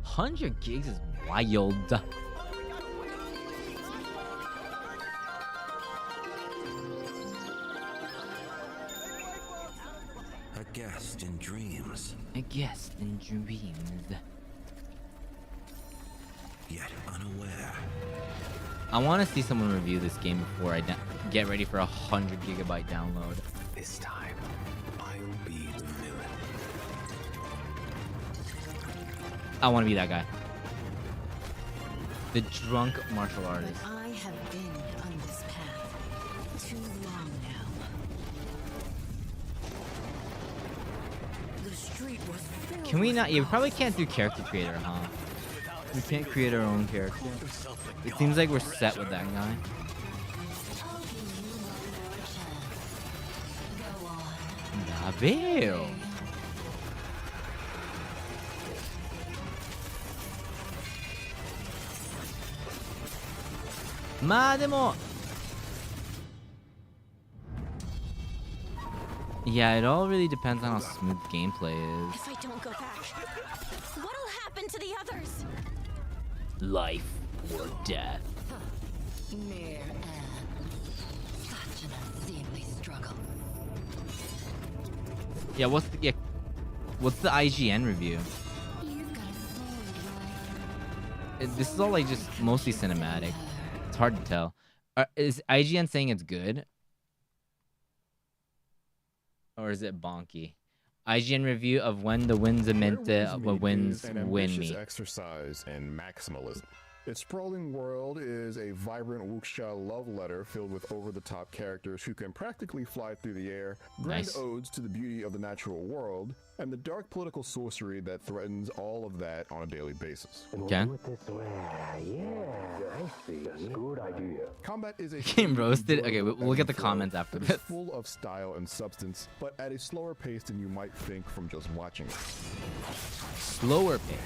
100 gigs is wild. A guest in dreams. A guest in dreams. Yet unaware. I want to see someone review this game before I get ready for 100 gigabyte download. This time, I'll be the villain. I want to be that guy. The drunk martial artist. I have been on this path too long now. The street was filled. Can we not? Yeah, we probably can't do character creator, huh? We can't create our own character. It seems like we're set with that guy. Daveo. Demo. Yeah, it all really depends on how smooth gameplay is. If I don't go back, what'll happen to the others? Life or death. Mere such an unseemly struggle. Yeah, what's the IGN review? You've got a This is all like just mostly cinematic. It's hard to tell. Is IGN saying it's good? Or is it bonky? IGN review of when the wins a mente, wins win me. Exercise and maximalism. Its sprawling world is a vibrant wuxia love letter filled with over-the-top characters who can practically fly through the air, grand Nice. odes to the beauty of the natural world, and the dark political sorcery that threatens all of that on a daily basis. Okay. Combat is a Game roasted. Okay, enjoyable we'll get the ebb and flow comments after that is this. full of style and substance, but at a slower pace than you might think from just watching it. Slower pace.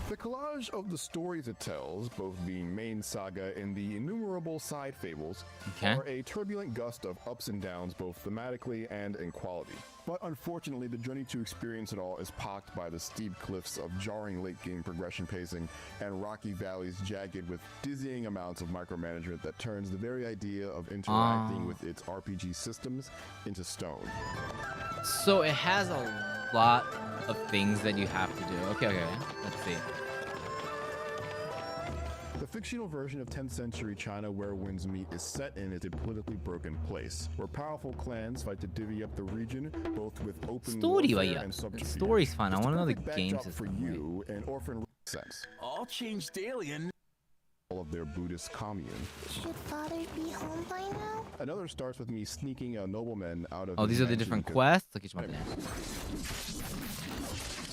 The collage of the stories it tells, both the main saga and the innumerable side fables, Okay. are a turbulent gust of ups and downs both thematically and in quality. But unfortunately, the journey to experience it all is pocked by the steep cliffs of jarring late-game progression pacing and rocky valleys jagged with dizzying amounts of micromanagement that turns the very idea of interacting with its RPG systems into stone. So it has a lot of things that you have to do. Okay. Let's see. The fictional version of 10th century China where winds meet is set in a politically broken place, where powerful clans fight to divvy up the region, both with open Story warfare way and up. subterfuge. Story's fun. I It's want to know the perfect game backdrop for system. you and orphan sense. All change daily and All of their Buddhist commune. Should father be home by now? Another starts with me sneaking a nobleman out of. Oh, his these are the mansion different because- quests. Look at you.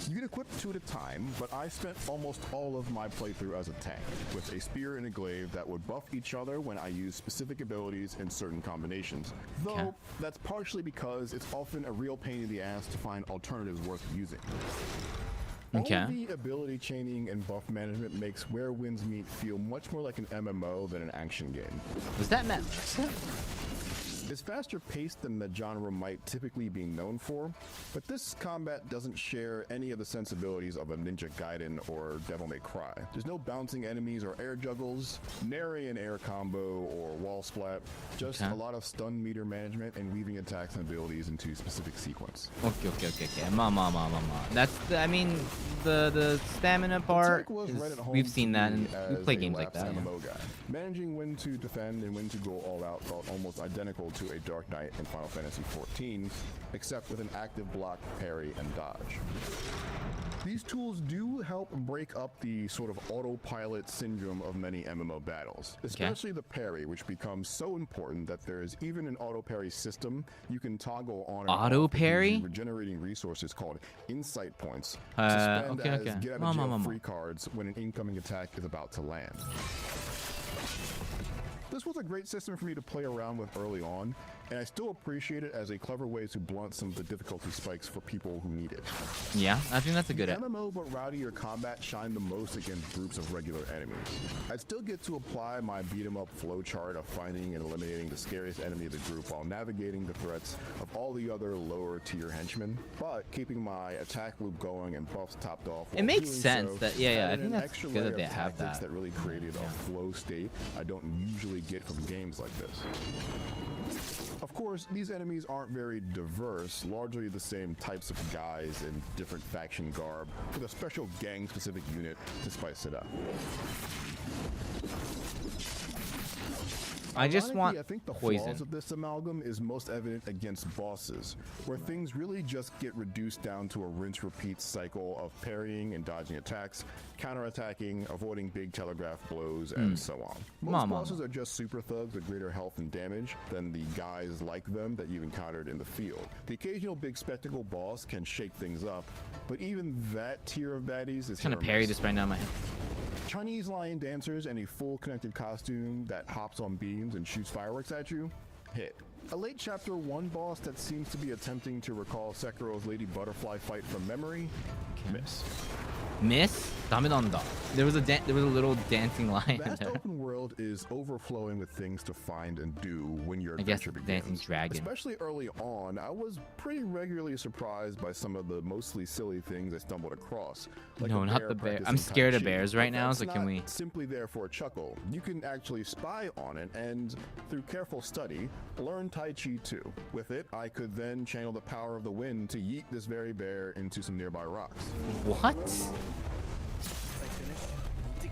You can equip 2 at a time, but I spent almost all of my playthrough as a tank, with a spear and a glaive that would buff each other when I use specific abilities in certain combinations. Though, Okay. that's partially because it's often a real pain in the ass to find alternatives worth using. Okay. All of the ability chaining and buff management makes Where Winds Meet feel much more like an MMO than an action game. Was that Matt? It's faster paced than the genre might typically be known for, but this combat doesn't share any of the sensibilities of a Ninja Gaiden or Devil May Cry. There's no bouncing enemies or air juggles, nary an air combo or wall splat, just Okay. a lot of stun meter management and weaving attacks and abilities into specific sequence. Okay. Ma. That's I mean the stamina part. The tech was is- right at home we've to seen that, me and we as play a games like lapsed that. Yeah. MMO guy. Managing when to defend and when to go all out felt almost identical to a Dark Knight in Final Fantasy XIV, except with an active block, parry, and dodge. These tools do help break up the sort of autopilot syndrome of many MMO battles, especially the parry, which becomes so important that there is even an auto parry system you can toggle on and Auto off parry? using regenerating resources called insight points to spend okay. as get out of jail Ma. free cards when an incoming attack is about to land. This was a great system for me to play around with early on, and I still appreciate it as a clever way to blunt some of the difficulty spikes for people who need it. Yeah, I think that's a good. MMO but rowdier combat shine the most against groups of regular enemies. I'd still get to apply my beat 'em up flowchart of finding and eliminating the scariest enemy of the group while navigating the threats of all the other lower tier henchmen, but keeping my attack loop going and buffs topped off. It while makes doing sense so that- yeah, I added think an that's extra good that layer they of have tactics that. really created a flow state I don't usually get from games like this. Of course, these enemies aren't very diverse, largely the same types of guys in different faction garb, with a special gang-specific unit to spice it up. I just Ironically, want I think the poison. flaws of this amalgam is most evident against bosses, where things really just get reduced down to a rinse-repeat cycle of parrying and dodging attacks, counterattacking, avoiding big telegraph blows, and so on. Most Ma. bosses are just super thugs with greater health and damage than the guys like them that you've encountered in the field. The occasional big spectacle boss can shake things up, but even that tier of baddies is trying to hit or parry miss. this right now in my head. Chinese lion dancers in a full connected costume that hops on beams and shoots fireworks at you? Hit. A late chapter 1 boss that seems to be attempting to recall Sekiro's Lady Butterfly fight from memory? Miss. Miss? 다메난다. There was a little dancing lion Vast there. open world is overflowing with things to find and do when your I guess adventure dancing begins. dragon. Especially early on, I was pretty regularly surprised by some of the mostly silly things I stumbled across. Like No, a not the bear. practicing I'm scared Tai of Chi. bears right But now, that's so can not we- simply there for a chuckle? You can actually spy on it and, through careful study, learn Tai Chi too. With it, I could then channel the power of the wind to yeet this very bear into some nearby rocks. What?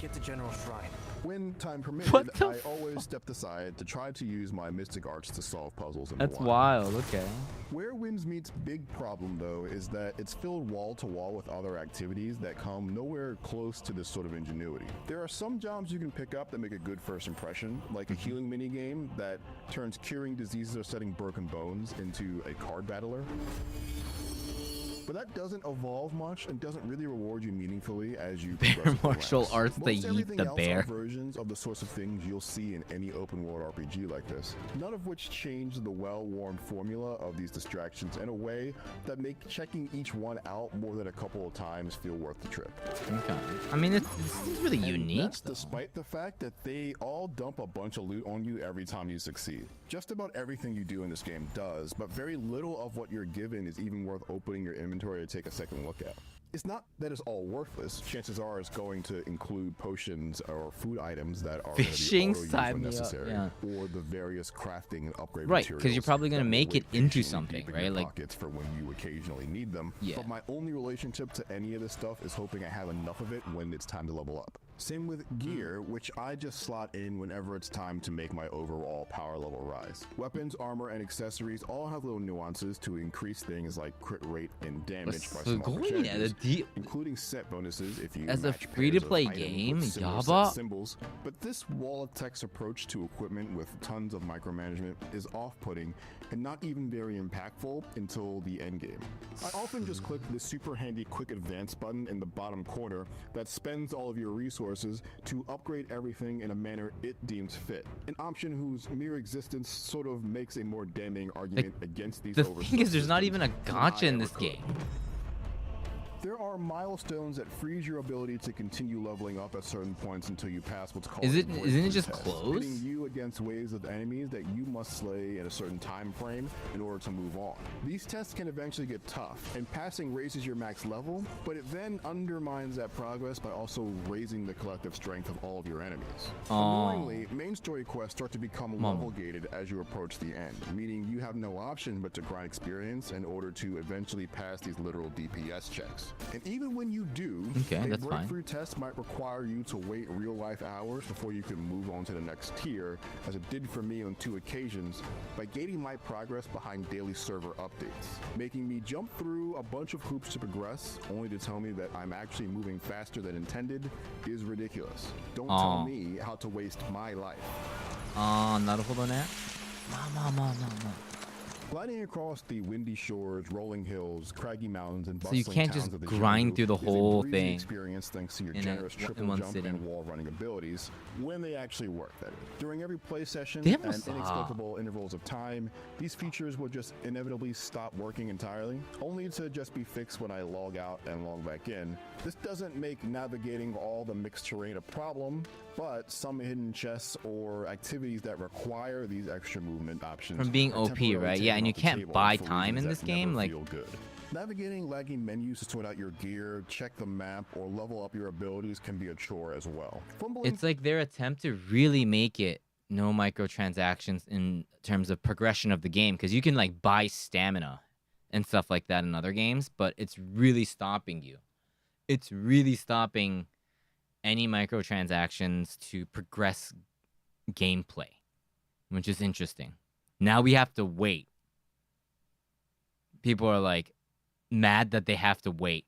make it to General Shrine. When time permitted, What the I always stepped aside to try to use my mystic arts to solve puzzles in That's the wild. wild. Okay. Where Winds Meet's big problem, though, is that it's filled wall to wall with other activities that come nowhere close to this sort of ingenuity. There are some jobs you can pick up that make a good first impression, like a healing minigame that turns curing diseases or setting broken bones into a card battler. But that doesn't evolve much and doesn't really reward you meaningfully as you progress with the martial ranks. arts, they Most eat everything the else bear. are versions of the sorts of things you'll see in any open world RPG like this, none of which change the well-worn formula of these distractions in a way that make checking each one out more than a couple of times feel worth the trip. Okay. I mean, this is really And unique. that's despite the fact that they all dump a bunch of loot on you every time you succeed. Just about everything you do in this game does, but very little of what you're given is even worth opening your inventory to take a second look at. It's not that it's all worthless. Chances are it's going to include potions or food items that are Fishing, going to be sign auto-used when me up, necessary, yeah. or the various crafting and upgrade Right, materials. 'cause you're probably gonna that will make it wait into patiently something, deep in right? your Like- pockets for when you occasionally need them. Yeah. But my only relationship to any of this stuff is hoping I have enough of it when it's time to level up. Same with gear, which I just slot in whenever it's time to make my overall power level rise. Weapons, armor, and accessories all have little nuances to increase things like crit rate and damage by small percentages, including set bonuses if you As a match pairs free-to-play of items with game, similar set Yaba? symbols. But this wall of text approach to equipment with tons of micromanagement is off-putting and not even very impactful until the end game. I often just click the super handy quick advance button in the bottom corner that spends all of your resources to upgrade everything in a manner it deems fit. An option whose mere existence sort of makes a more damning argument against these The thing is, there's not even a gacha in this game. There are milestones that freeze your ability to continue leveling up at certain points until you pass what's called Isn't a it breakthrough just test, close? pitting you against waves of enemies that you must slay in a certain time frame in order to move on. These tests can eventually get tough, and passing raises your max level, but it then undermines that progress by also raising the collective strength of all of your enemies. Annoyingly, main story quests start to become level gated as you approach the end, meaning you have no option but to grind experience in order to eventually pass these literal DPS checks. And even when you do, Okay, a that's fine. breakthrough test might require you to wait real life hours before you can move on to the next tier, as it did for me on 2 occasions by gating my progress behind daily server updates, making me jump through a bunch of hoops to progress, only to tell me that I'm actually moving faster than intended is ridiculous. Don't tell me how to waste my life. なるほどね。まあ。 Gliding across the windy shores, rolling hills, craggy mountains, and So you bustling can't towns just of the grind Jingu through the is a whole breezy thing experience thanks to your in generous in triple one jump sitting. and wall running abilities when they actually work. That is. During every play session They and have a- inexplicable intervals of time, these features will just inevitably stop working entirely, only to just be fixed when I log out and log back in. This doesn't make navigating all the mixed terrain a problem, but some hidden chests or activities that require these extra movement options From being are OP, temporarily right? Yeah, taken and you off the can't table buy for time in reasons this that game, never like- feel good. Navigating lagging menus to sort out your gear, check the map, or level up your abilities can be a chore as well. Fumbling It's like their attempt to really make it no microtransactions in terms of progression of the game, because you can like buy stamina and stuff like that in other games, but it's really stopping you. It's really stopping any microtransactions to progress gameplay, which is interesting. Now we have to wait. People are like mad that they have to wait.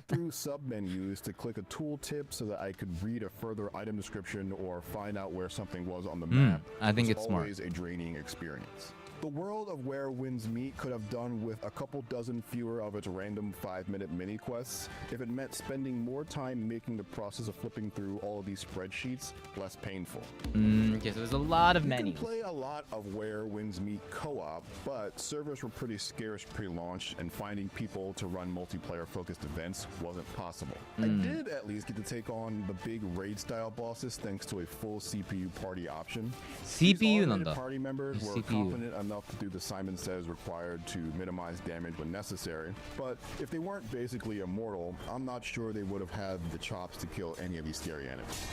through sub-menus to click a tooltip so that I could read a further item description or find out where something was on the map. I think was it's smart. always a draining experience. The world of Where Winds Meet could have done with a couple dozen fewer of its random 5-minute mini quests if it meant spending more time making the process of flipping through all of these spreadsheets less painful. Okay, so there's a lot of You menus. can play a lot of Where Winds Meet co-op, but servers were pretty scarce pre-launch, and finding people to run multiplayer-focused events wasn't possible. I did at least get to take on the big raid-style bosses thanks to a full CPU party option. These CPU automated なんだ。 party members were CPU. confident enough to do the Simon Says required to minimize damage when necessary, but if they weren't basically immortal, I'm not sure they would have had the chops to kill any of these scary enemies.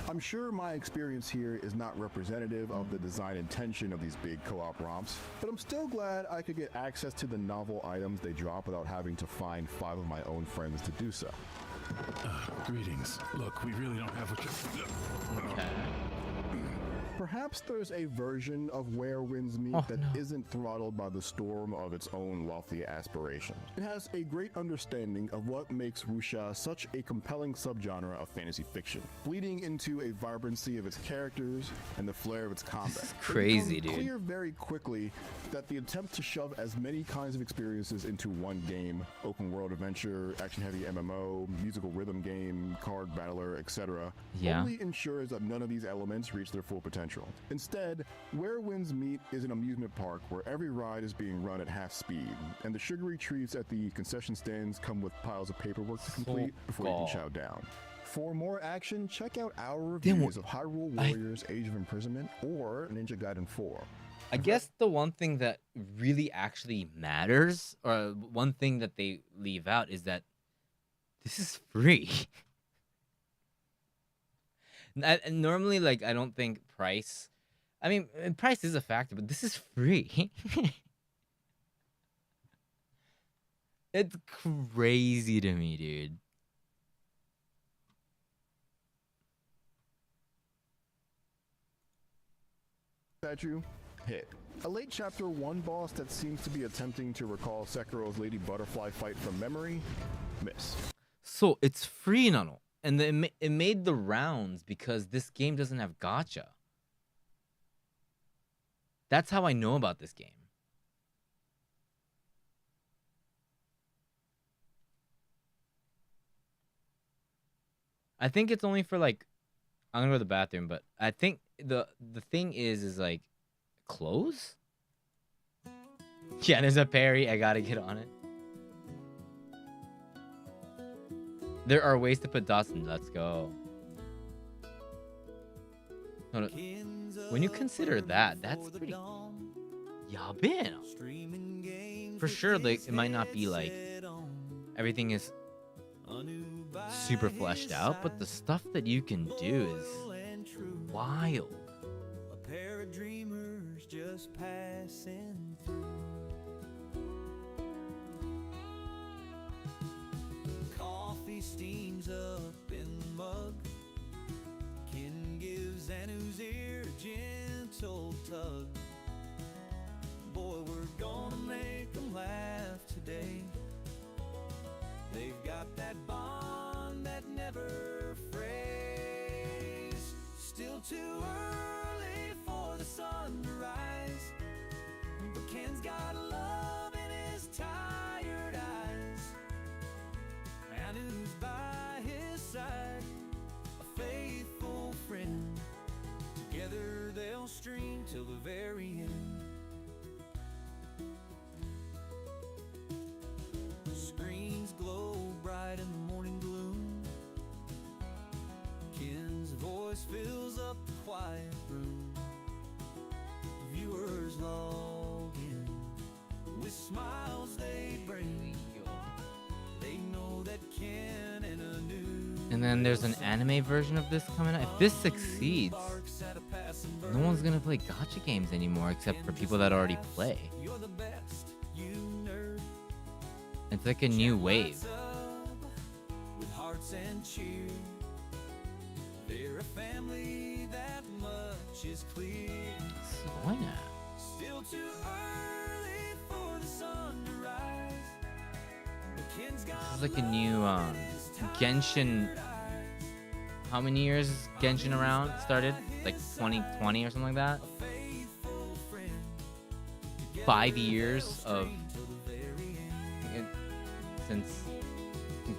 I'm sure my experience here is not representative of the design intention of these big co-op romps, but I'm still glad I could get access to the novel items they drop without having to find 5 of my own friends to do so. Greetings. Look, we really don't have what you... Okay. Perhaps there's a version of Where Winds Meet that isn't throttled by the storm of its own lofty aspirations. It has a great understanding of what makes wuxia such a compelling subgenre of fantasy fiction, bleeding into a vibrancy of its characters and the flair of its combat. It's crazy, dude. Clear very quickly that the attempt to shove as many kinds of experiences into one game, open world adventure, action-heavy MMO, musical rhythm game, card battler, etc., only ensures that none of these elements reach their full potential. Instead, Where Winds Meet is an amusement park where every ride is being run at half speed, and the sugary treats at the concession stands come with piles of paperwork to complete before you can chow down. For more action, check out our reviews of Hyrule Warriors Age of Imprisonment or Ninja Gaiden 4. I guess the one thing that really actually matters, or one thing that they leave out, is that this is free. Normally, like, I don't think price... I mean, price is a factor, but this is free. It's crazy to me, dude. Statue, hit. A late chapter 1 boss that seems to be attempting to recall Sekiro's Lady Butterfly fight from memory, miss. So, it's free, Nano. And it made the rounds because this game doesn't have gacha. That's how I know about this game. I think it's only for, like, I'm gonna go to the bathroom, but I think the thing is like, clothes? Yeah, there's a parry. I gotta get on it. There are ways to put dots in. Let's go. No, when you consider that, that's pretty... Yabin. For sure, like, it might not be like everything is super fleshed out, but the stuff that you can do is wild. A pair of dreamers just passing through. Coffee steams up in the mug. Ken gives Anu's ear a gentle tug. Boy, we're gonna make them laugh today. They've got that bond that never frays. Still too early for the sun to rise, but Ken's got love in his tired eyes. Anu's by his side, a faithful friend. Together they'll stream till the very end. Screens glow bright in the morning gloom. Ken's voice fills up the quiet room. Viewers log in with smiles they bring. They know that Ken and Anu. And then there's an anime version of this coming out. If this succeeds, no one's gonna play gacha games anymore except for people that already play. You're the best, you nerd. It's like a new wave. With hearts and cheer. They're a family, that much is clear. So why not? Still too early for the sun to rise. But Ken's got This is like a new Genshin. How many years is Genshin around? Started like 2020 or something like that. 5 years of since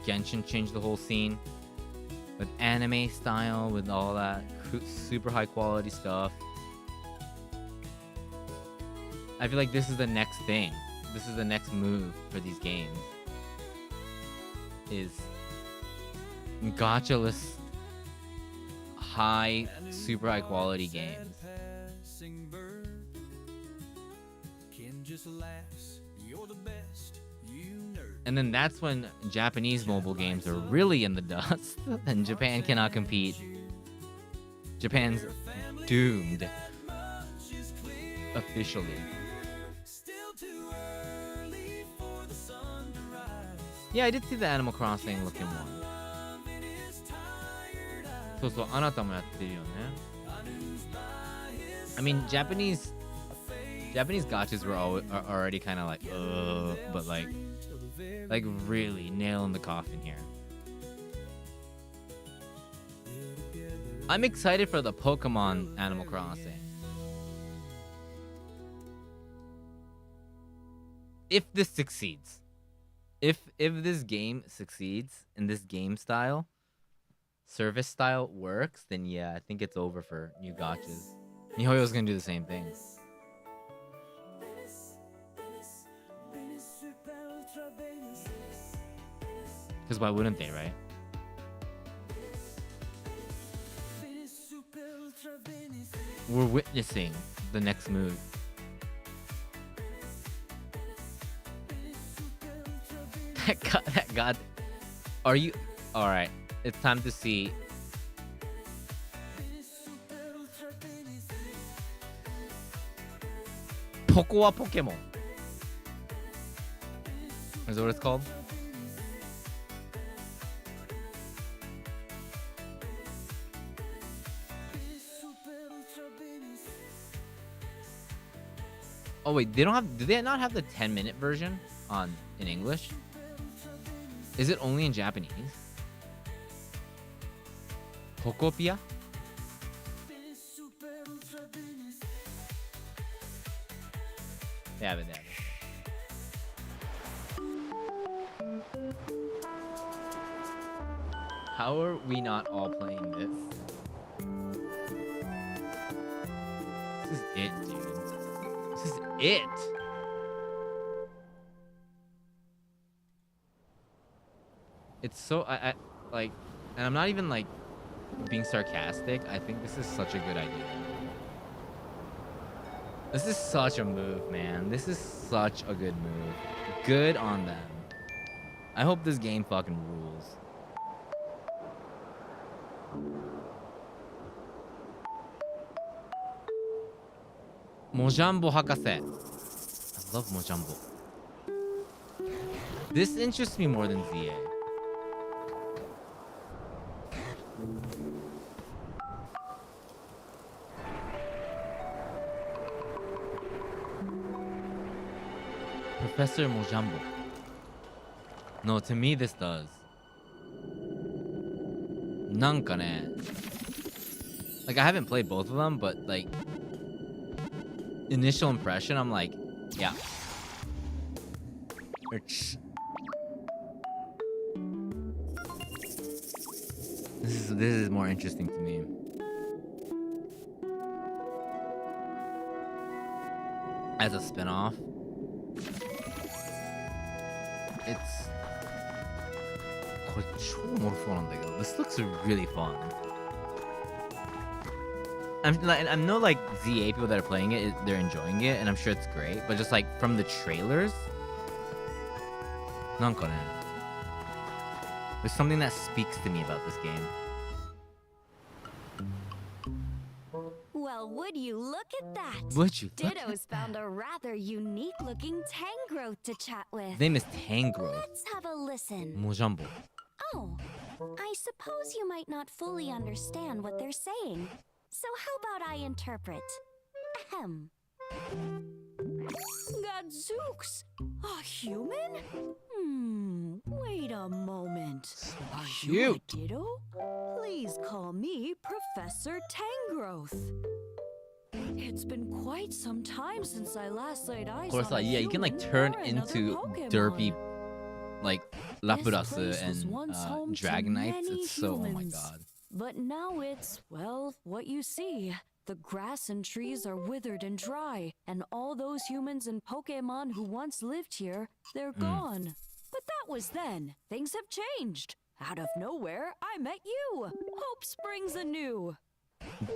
Genshin changed the whole scene with anime style, with all that super high quality stuff. I feel like this is the next thing. This is the next move for these games. Is gacha-less, high, super high quality games. Ken just laughs. You're the best, you nerd. And then that's when Japanese mobile games are really in the dust, and Japan cannot compete. Japan's doomed. Officially. Yeah, I did see the Animal Crossing looking one. そうそう、あなたもやってるよね。I mean, Japanese gachas were are already kind of like, but like really nailing the coffin here. I'm excited for the Pokemon Animal Crossing. If this succeeds, if this game succeeds and this game style, service style works, then yeah, I think it's over for new gachas. MiHoYo's gonna do the same thing. Because why wouldn't they, right? We're witnessing the next move. That god. Are you alright? It's time to see. Pokowa Pokemon. Is that what it's called? Oh wait, they don't have. Do they not have the 10-minute version in English? Is it only in Japanese? Pokopia? They have it. How are we not all playing this? This is it, dude. This is it. It's so I like, and I'm not even like being sarcastic. I think this is such a good idea. This is such a move, man. This is such a good move. Good on them. I hope this game fucking rules. Mojambo Hakase. I love Mojambo. This interests me more than ZA. Professor Mojambo. No, to me this does. Nanka ne. Like, I haven't played both of them, but like, initial impression, I'm like, yeah. This is more interesting to me. As a spin-off. It's this looks really fun. I'm no like ZA people that are playing it, they're enjoying it, and I'm sure it's great. But just like from the trailers, there's something that speaks to me about this game. Well, would you look at that? Would you? Ditto's found a rather unique-looking Tangrowth to chat with. His name is Tangrowth. Let's have a listen. Mojambo. Oh, I suppose you might not fully understand what they're saying. So how about I interpret? Ahem. Gadzooks! A human? Wait a moment. Are you a Ditto? Please call me Professor Tangrowth. It's been quite some time since I last laid eyes on Of course, like, a yeah, you can like human turn or another into Pokemon. derpy, like Lapras This place was and once home to Dragonites. many It's so, oh my humans. god. But now it's, well, what you see. The grass and trees are withered and dry, and all those humans and Pokemon who once lived here, they're gone. But that was then. Things have changed. Out of nowhere, I met you. Hope springs anew.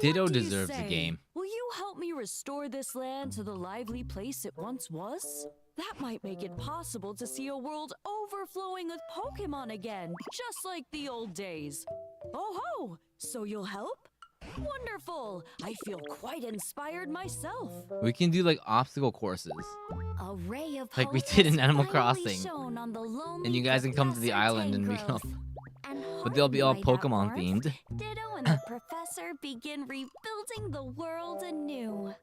Ditto What do you deserves a say? game. Will you help me restore this land to the lively place it once was? That might make it possible to see a world overflowing with Pokemon again, just like the old days. Oh ho! So you'll help? Wonderful! I feel quite inspired myself. We can do like obstacle courses. A ray of Like we hope did in has Animal finally Crossing. shone on the lonely And you guys can come to the Professor island and we can all, Tangrowth. And but they'll be all hardened by that Pokemon warmth, themed. Ditto and the professor begin rebuilding the world anew.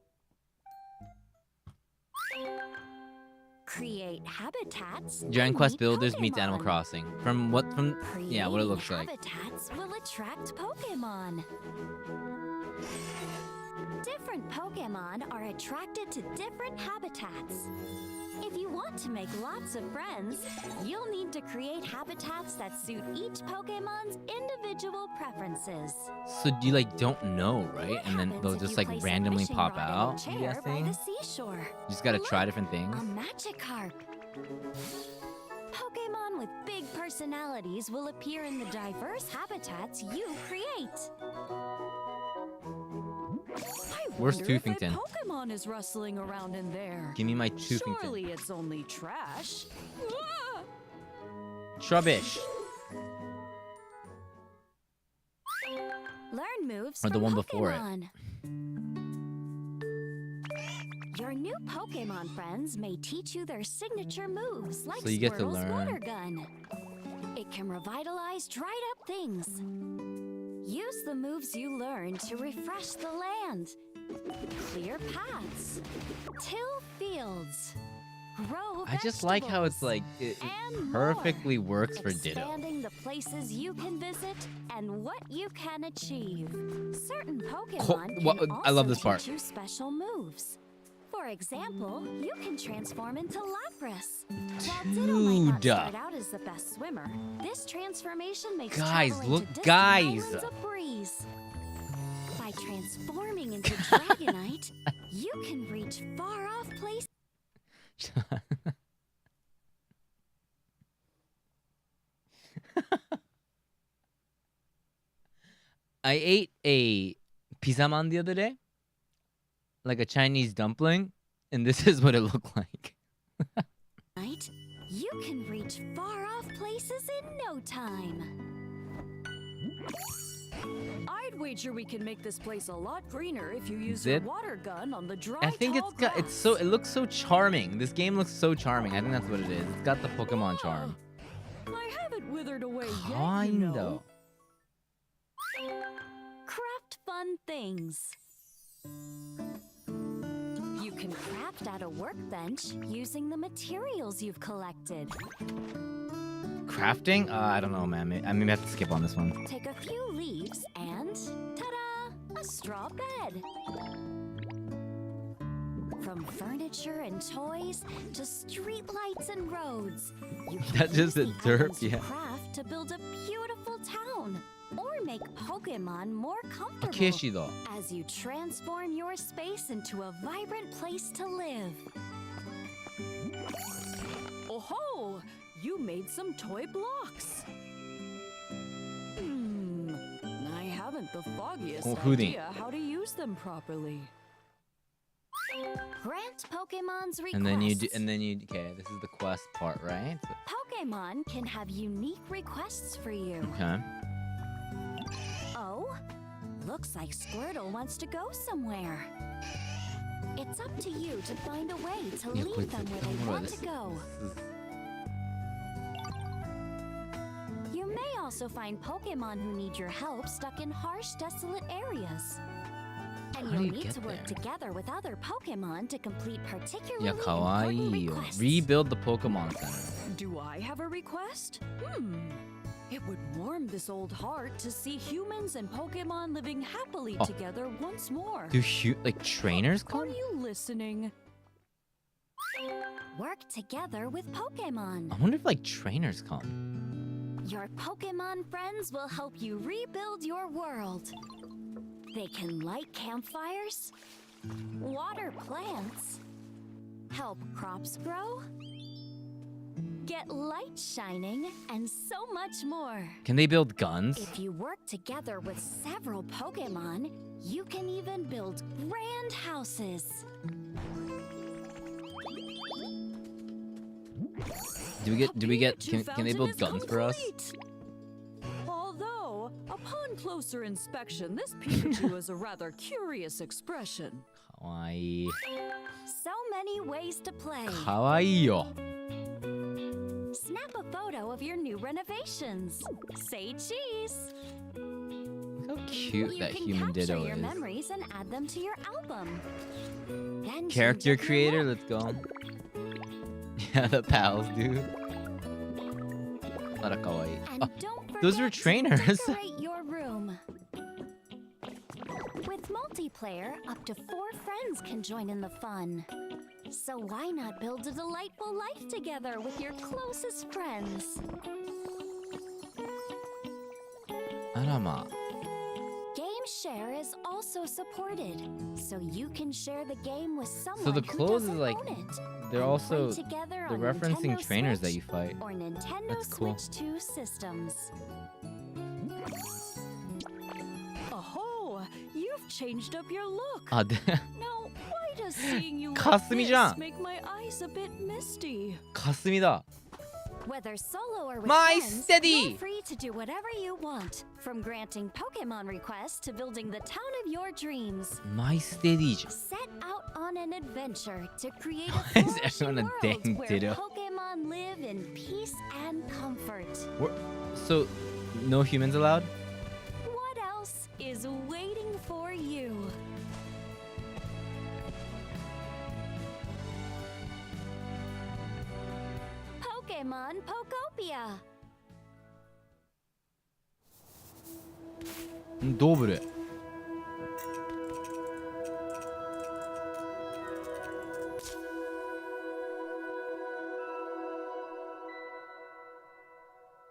Create habitats. Dragon and Quest meet Builders meets Animal Pokemon. Crossing. From what yeah, what it looks like. Habitats will attract Pokemon. Different Pokemon are attracted to different habitats. If you want to make lots of friends, you'll need to create habitats that suit each Pokemon's individual preferences. So you like don't know, right? What And then happens they'll if just you like place a randomly fishing pop rod in a out, I'm chair by guessing. the You seashore? just gotta try Look, different things. A Magikarp. Pokemon with big personalities will appear in the diverse habitats you create. Where's Wonder if a Toothington? Pokemon is rustling around in there. Give me my Toothington. Surely it's only trash. Ah! Trubbish. Learn moves Or the from one before it. Pokemon. Your new Pokemon friends may teach you their signature moves, like So you get to Squirtle's learn. water gun. It can revitalize dried up things. Use the moves you learn to refresh the land, clear paths, till fields, grow I just like how it's vegetables, like it and perfectly more. works for Ditto. Expanding the places you can visit and what you can achieve. Certain Pokemon Well, can I love also this part. teach you special moves. For example, you can transform into Lapras. While Ditto might not Dude. start out as the best swimmer, this transformation makes Guys, traveling look, to distant guys. islands a breeze. By transforming into Dragonite, you can reach far-off places. I ate a pizzaman the other day, like a Chinese dumpling, and this is what it looked like. You can reach far-off places in no time. I'd wager we can make this place a lot greener if you use your Zip. water gun on the dry, I think tall grass. it looks so charming. This game looks so charming. I think that's what it is. It's got the Pokemon charm. I haven't withered away yet, you Kind know. of. Craft fun things. You can craft at a workbench using the materials you've collected. Crafting? I don't know, man. I maybe have to skip on this one. Take a few leaves and ta-da! A straw bed. From furniture and toys to streetlights and roads, you can That's just use a the derp, items you yeah. craft to build a beautiful town or make Pokemon more comfortable. Akeshi though. As you transform your space into a vibrant place to live. Oh-ho! You made some toy blocks. I haven't the foggiest Oh, Houdini. idea how to use them properly. Grant Pokemon's requests. And then you okay, this is the quest part, right? Pokemon can have unique requests for you. Okay. Oh, looks like Squirtle wants to go somewhere. It's up to you to find a way to Yeah, lead but them where hold they on, want this- to go. this is- You may also find Pokemon who need your help stuck in harsh, desolate areas. And How do you'll you need get to work there? together with other Pokemon to complete particularly Yeah, important kawaii. requests. Rebuild the Pokemon Center. Do I have a request? It would warm this old heart to see humans and Pokemon living happily Oh. together once more. Do like trainers Are come? you listening? Work together with Pokemon. I wonder if like trainers come. Your Pokemon friends will help you rebuild your world. They can light campfires, water plants, help crops grow, get light shining, and so much more. Can they build guns? If you work together with several Pokemon, you can even build grand houses. Can they build guns for us? Although, upon closer inspection, this Pikachu has a rather curious expression. Kawaii. So many ways to play. Kawaii yo. Snap a photo of your new renovations. Say cheese. Look how cute You that can human capture Ditto your is. memories and add them to your album. Then Character change up your creator, look. let's go. Yeah, the pals, dude. Not a kawaii. And Oh, don't those were forget to trainers. decorate your room. With multiplayer, up to 4 friends can join in the fun. So why not build a delightful life together with your closest friends? Arama. Game share is also supported, so you can share the game with someone So the who clothes is doesn't like own it. they're and also play together they're on referencing Nintendo trainers that Switch you fight. or Nintendo That's cool. Switch 2 systems. Oh, you've changed up your look. Ah, Now, why does seeing you like Kasumi-chan. this make my eyes a bit misty? Kasumi da. Whether solo or with My friends, steady. you're free to do whatever you want. From granting Pokemon requests to building the town of your dreams. My steady. Set out on an adventure to create Why a is flourishing everyone a world dang where Ditto? Pokemon live in peace and comfort. So, no humans allowed? What else is waiting for you? Pokemon Pokopia. ドーブル。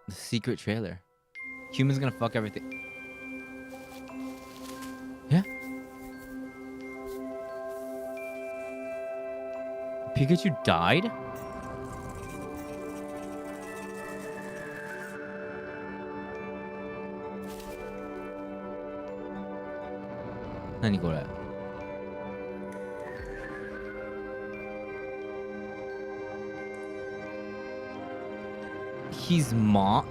The secret trailer. Humans gonna fuck everything. Yeah? Pikachu died? Nani kore? He's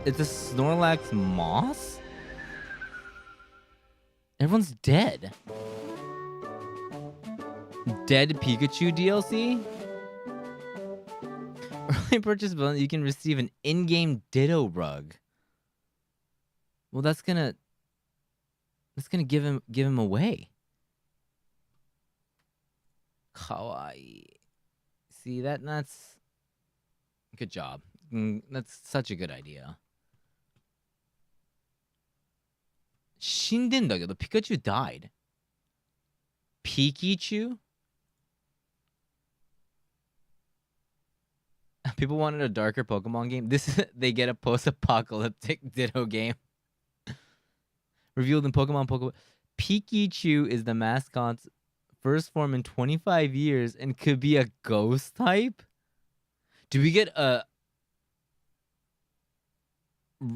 it's a Snorlax moss? Everyone's dead. Dead Pikachu DLC? Early purchase bonus, you can receive an in-game Ditto rug. Well, that's gonna give him away. Kawaii. See that's good job. That's such a good idea. 死んでんだけど Pikachu died. Pikachu? People wanted a darker Pokemon game. They get a post-apocalyptic Ditto game. Revealed in Pokemon. Pikachu is the mascot's first form in 25 years and could be a ghost type? Do we get a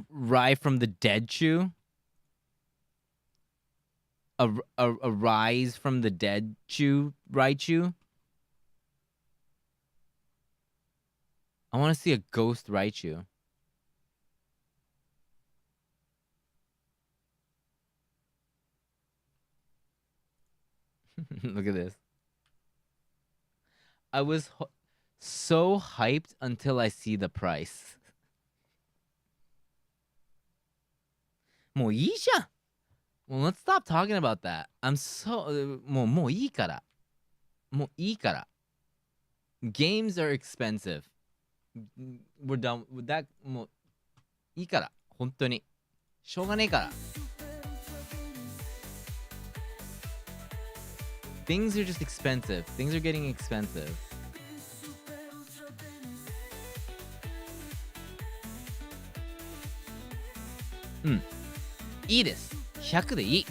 Rai from the Dead Chew? A Rise from the Dead Chew? Raichu? I want to see a ghost Raichu. Look at this. I was so hyped until I see the price. もういいじゃん. Well, let's stop talking about that. I'm so もういいから. もういいから. Games are expensive. We're done with that. もういいから。本当に。しょうがねえから。Things are just expensive. Things are getting expensive. Hmm. いいです。100でいい。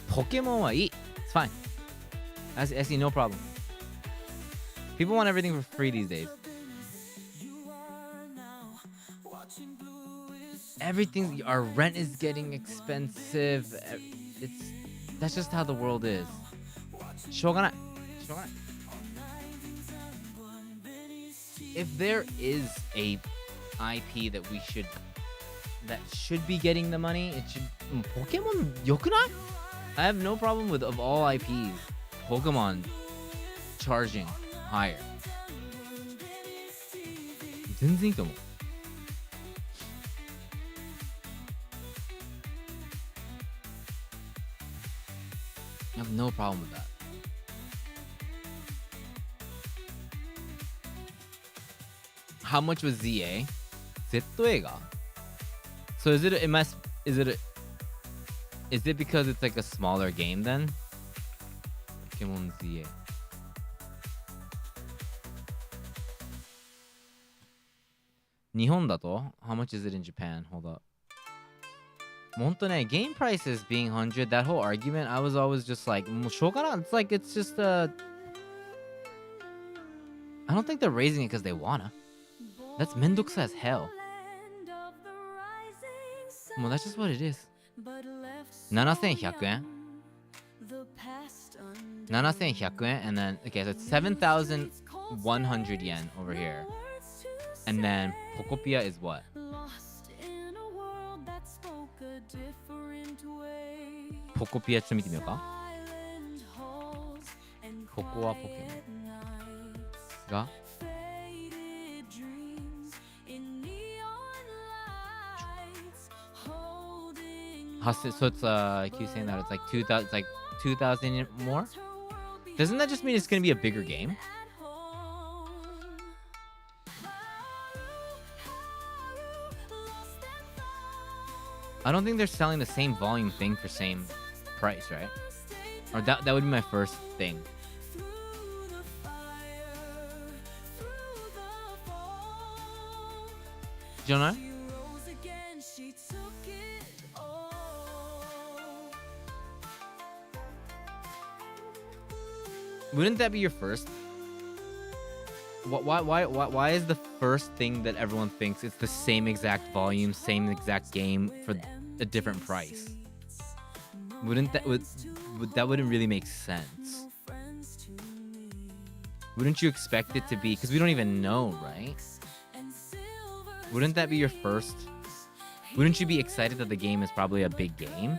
ポケモンはいい。It's fine. I see no problem. People want everything for free these days. Everything, our rent is getting expensive. That's just how the world is. しょうがない。しょうがない。If there is a IP that should be getting the money, it should. Pokemon よくない? I have no problem with of all IPs. Pokemon charging higher. 全然いいと思う。I have no problem with that. How much was ZA? ZA ga? So is it because it's like a smaller game then? Pokemon ZA. Nihon dato? How much is it in Japan? Hold up. ほんとね, game prices being 100, that whole argument, I was always just like, もうしょうがない. It's like, it's just I don't think they're raising it because they wanna. That's めんどくさい as hell. Well, that's just what it is. 7,100 yen. 7,100 yen, and then, okay, so it's 7,100 yen over here. And then, Pokopia is what? Pokopia ちょっと見てみようか。ここはポケモン。がSo it's I keep saying that it's like 2,000, it's like 2,000 more. Doesn't that just mean it's gonna be a bigger game? I don't think they're selling the same volume thing for same price, right? Or that would be my first thing. Jonah? Wouldn't that be your first? Why is the first thing that everyone thinks it's the same exact volume, same exact game for a different price? That wouldn't really make sense. Wouldn't you expect it to be? Because we don't even know, right? Wouldn't that be your first? Wouldn't you be excited that the game is probably a big game?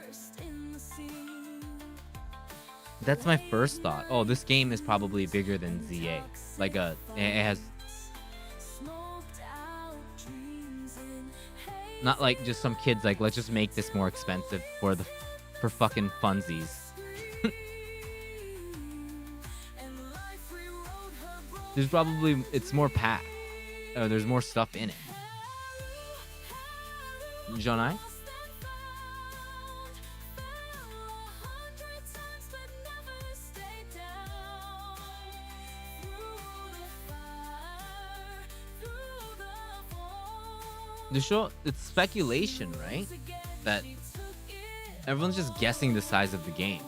That's my first thought. Oh, this game is probably bigger than ZA. Like it has not like just some kids like, let's just make this more expensive for fucking funsies. There's probably, it's more packed. There's more stuff in it. Jonai? The show, it's speculation, right? That everyone's just guessing the size of the game.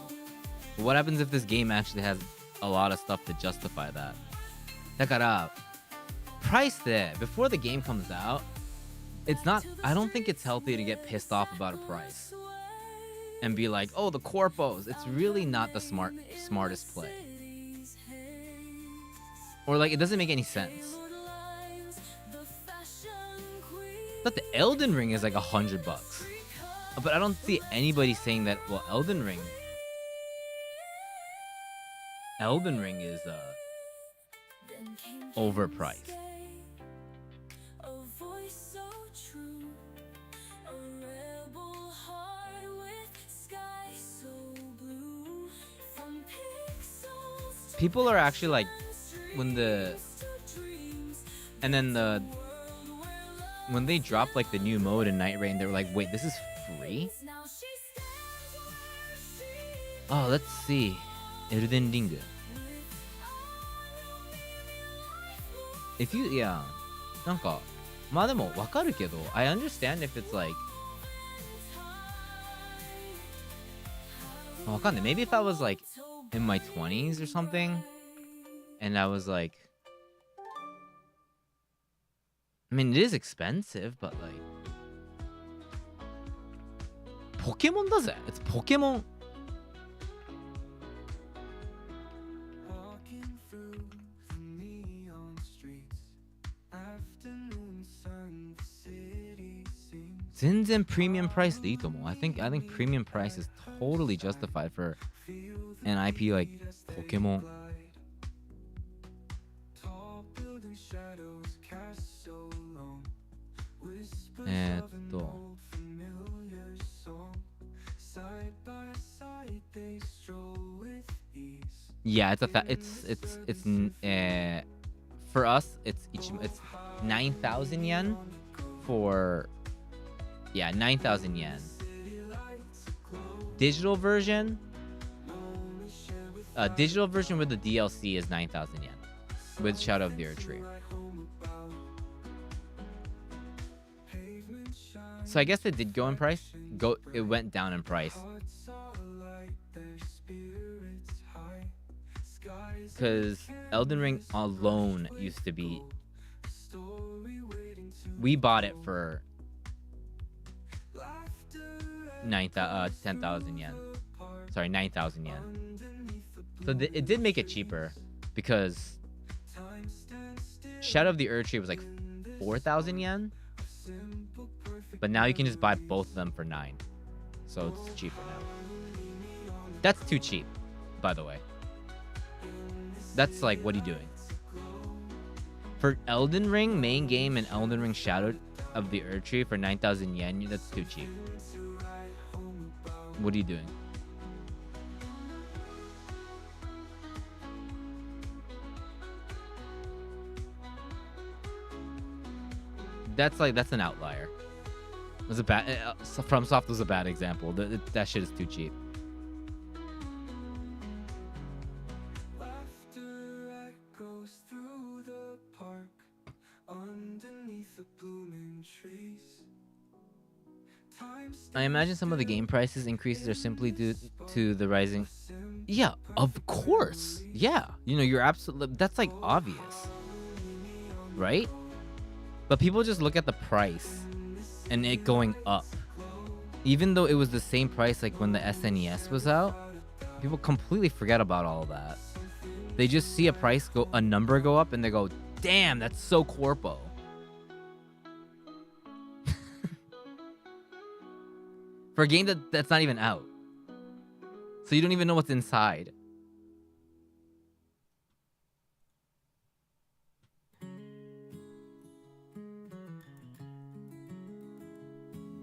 But what happens if this game actually has a lot of stuff to justify that? だから price there before the game comes out, it's not, I don't think it's healthy to get pissed off about a price and be like, oh, the corpos. It's really not the smartest play. Or like, it doesn't make any sense. But the Elden Ring is like $100. But I don't see anybody saying that, well, Elden Ring is overpriced. People are actually like, when they dropped like the new mode in Night Rain, they were like, wait, this is free? Oh, let's see. Elden Ring. If you, yeah. なんか、まあでもわかるけど、I understand if it's like, わかんない. Maybe if I was like in my 20s or something, and I was like, I mean, it is expensive, but like, Pokemon does it. It's Pokemon. Zenzen premium price でいいと思う. I think premium price is totally justified for an IP like Pokemon. Yeah, for us it's 9,000 yen for 9,000 yen. Digital version with the DLC is 9,000 yen with Shadow of the Earth Tree. So I guess it did go in price. It went down in price. Because Elden Ring alone used to be... We bought it for 10,000 yen. Sorry, 9,000 yen. So it did make it cheaper because Shadow of the Earth Tree was like 4,000 yen. But now you can just buy both of them for 9. So it's cheaper now. That's too cheap, by the way. That's like, what are you doing? For Elden Ring main game and Elden Ring Shadow of the Earth Tree for 9,000 yen, that's too cheap. What are you doing? That's an outlier. It was a bad. FromSoft was a bad example. That shit is too cheap. I imagine some of the game prices increases are simply due to the rising. Yeah, of course. Yeah, you're absolutely. That's like obvious, right? But people just look at the price and it going up, even though it was the same price like when the SNES was out. People completely forget about all of that. They just see a number go up, and they go, "Damn, that's so corpo." For a game that's not even out. So you don't even know what's inside.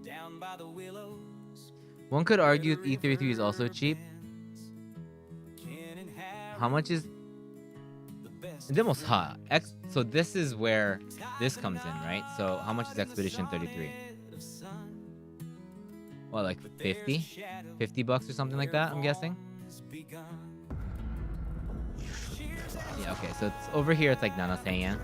Down by the willows. One could argue E33 is also cheap. How much is... Demos hot. So this is where this comes in, right? So how much is Expedition 33? What, like 50? 50 bucks or something like that, I'm guessing? Yeah, okay, so it's over here, it's like 7,000 yen.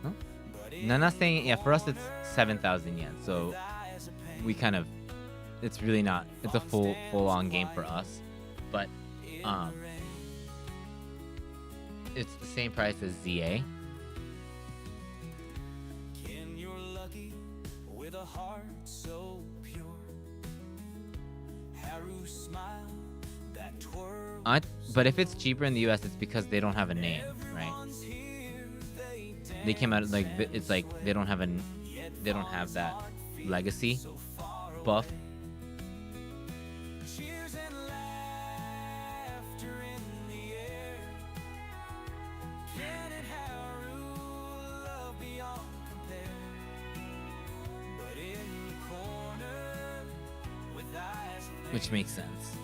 Huh? 7,000 yen, yeah, for us it's 7,000 yen, so we kind of... It's really not... It's a full-on game for us, but... It's the same price as ZA. But if it's cheaper in the US, it's because they don't have a name, right? They came out like it's like they don't have that legacy buff. Which makes sense.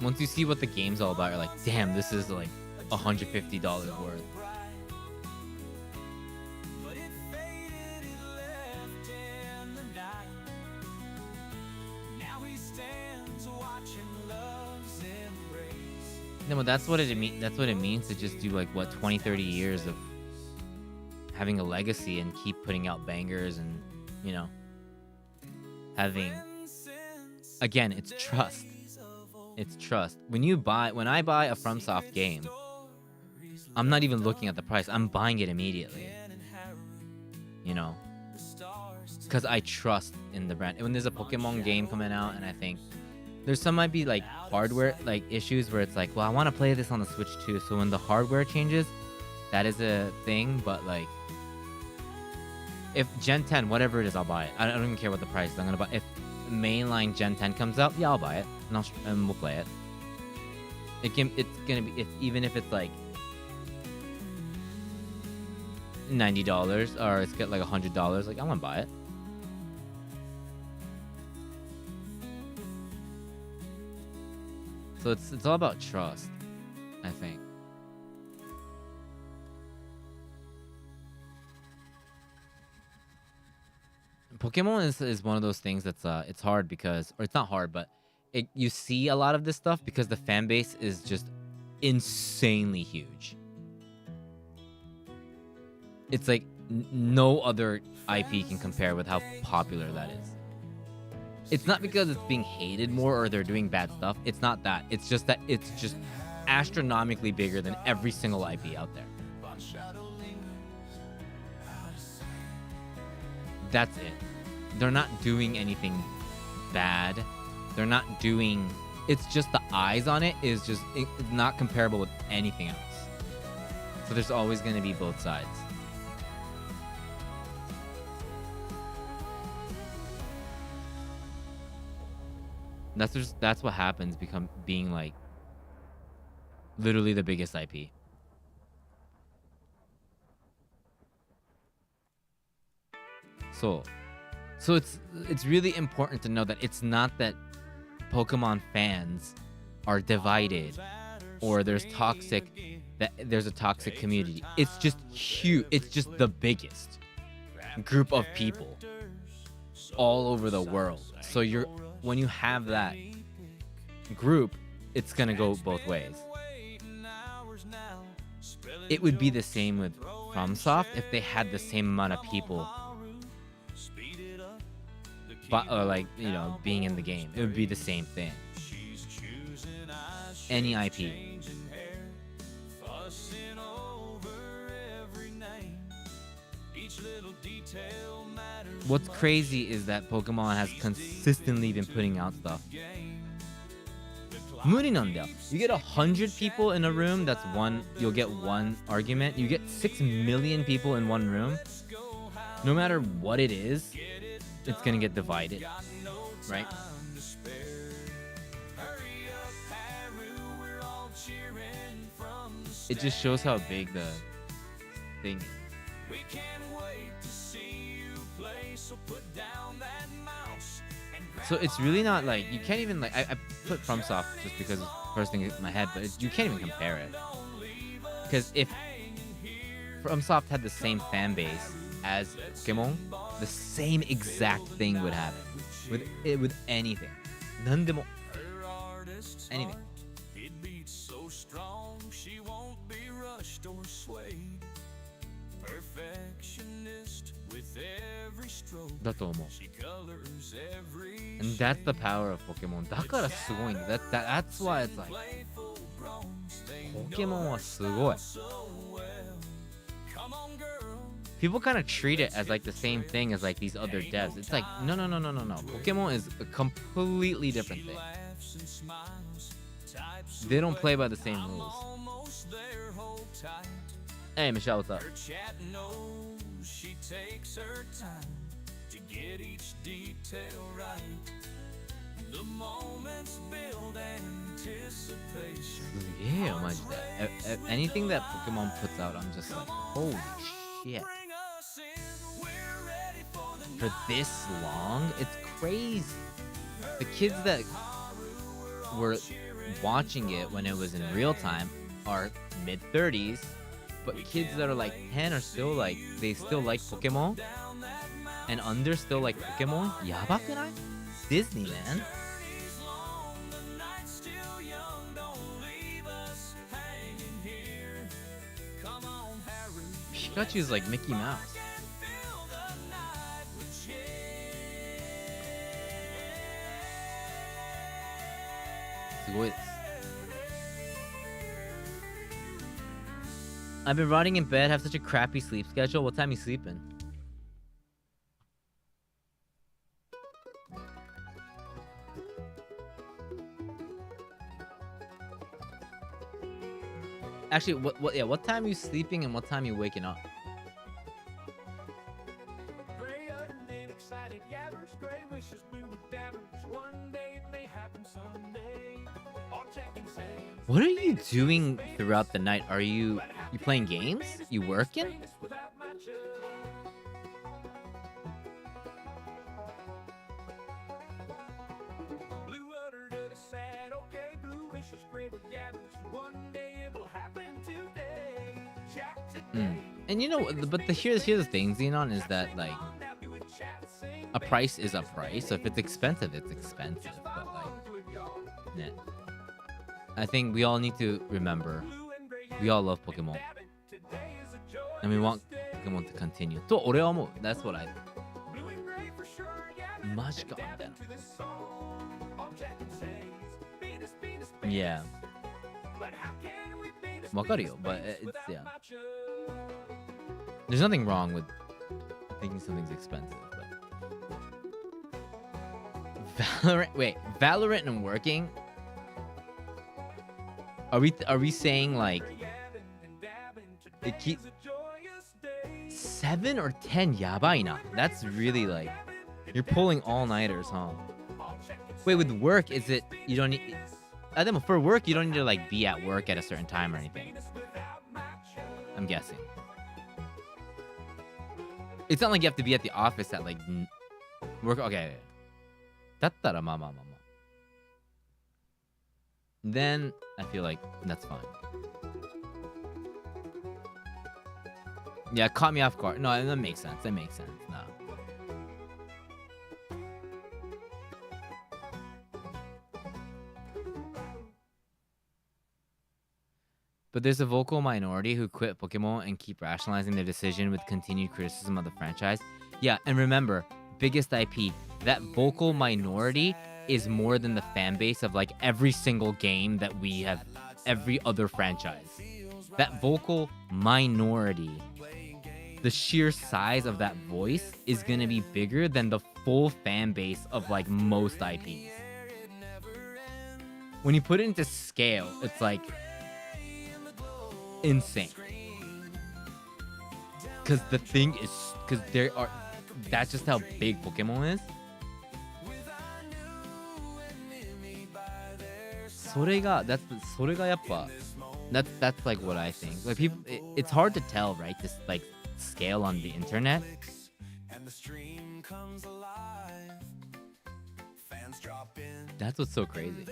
Once you see what the game's all about, you're like, damn, this is like $150 worth. No, but that's what it means to just do like what 20, 30 years of having a legacy and keep putting out bangers and, having... Again, it's trust. It's trust. When I buy a FromSoft game, I'm not even looking at the price. I'm buying it immediately. Because I trust in the brand. When there's a Pokemon game coming out, and I think might be like hardware like issues where it's like, well, I want to play this on the Switch too. So when the hardware changes, that is a thing. But like, if Gen 10, whatever it is, I'll buy it. I don't even care what the price is. I'm gonna buy. If mainline Gen 10 comes out, yeah, I'll buy it, and we'll play it. It's gonna be even if it's like $90 or it's got like $100, like I'm gonna buy it. So it's all about trust, I think. Pokemon is one of those things that's it's hard because, or it's not hard, but you see a lot of this stuff because the fan base is just insanely huge. It's like no other IP can compare with how popular that is. It's not because it's being hated more or they're doing bad stuff. It's not that. It's just that it's just astronomically bigger than every single IP out there. That's it. They're not doing anything bad. They're not doing... It's just the eyes on it is just it's not comparable with anything else. So there's always going to be both sides. That's what happens being like literally the biggest IP. So it's really important to know that it's not that Pokemon fans are divided or there's a toxic community. It's just huge. It's just the biggest group of people all over the world. So when you have that group, it's gonna go both ways. It would be the same with FromSoft if they had the same amount of people, being in the game. It would be the same thing. Any IP. What's crazy is that Pokemon has consistently been putting out stuff. You get 100 people in a room, you'll get one argument. You get 6 million people in one room. No matter what it is, it's gonna get divided, right? It just shows how big the thing is. So it's really not like you can't even I put FromSoft just because it's the first thing in my head, but you can't even compare it. Because if FromSoft had the same fan base as Pokemon, the same exact thing would happen with anything. Nandemo. Anything. And that's the power of Pokemon. だからすごいんだ. That's why it's like Pokemon はすごい. People kind of treat it as like the same thing as like these other devs. It's like no. Pokemon is a completely different thing. They don't play by the same rules. Hey Michelle, what's up? Yeah, anything that Pokemon puts out, I'm just like, holy shit. For this long, it's crazy. The kids that were watching it when it was in real time are mid-30s, but kids that are like 10 are still like, they still like Pokemon, and under still like Pokemon. Yabakunai? Disney, man. Pikachu's like Mickey Mouse. I've been rotting in bed, have such a crappy sleep schedule. What time you sleeping? Actually, what time are you sleeping and what time are you waking up? What are you doing throughout the night? Are you You playing games? You working? Blue uttered a sad, okay, Blluist was great with Gavin. One day it will happen today. Jack today. And you know, but here's the thing, Xenon, is that like a price is a price. So if it's expensive, it's expensive. But like, nah. I think we all need to remember, we all love Pokemon, and we want Pokemon to continue. と俺は思う. That's what I think. マジかみたいな. Yeah. わかるよ, but it's, yeah. There's nothing wrong with thinking something's expensive, but Valorant and working? Are we saying like it keep 7 or 10 yabai na? That's really like you're pulling all-nighters, huh? Wait, with work, is it you don't need for work you don't need to like be at work at a certain time or anything. I'm guessing. It's not like you have to be at the office at like work. Okay. だったらまあまあまあまあ. Then I feel like that's fine. Yeah, caught me off guard. No, that makes sense. That makes sense. No. But there's a vocal minority who quit Pokemon and keep rationalizing their decision with continued criticism of the franchise. Yeah, and remember, biggest IP, that vocal minority is more than the fan base of like every single game that we have, every other franchise. That vocal minority, the sheer size of that voice is gonna be bigger than the full fan base of like most IPs. When you put it into scale, it's like insane. Because the thing is, that's just how big Pokemon is. それがやっぱ that's like what I think. Like people, it's hard to tell, right? This like scale on the internet. That's what's so crazy.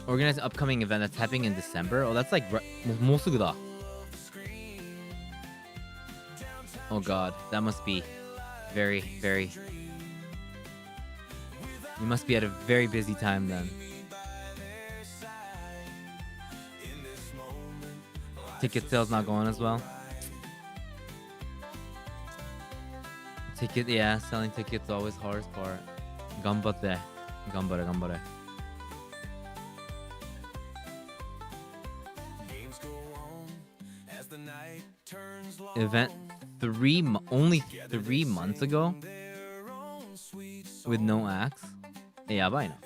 Organize an upcoming event that's happening in December. Oh, that's like もうすぐだ. Oh god, that must be very, very. You must be at a very busy time then. Ticket sales not going as well. Yeah, selling tickets always hardest part. 頑張って. 頑張れ. Event only 3 months ago with no acts. やばいな.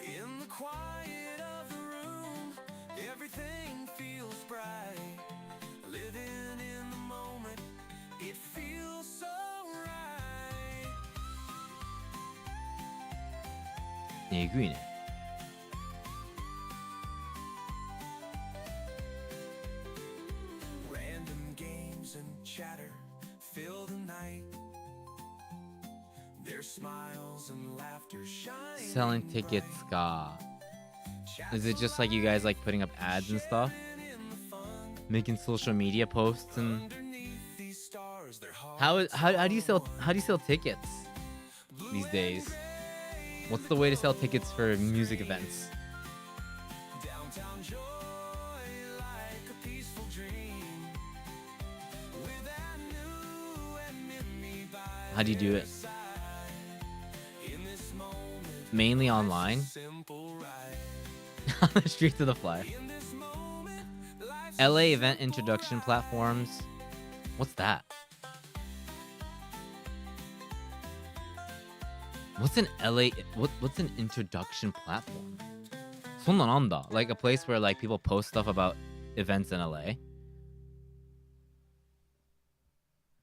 Yeah, agree. Random games and chatter fill the night. Their smiles and laughter shine. Selling tickets, ska. Is it just like you guys like putting up ads and stuff? Making social media posts and how do you sell tickets these days? What's the way to sell tickets for music events? How do you do it? Mainly online? On the streets of the fly. LA event introduction platforms. What's that? What's an LA? What's an introduction platform? そんななんだ? Like a place where like people post stuff about events in LA.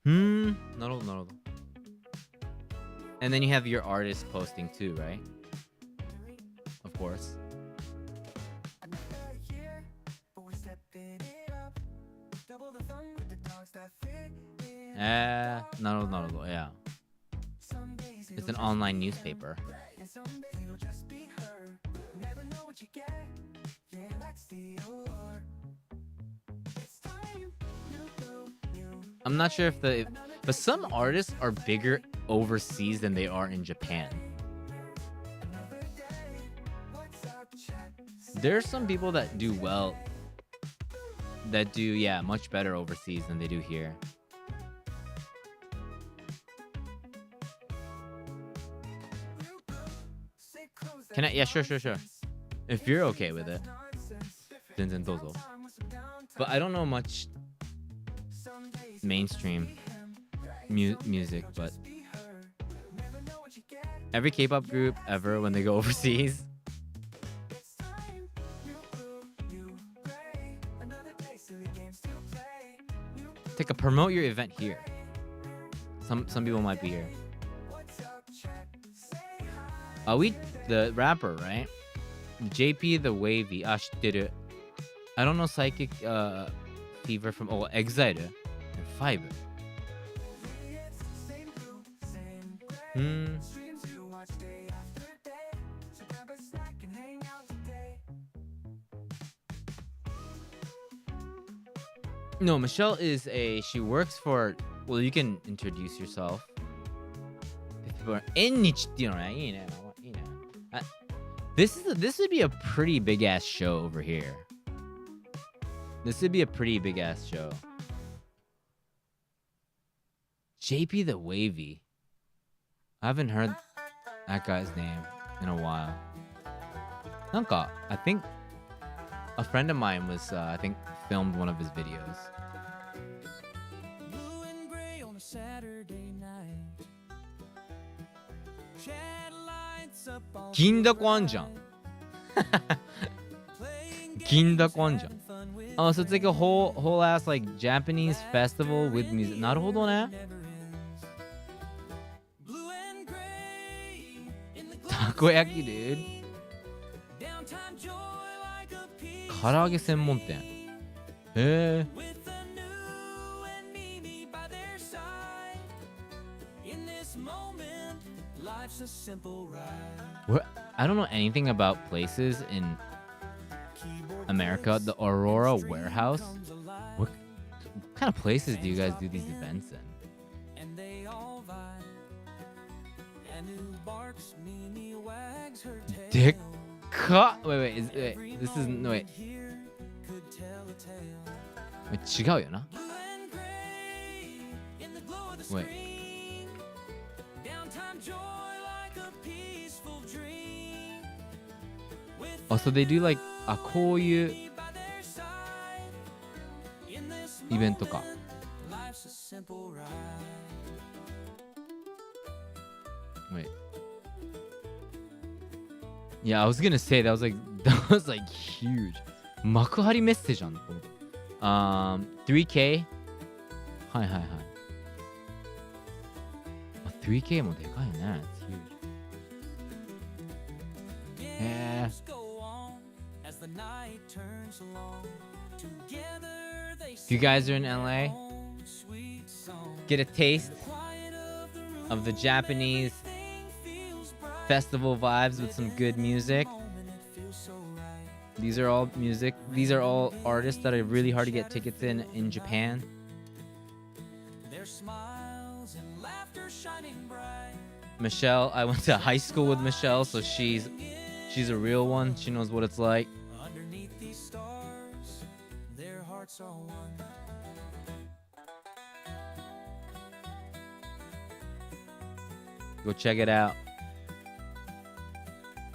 なるほど。And then you have your artist posting too, right? Of course. No, yeah. It's an online newspaper. I'm not sure but some artists are bigger overseas than they are in Japan. There are some people that do well, that do, yeah, much better overseas than they do here. Can I? Yeah, sure. If you're okay with it. 全然どうぞ. But I don't know much mainstream music, but every K-pop group ever, when they go overseas, promote your event here. Some people might be here. The rapper, right? JP the Wavy. 知ってる. I don't know Psychic Fever from Exile and Five. No, Michelle is she works for, well, you can introduce yourself. If people are this would be a pretty big ass show over here. This would be a pretty big ass show. JP the Wavy. I haven't heard that guy's name in a while. I think a friend of mine was, filmed one of his videos. Kinda-kwanjan. Kinda-kwanjan. Oh, so it's like a whole ass like Japanese festival with music. Naruhodo ne. Takoyaki, dude. Karaage senmon ten. Hey. I don't know anything about places in America. The Aurora Warehouse. What kind of places do you guys do these events in? Dick. Wait. This isn't. Wait. 違うよな. Wait. Oh, so they do like こういうイベントか. Wait. Yeah, I was gonna say that was like huge. 幕張メッセじゃん。3K? はい。3K もでかいね。It's huge. If you guys are in LA, get a taste of the Japanese festival vibes with some good music. These are all artists that are really hard to get tickets in Japan. Michelle, I went to high school with Michelle, so she's a real one. She knows what it's like. Go check it out.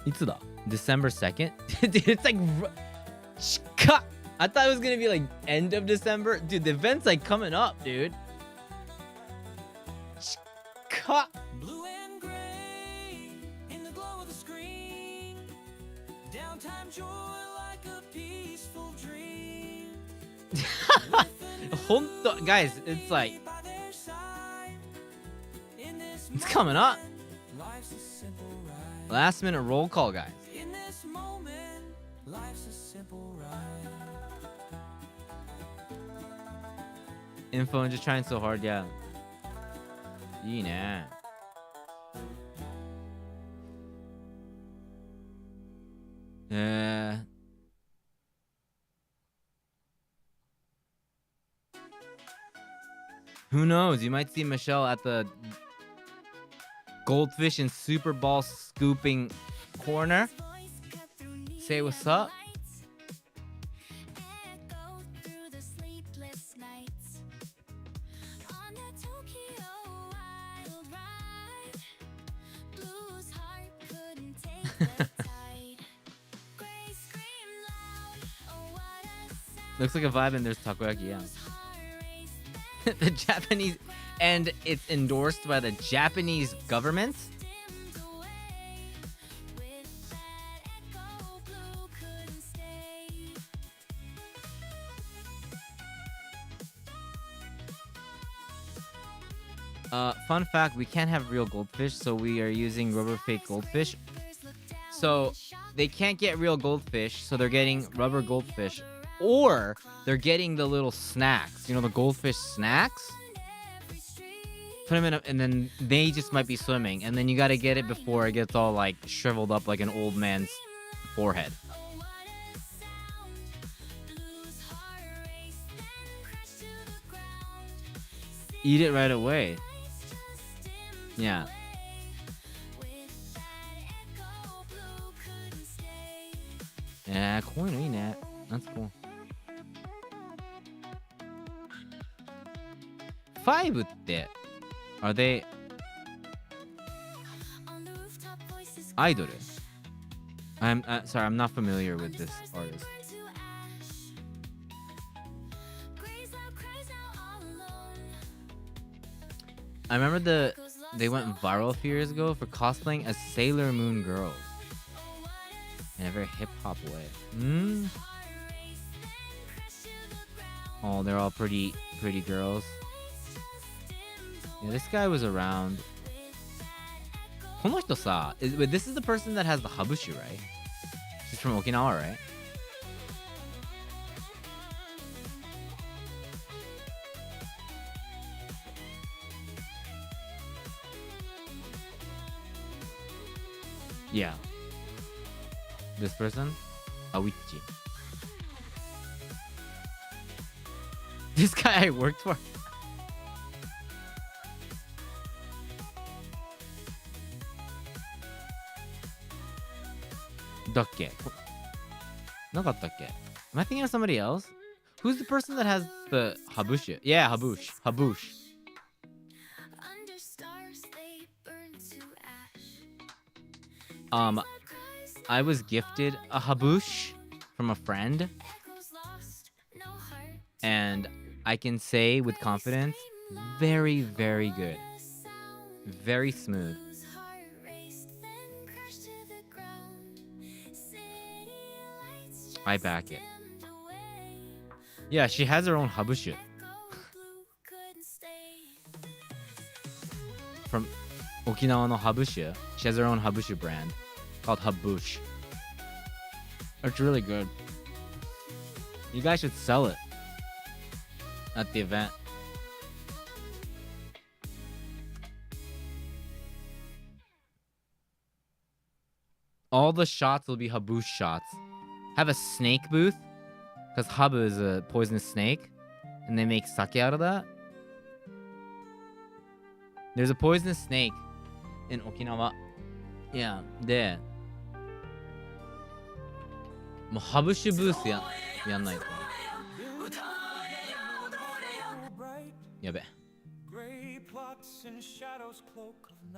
いつだ? December 2nd? Dude, it's like... I thought it was gonna be like end of December. Dude, the event's like coming up, dude. Blue and gray in the glow of the screen. Downtime joy like a peaceful dream. Guys, it's like... It's coming up. Last minute roll call, guys. In this moment, life's a simple ride. Info and just trying so hard, yeah. You know. Who knows? You might see Michelle at the goldfish and super ball scooping corner. Say what's up. Looks like a vibe and there's takoyaki, yeah. The Japanese, and it's endorsed by the Japanese government. Fun fact, we can't have real goldfish, so we are using rubber fake goldfish. So they can't get real goldfish, so they're getting rubber goldfish. Or they're getting the little snacks, you know, the goldfish snacks. Put them in, and then they just might be swimming. And then you got to get it before it gets all like shriveled up like an old man's forehead. Eat it right away. Yeah. Yeah, coin eating that. That's cool. 5 って are they idol? I'm sorry, I'm not familiar with this artist. I remember they went viral a few years ago for cosplaying as Sailor Moon girls in a very hip hop way. Oh, they're all pretty girls. Yeah, this guy was around. この人さ, this is the person that has the habushu, right? She's from Okinawa, right? Yeah. This person? Awichi. This guy I worked for. Dakke. Am I thinking of somebody else? Who's the person that has the habushu? Yeah, habush. I was gifted a habush from a friend, and I can say with confidence, very, very good. Very smooth. I back it. Yeah, she has her own habushu. From Okinawa no habushu. She has her own habushu brand called Habush. It's really good. You guys should sell it at the event. All the shots will be Habush shots. Have a snake booth, because habu is a poisonous snake, and they make sake out of that. There's a poisonous snake in Okinawa. Yeah, there. もうハブシュブースやんないと。やべ。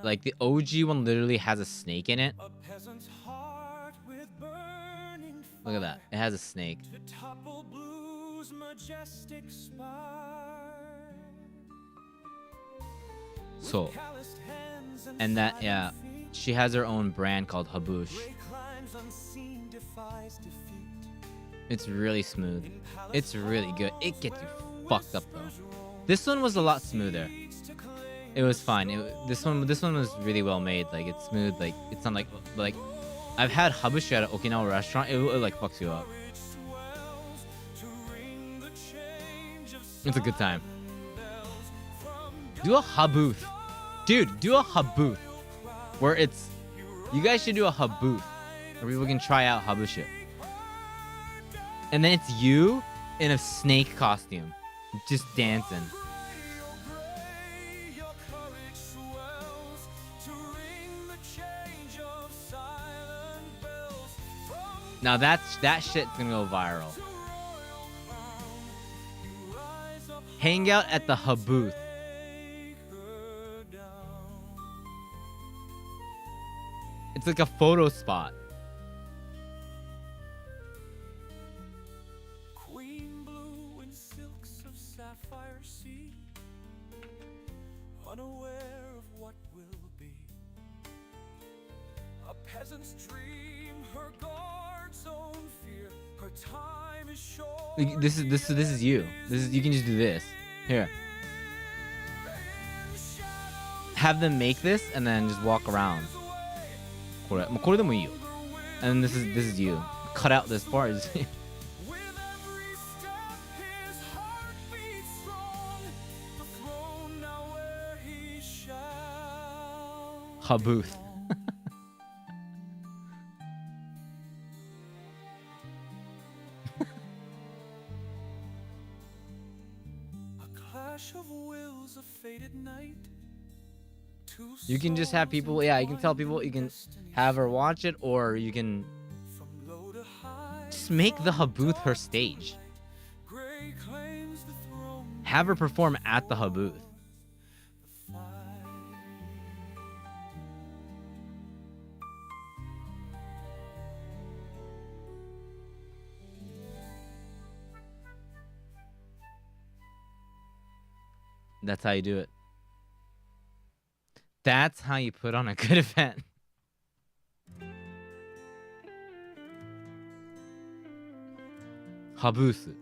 Like the OG one literally has a snake in it. Look at that. It has a snake. So, and that, yeah, she has her own brand called Habush. It's really smooth. It's really good. It gets you fucked up though. This one was a lot smoother. It was fine. This one was really well made. Like it's smooth. Like it's not like I've had habushi at an Okinawa restaurant. It like fucks you up. It's a good time. Do a habooth, dude. Do a habooth where it's. You guys should do a habooth where people can try out habushi. And then it's you in a snake costume, just dancing. Now that shit's gonna go viral. Hang out at the habooth. It's like a photo spot. Queen blue and silks of sapphire sea, unaware of what will be. A peasant's dream, her guard's own fear. Her time is short. This is you. You can just do this. Here. Have them make this and then just walk around. これでもいいよ. And this is you. Cut out this part. Habooth. You can just have people, yeah, you can tell people, you can have her watch it, or you can just make the habooth her stage. Have her perform at the habooth. That's how you do it. That's how you put on a good event. Habooth.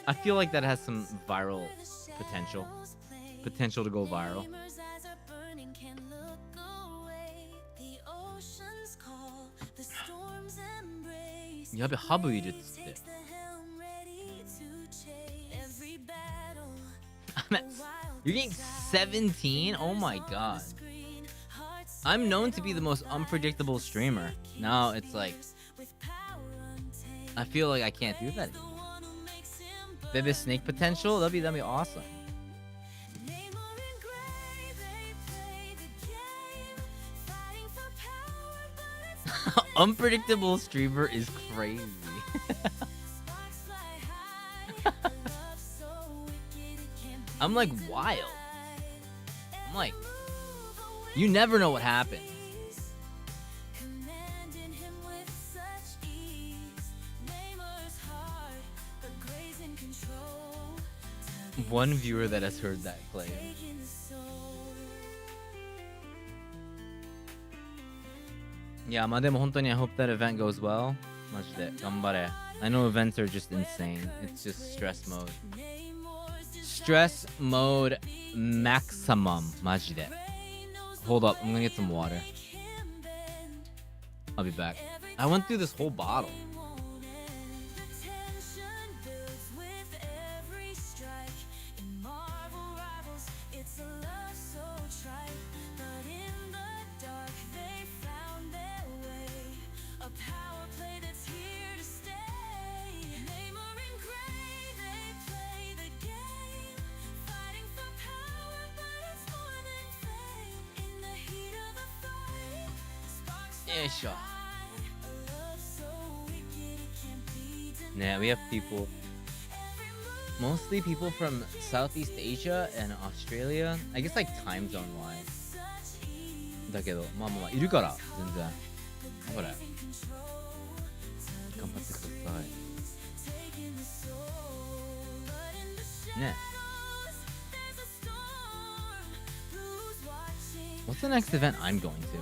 I feel like that has some viral potential. Potential to go viral. Yeah, but habu you just did. You're getting 17? Oh my god. I'm known to be the most unpredictable streamer. Now it's like, I feel like I can't do that anymore. Baby snake potential? That'd be awesome. Unpredictable streamer is crazy. I'm like wild. I'm like, you never know what happens. One viewer that has heard that claim. Yeah, まあでも本当に I hope that event goes well. マジで頑張れ. I know events are just insane. It's just stress mode. Stress mode maximum. マジで. Hold up, I'm gonna get some water. I'll be back. I went through this whole bottle. Yeah, we have people, mostly people from Southeast Asia and Australia. I guess like time zone wise. だけど、まあまあいるから全然。ほら。頑張ってください。ね。What's the next event I'm going to?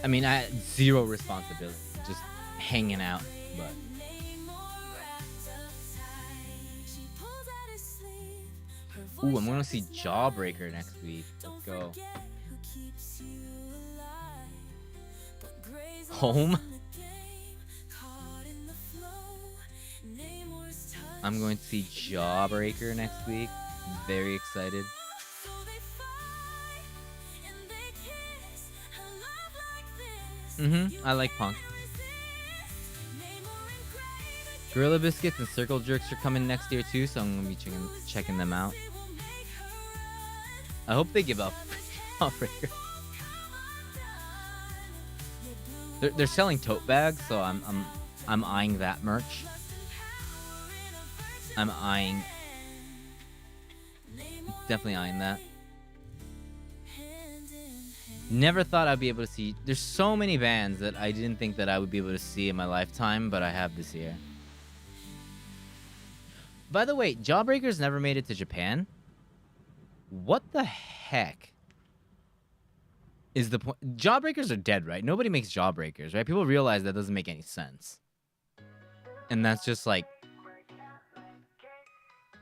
I mean, I had zero responsibility, just hanging out, but Ooh, I'm gonna see Jawbreaker next week. Let's go. Home. I'm going to see Jawbreaker next week. Very excited. I like punk. Gorilla Biscuits and Circle Jerks are coming next year too, so I'm gonna be checking them out. I hope they give up Jawbreaker. They're selling tote bags, so I'm eyeing that merch. Definitely eyeing that. Never thought I'd be able to see. There's so many bands that I didn't think that I would be able to see in my lifetime, but I have this year. By the way, Jawbreaker's never made it to Japan. What the heck is the point? Jawbreakers are dead, right? Nobody makes Jawbreakers, right? People realize that doesn't make any sense. And that's just like...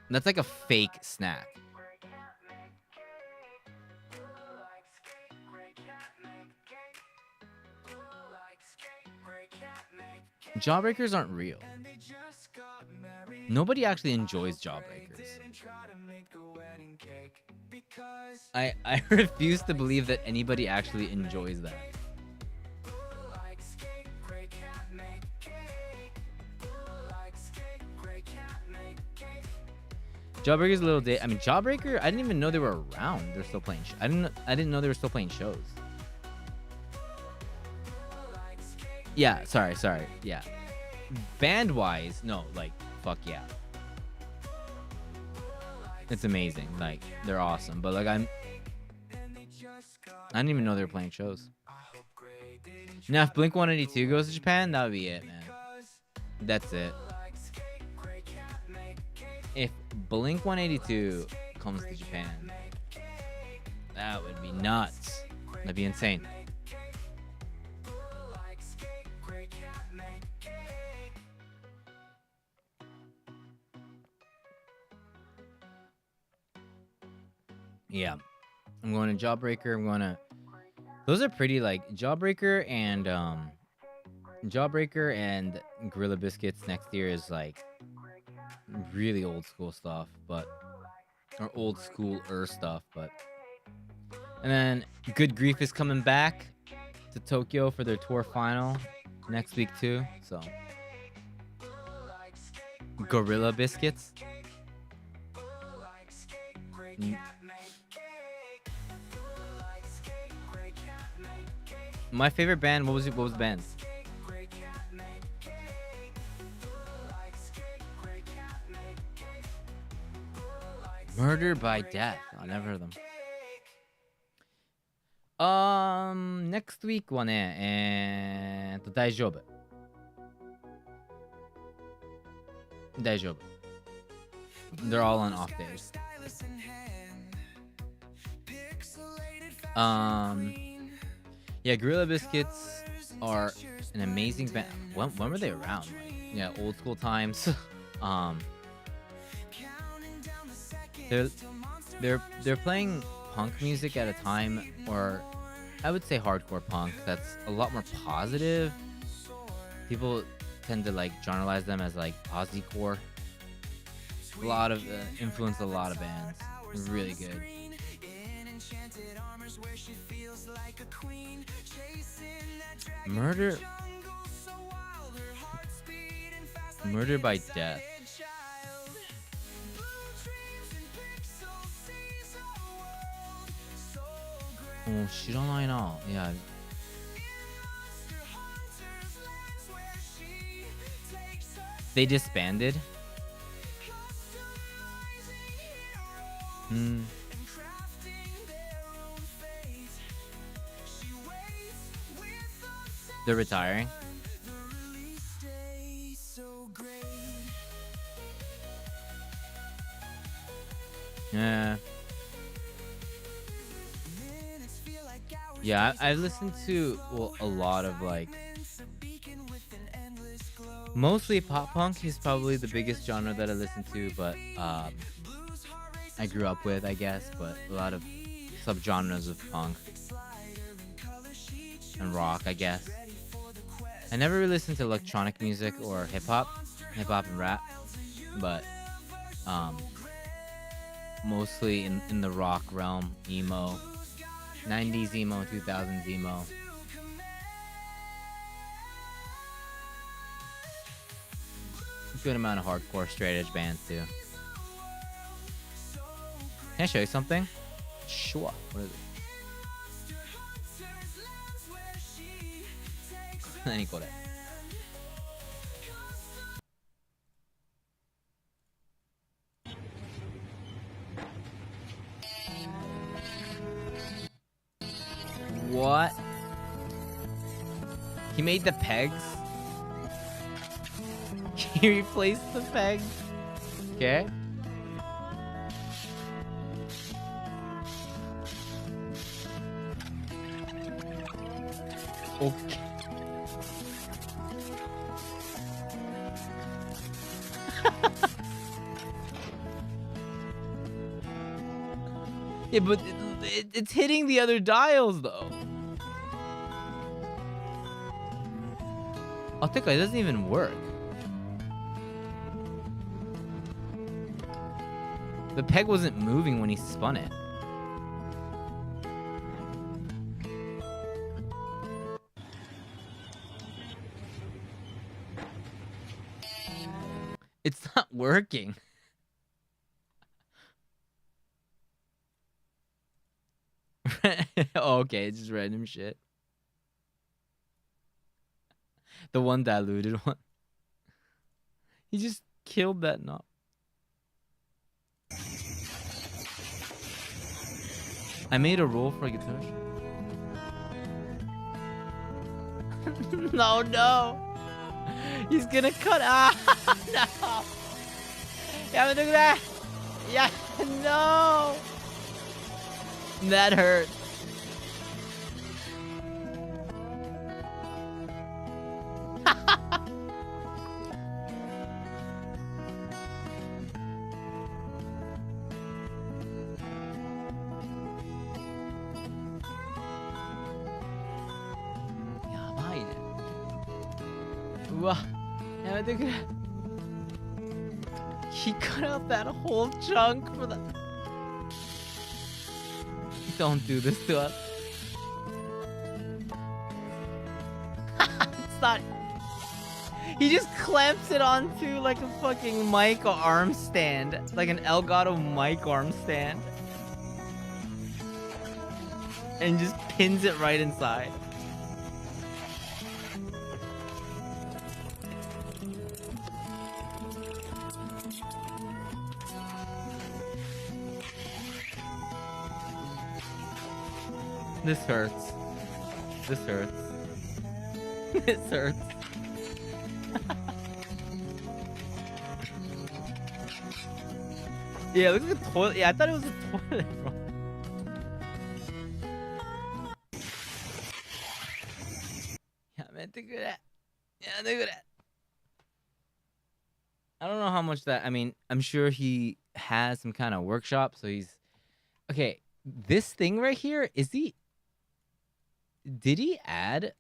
That's like a fake snack. Jawbreakers aren't real. Nobody actually enjoys Jawbreakers. I refuse to believe that anybody actually enjoys that. Jawbreaker's a little day. I mean, Jawbreaker. I didn't even know they were around. They're still playing. I didn't know they were still playing shows. Yeah. Sorry. Yeah. Band wise, no. Like, fuck yeah. It's amazing. Like, they're awesome. But like, I didn't even know they were playing shows. Now, if Blink 182 goes to Japan, that would be it, man. That's it. If Blink 182 comes to Japan, that would be nuts. That'd be insane. Yeah. I'm going to Jawbreaker. I'm going to... Those are pretty, like, Jawbreaker and Gorilla Biscuits next year is, like, really old school stuff, but... Or old school-er stuff, but... And then Good Grief is coming back to Tokyo for their tour final next week, too, so... Gorilla Biscuits. My favorite band, what was the band? Murder by Death. I never heard of them. Next week はね、大丈夫。大丈夫。They're all on off days. Yeah, Gorilla Biscuits are an amazing band. When were they around? Like, yeah, old school times. They're playing punk music at a time, or I would say hardcore punk, that's a lot more positive. People tend to like generalize them as like Aussie-core. A lot of influence a lot of bands. Really good. Murder by Death. Oh, 知らないな。Yeah. They disbanded. They're retiring. Yeah. Yeah, I've listened to a lot of like mostly pop punk is probably the biggest genre that I listen to, but I grew up with, I guess, but a lot of subgenres of punk and rock, I guess. I never really listened to electronic music or hip hop and rap, but mostly in the rock realm, emo, 90s emo, 2000s emo. Good amount of hardcore straight edge bands too. Can I show you something? Sure. What is it? 何これ? What? He made the pegs? He replaced the pegs? Okay. Okay. Yeah, but it's hitting the other dials though. Oh, think it doesn't even work. The peg wasn't moving when he spun it. It's not working. Oh, okay, it's just random shit. The one diluted one. He just killed that knob. I made a roll for a guitar. No, no. He's gonna cut out. No. Yeah, look at that. Yeah, no. That hurt. He cut out that whole chunk for the... Don't do this to us. It's not... He just clamps it onto like a fucking mic arm stand. Like an Elgato mic arm stand. And just pins it right inside. This hurts. This hurts. This hurts. Yeah, look at the toilet. Yeah, I thought it was a toilet, bro. Yeah, man, look at that. Yeah, look at that. I don't know how much that... I mean, I'm sure he has some kind of workshop, so he's... Okay, this thing right here, is he... Did he add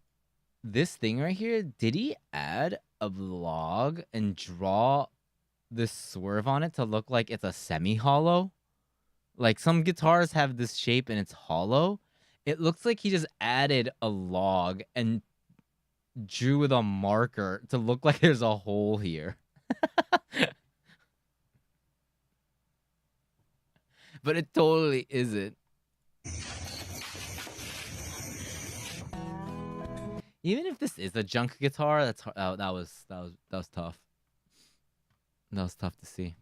this thing right here? Did he add a vlog and draw this swerve on it to look like it's a semi-hollow? Like some guitars have this shape and it's hollow. It looks like he just added a log and drew with a marker to look like there's a hole here. But it totally isn't. Even if this is a junk guitar, that was tough. That was tough to see.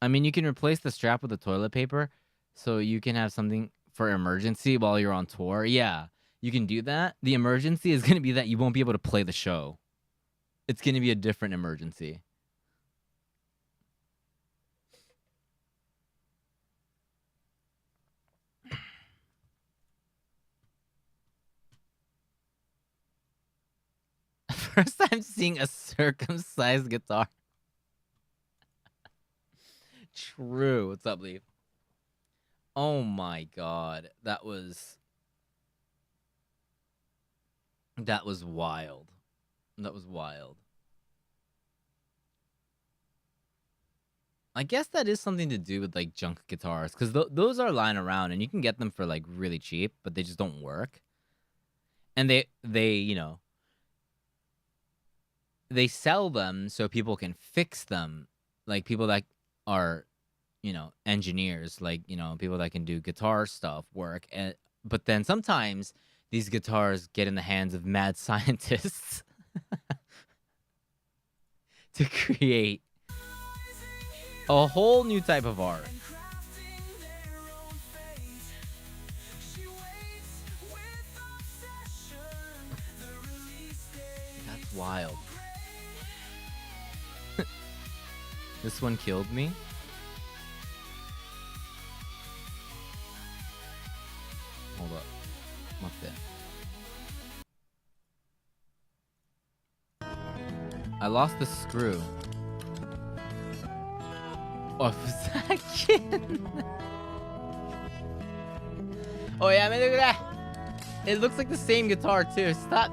I mean, you can replace the strap with the toilet paper, so you can have something for emergency while you're on tour. Yeah. You can do that. The emergency is going to be that you won't be able to play the show. It's going to be a different emergency. First time seeing a circumcised guitar. True. What's up, Leaf? Oh my god. That was wild. That was wild. I guess that is something to do with like junk guitars, because those are lying around and you can get them for like really cheap, but they just don't work. And they you know, they sell them so people can fix them, like people that are, you know, engineers, like, you know, people that can do guitar stuff work. And but then sometimes these guitars get in the hands of mad scientists to create a whole new type of art. That's wild. This one killed me. Hold up. What's that? I lost the screw. Oh, second. Oh yeah, man, look at that. It looks like the same guitar too. Stop.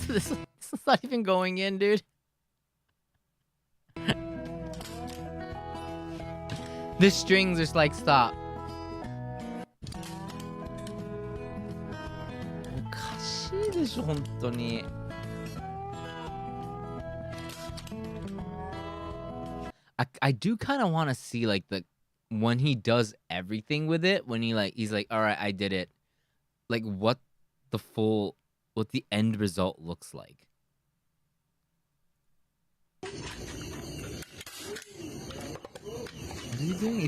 This is not even going in, dude. The strings are just like, stop. I do kind of want to see like the when he does everything with it, when he's like, all right, I did it, like what the end result looks like. What are you doing?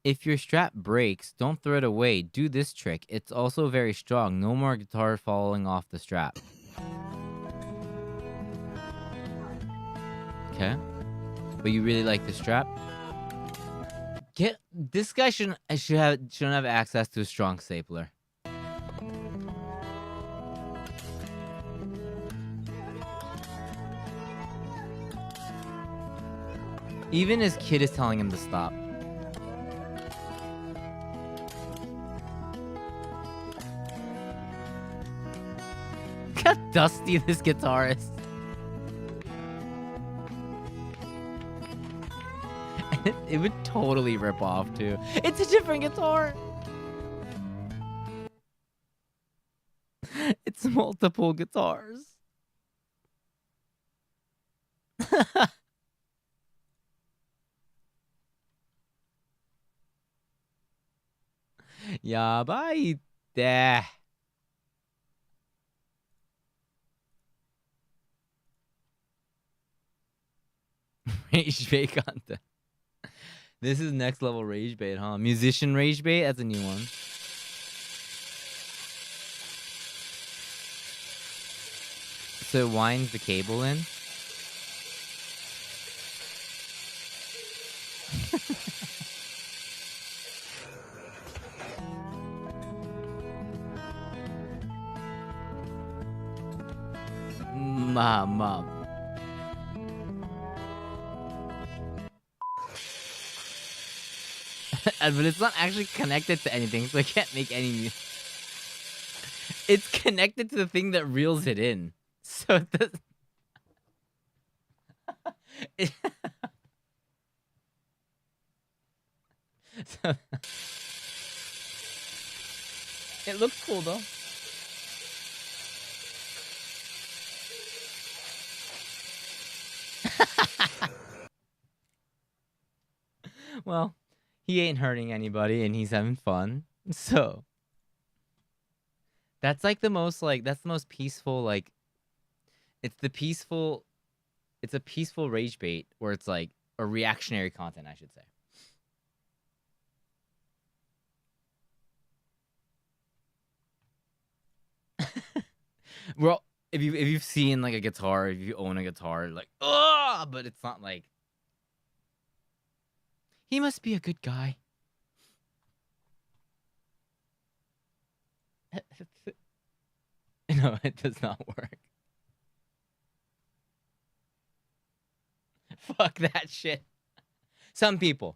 If your strap breaks, don't throw it away. Do this trick. It's also very strong. No more guitar falling off the strap. Okay. But you really like the strap? This guy shouldn't have access to a strong stapler. Even his kid is telling him to stop. Look how dusty this guitar is. It would totally rip off too. It's a different guitar. It's multiple guitars. Yabaite. Rage bait content. This is next level rage bait, huh? Musician rage bait? That's a new one. So it winds the cable in. Mom. But it's not actually connected to anything, so I can't make any music. It's connected to the thing that reels it in. So it doesn't... So... It looks cool, though. Well, he ain't hurting anybody and he's having fun. So that's like the most peaceful, like it's a peaceful rage bait where it's like a reactionary content, I should say. Well, if you've seen like a guitar, if you own a guitar, like, oh, but it's not like he must be a good guy. It No, it does not work. Fuck that shit. Some people.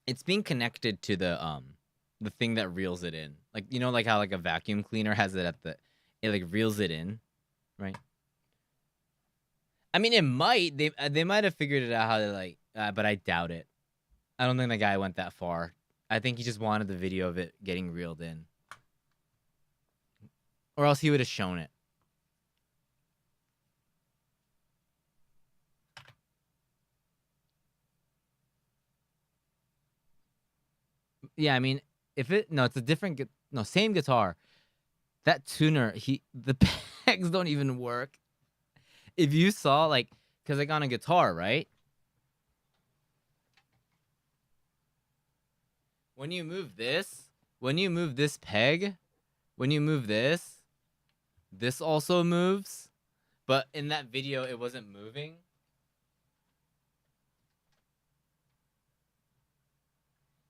It's being connected to the thing that reels it in. Like, you know, like how like a vacuum cleaner has it at it like reels it in, right? I mean, it might. They might have figured it out how to like, but I doubt it. I don't think the guy went that far. I think he just wanted the video of it getting reeled in, or else he would have shown it. Yeah, I mean, it's a different, same guitar. That tuner, the pegs don't even work. If you saw, like, because like on a guitar, right? When you move this peg, when you move this also moves. But in that video, it wasn't moving.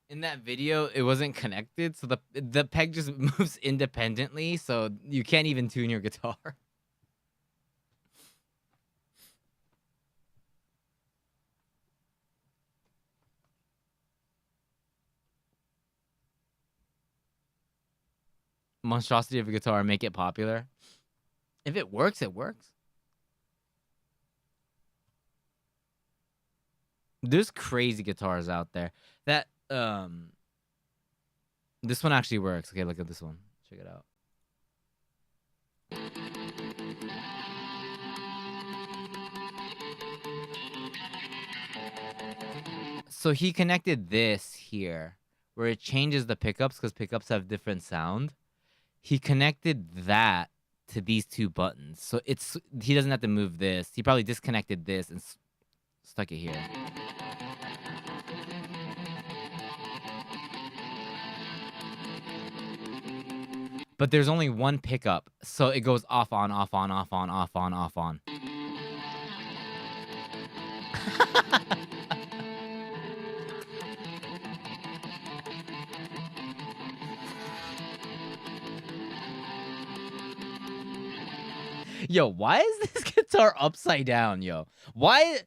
In that video, it wasn't connected, so the peg just moves independently, so you can't even tune your guitar. Monstrosity of a guitar, make it popular. If it works, it works. There's crazy guitars out there. That this one actually works. Okay, look at this one. Check it out. So he connected this here, where it changes the pickups because pickups have different sound. He connected that to these two buttons, so he doesn't have to move this. He probably disconnected this and stuck it here. But there's only one pickup, so it goes off, on, off, on, off, on, off, on, off, on. Yo, why is this guitar upside down, yo? Why is...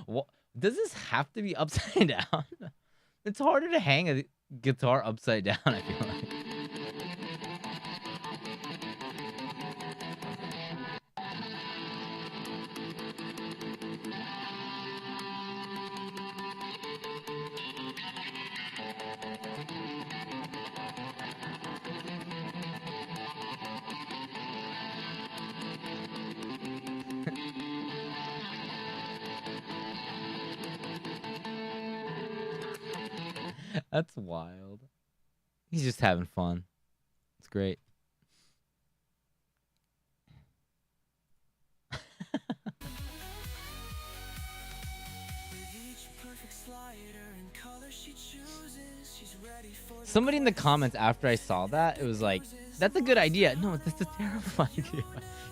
What, does this have to be upside down? It's harder to hang a guitar upside down, I feel like. That's wild. He's just having fun. It's great. Somebody in the comments after I saw that, it was like, that's a good idea. No, that's a terrible idea.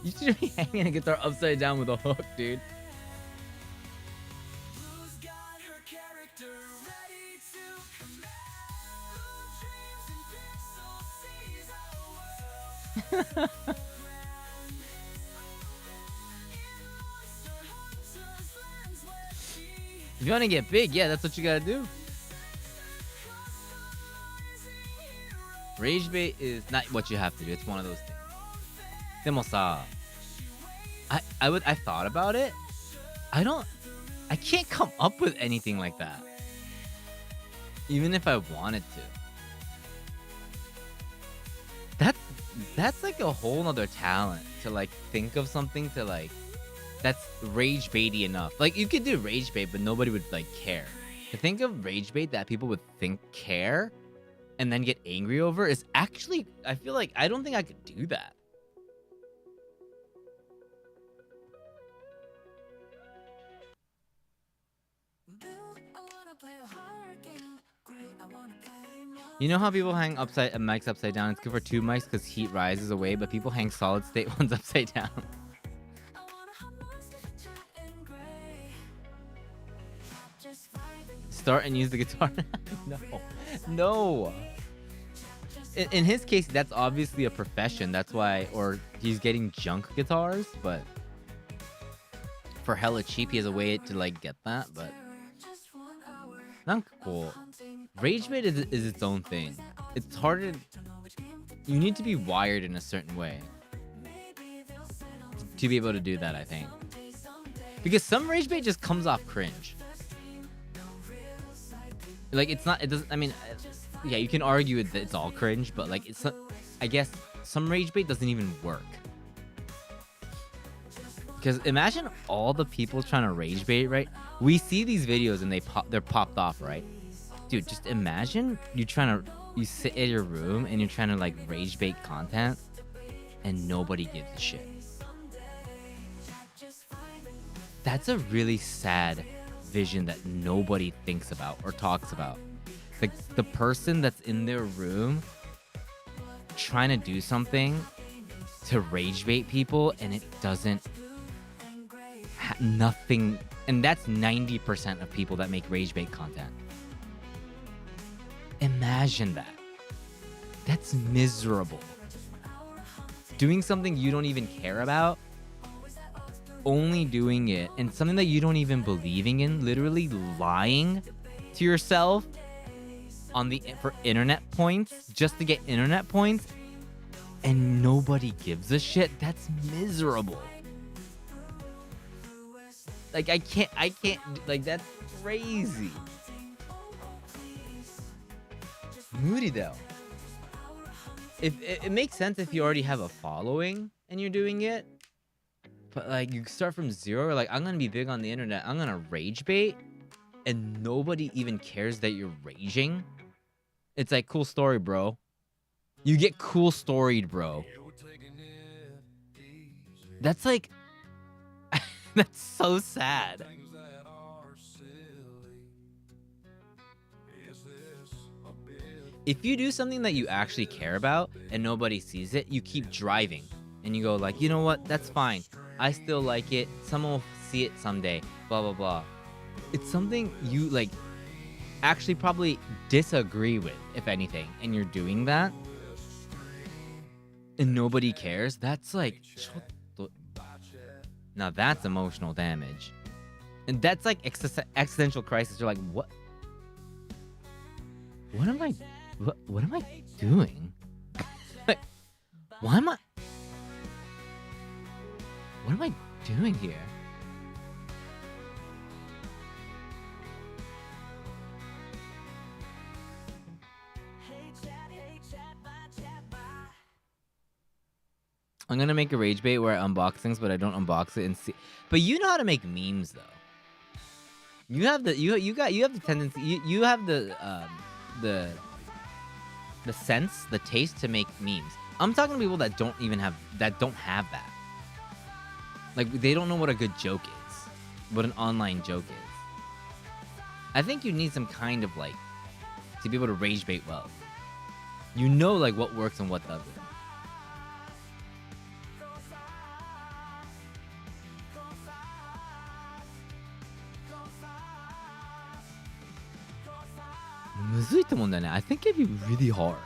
You should be hanging a guitar upside down with a hook, dude. If you want to get big, yeah, that's what you gotta do. Rage bait is not what you have to do. It's one of those things. でもさ, I thought about it. I can't come up with anything like that. Even if I wanted to. That's like a whole nother talent to like think of something to like that's rage baity enough. Like you could do rage bait, but nobody would like care. To think of rage bait that people would think care and then get angry over is actually, I feel like I don't think I could do that. You know how people hang mics upside down? It's good for two mics because heat rises away, but people hang solid state ones upside down. start and use the guitar. No, no. In his case, that's obviously a profession. That's why, or he's getting junk guitars. But for hella cheap, he has a way to like get that. But not cool. Rage bait is its own thing. It's harder. You need to be wired in a certain way to be able to do that, I think. Because some rage bait just comes off cringe. Like, it's not, it doesn't, I mean, yeah, you can argue that it's all cringe, but like, it's not, I guess some rage bait doesn't even work. Because imagine all the people trying to rage bait, right? We see these videos and they're popped off, right? Dude, just imagine you sit in your room and you're trying to like rage bait content and nobody gives a shit. That's a really sad vision that nobody thinks about or talks about. Like the person that's in their room trying to do something to rage bait people and it doesn't nothing, and that's 90% of people that make rage bait content. Imagine that. That's miserable. Doing something you don't even care about, only doing it, and something that you don't even believing in, literally lying to yourself for internet points, just to get internet points, and nobody gives a shit. That's miserable. Like, I can't, like, that's crazy. Moody though. If it makes sense if you already have a following and you're doing it, but like you start from zero, like I'm gonna be big on the internet, I'm gonna rage bait, and nobody even cares that you're raging. It's like, cool story, bro. You get cool storied, bro. That's like, that's so sad. If you do something that you actually care about and nobody sees it, you keep driving and you go like, you know what? That's fine. I still like it. Someone will see it someday. Blah, blah, blah. It's something you like actually probably disagree with, if anything, and you're doing that and nobody cares. That's like, now that's emotional damage. And that's like existential crisis. You're like, what am I doing? Like, what am I doing here? I'm gonna make a rage bait where I unbox things, but I don't unbox it and see. But you know how to make memes, though. You have the tendency. You have the sense, the taste to make memes. I'm talking to people that don't have that. Like, they don't know what a good joke is, what an online joke is. I think you need some kind of like to be able to rage bait well. You know, like what works and what doesn't. I think it'd be really hard.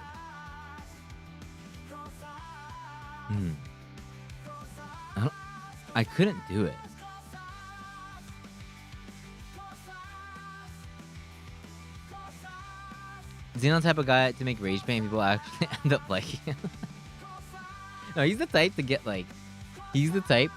I couldn't do it. Is he not the type of guy to make rage bait and people actually end up liking him? No, he's the type to get like, he's the type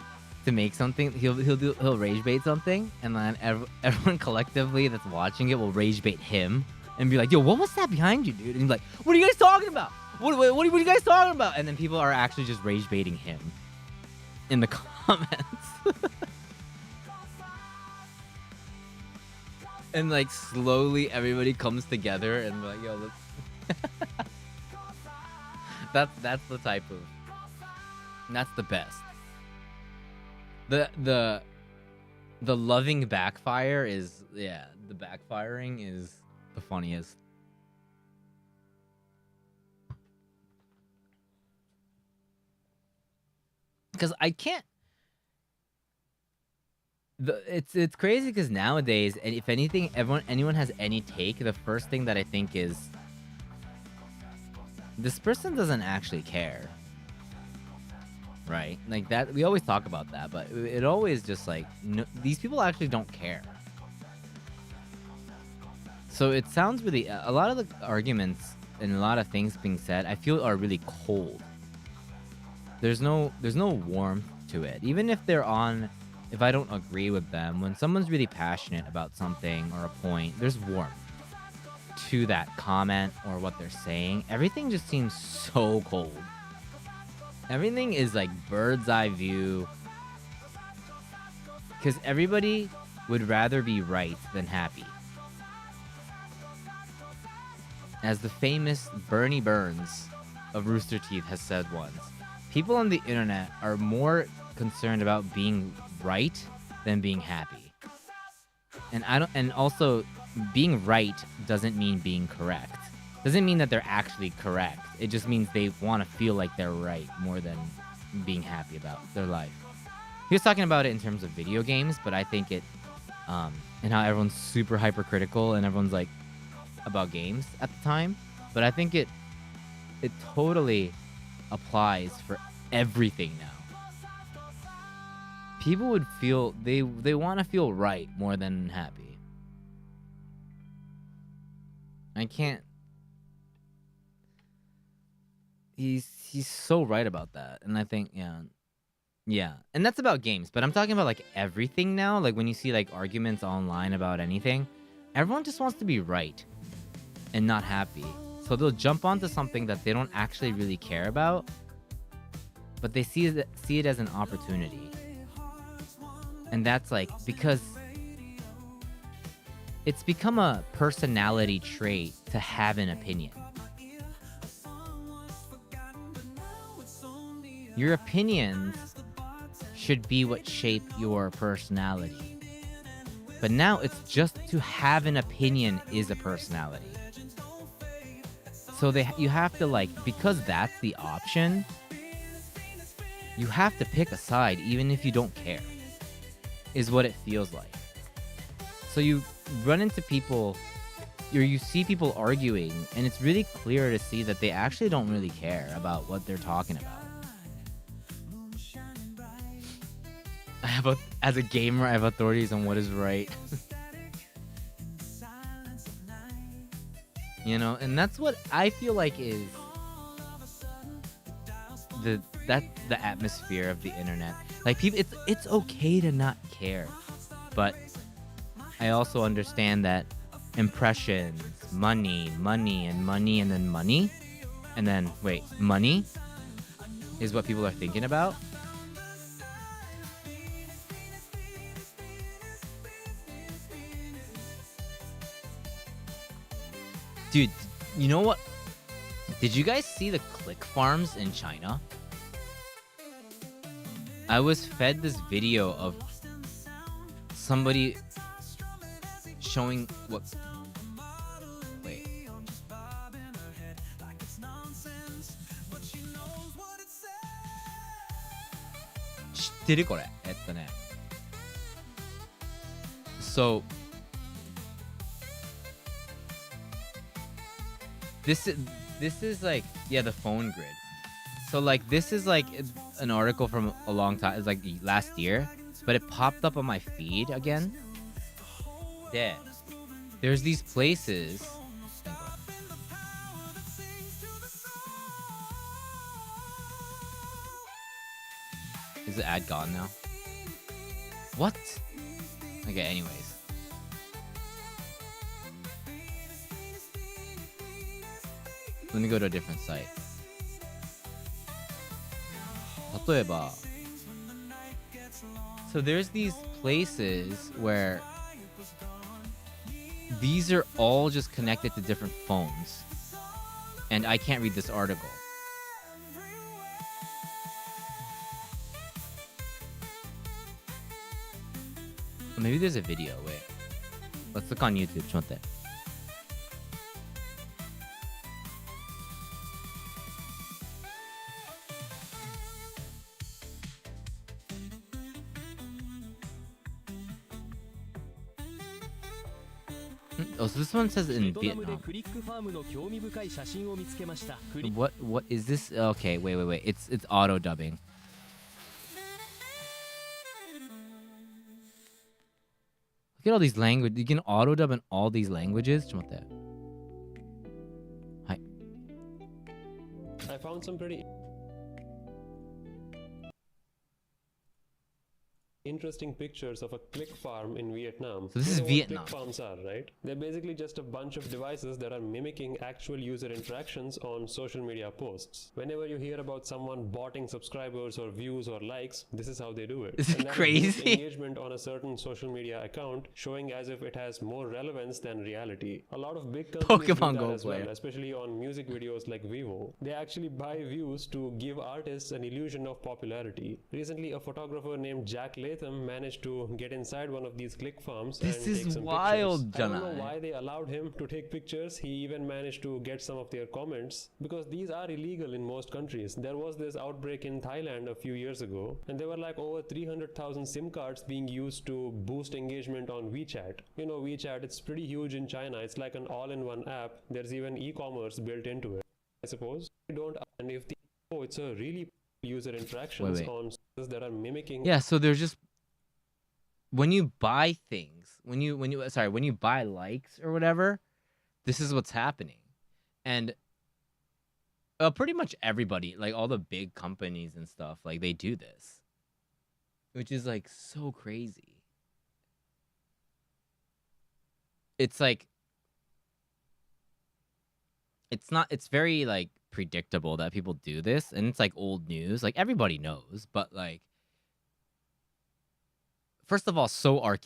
to make something. He'll rage bait something, and then everyone collectively that's watching it will rage bait him. And be like, yo, what was that behind you, dude? And he's like, what are you guys talking about? What are you guys talking about? And then people are actually just rage baiting him in the comments. And like slowly everybody comes together and be like, yo, let's that's the type of, that's the best. The loving backfire is, yeah, the backfiring is the funniest. Because I can't, It's crazy because nowadays, and if anything, anyone has any take, the first thing that I think is this person doesn't actually care, right? Like that, we always talk about that, but it always just like no, these people actually don't care. So it sounds really a lot of the arguments and a lot of things being said, I feel are really cold. There's no warmth to it. Even if if I don't agree with them, when someone's really passionate about something or a point, there's warmth to that comment or what they're saying. Everything just seems so cold. Everything is like bird's eye view. Because everybody would rather be right than happy. As the famous Bernie Burns of Rooster Teeth has said once, people on the internet are more concerned about being right than being happy. And also being right doesn't mean being correct. Doesn't mean that they're actually correct. It just means they want to feel like they're right more than being happy about their life. He was talking about it in terms of video games, but I think it and how everyone's super hypercritical and everyone's like about games at the time, but I think it totally applies for everything now. People would feel they want to feel right more than happy. I can't. He's so right about that, and I think yeah, and that's about games. But I'm talking about like everything now. Like when you see like arguments online about anything, everyone just wants to be right and not happy. So they'll jump onto something that they don't actually really care about, but they see it as an opportunity. And that's like because it's become a personality trait to have an opinion. Your opinions should be what shape your personality. But now it's just to have an opinion is a personality. So you have to like, because that's the option, you have to pick a side even if you don't care, is what it feels like. So you run into people, or you see people arguing, and it's really clear to see that they actually don't really care about what they're talking about. As a gamer, I have authorities on what is right. You know, and that's what I feel like is the atmosphere of the internet. Like people, it's okay to not care, but I also understand that impressions, money, and then money, and then wait, money is what people are thinking about. Dude, you know what? Did you guys see the click farms in China? I was fed this video of somebody showing what... Wait. 知ってるこれ。So... This is like, yeah, the phone grid. So like this is like an article from a long time. It's like last year, but it popped up on my feed again. Yeah, there's these places. Is the ad gone now? What? Okay, anyways. Let me go to a different site. 例えば So there's these places where these are all just connected to different phones. And I can't read this article. Maybe there's a video. Wait. Let's look on YouTube. ちょっと待って。Oh, so this one says in Vietnam. What is this? Okay, wait. It's auto dubbing. Look at all these languages. You can auto dub in all these languages. Hi. I found some pretty interesting pictures of a click farm in Vietnam. So this is what Vietnam. Click farms are, right? They're basically just a bunch of devices that are mimicking actual user interactions on social media posts. Whenever you hear about someone botting subscribers or views or likes, this is how they do it. This is And that crazy. boosts engagement on a certain social media account, showing as if it has more relevance than reality. A lot of big companies Pokemon do that Go as well, player. especially on music videos like Vivo. They actually buy views to give artists an illusion of popularity. Recently, a photographer named Jack Latham managed to get inside one of these click farms This and is take some wild, pictures. I don't Janai. know why they allowed him to take pictures. He even managed to get some of their comments because these are illegal in most countries. There was this outbreak in Thailand a few years ago, and there were like over 300,000 SIM cards being used to boost engagement on WeChat. You know, WeChat, it's pretty huge in China. It's like an all-in-one app. There's even e-commerce built into it, I suppose. And if it's a really user interactions Wait. on services that are mimicking. Yeah, so there's just when you buy things, when you buy likes or whatever, this is what's happening. And pretty much everybody, like all the big companies and stuff, like they do this. Which is like so crazy. It's like it's very like predictable that people do this, and it's like old news. Like everybody knows, but like first of all,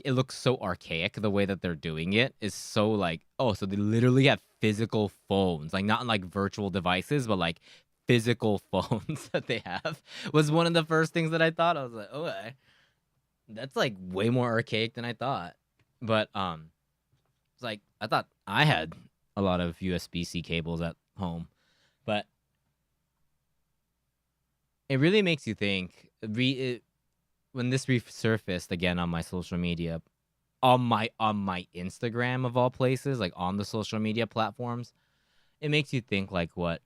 it looks so archaic. The way that they're doing it is so like, oh, so they literally have physical phones, like not like virtual devices, but like physical phones that they have. Was one of the first things that I thought. I was like, okay, that's like way more archaic than I thought. But it's like I thought I had a lot of USB-C cables at home, but it really makes you think. When this resurfaced again on my social media, on my Instagram of all places, like on the social media platforms, it makes you think like what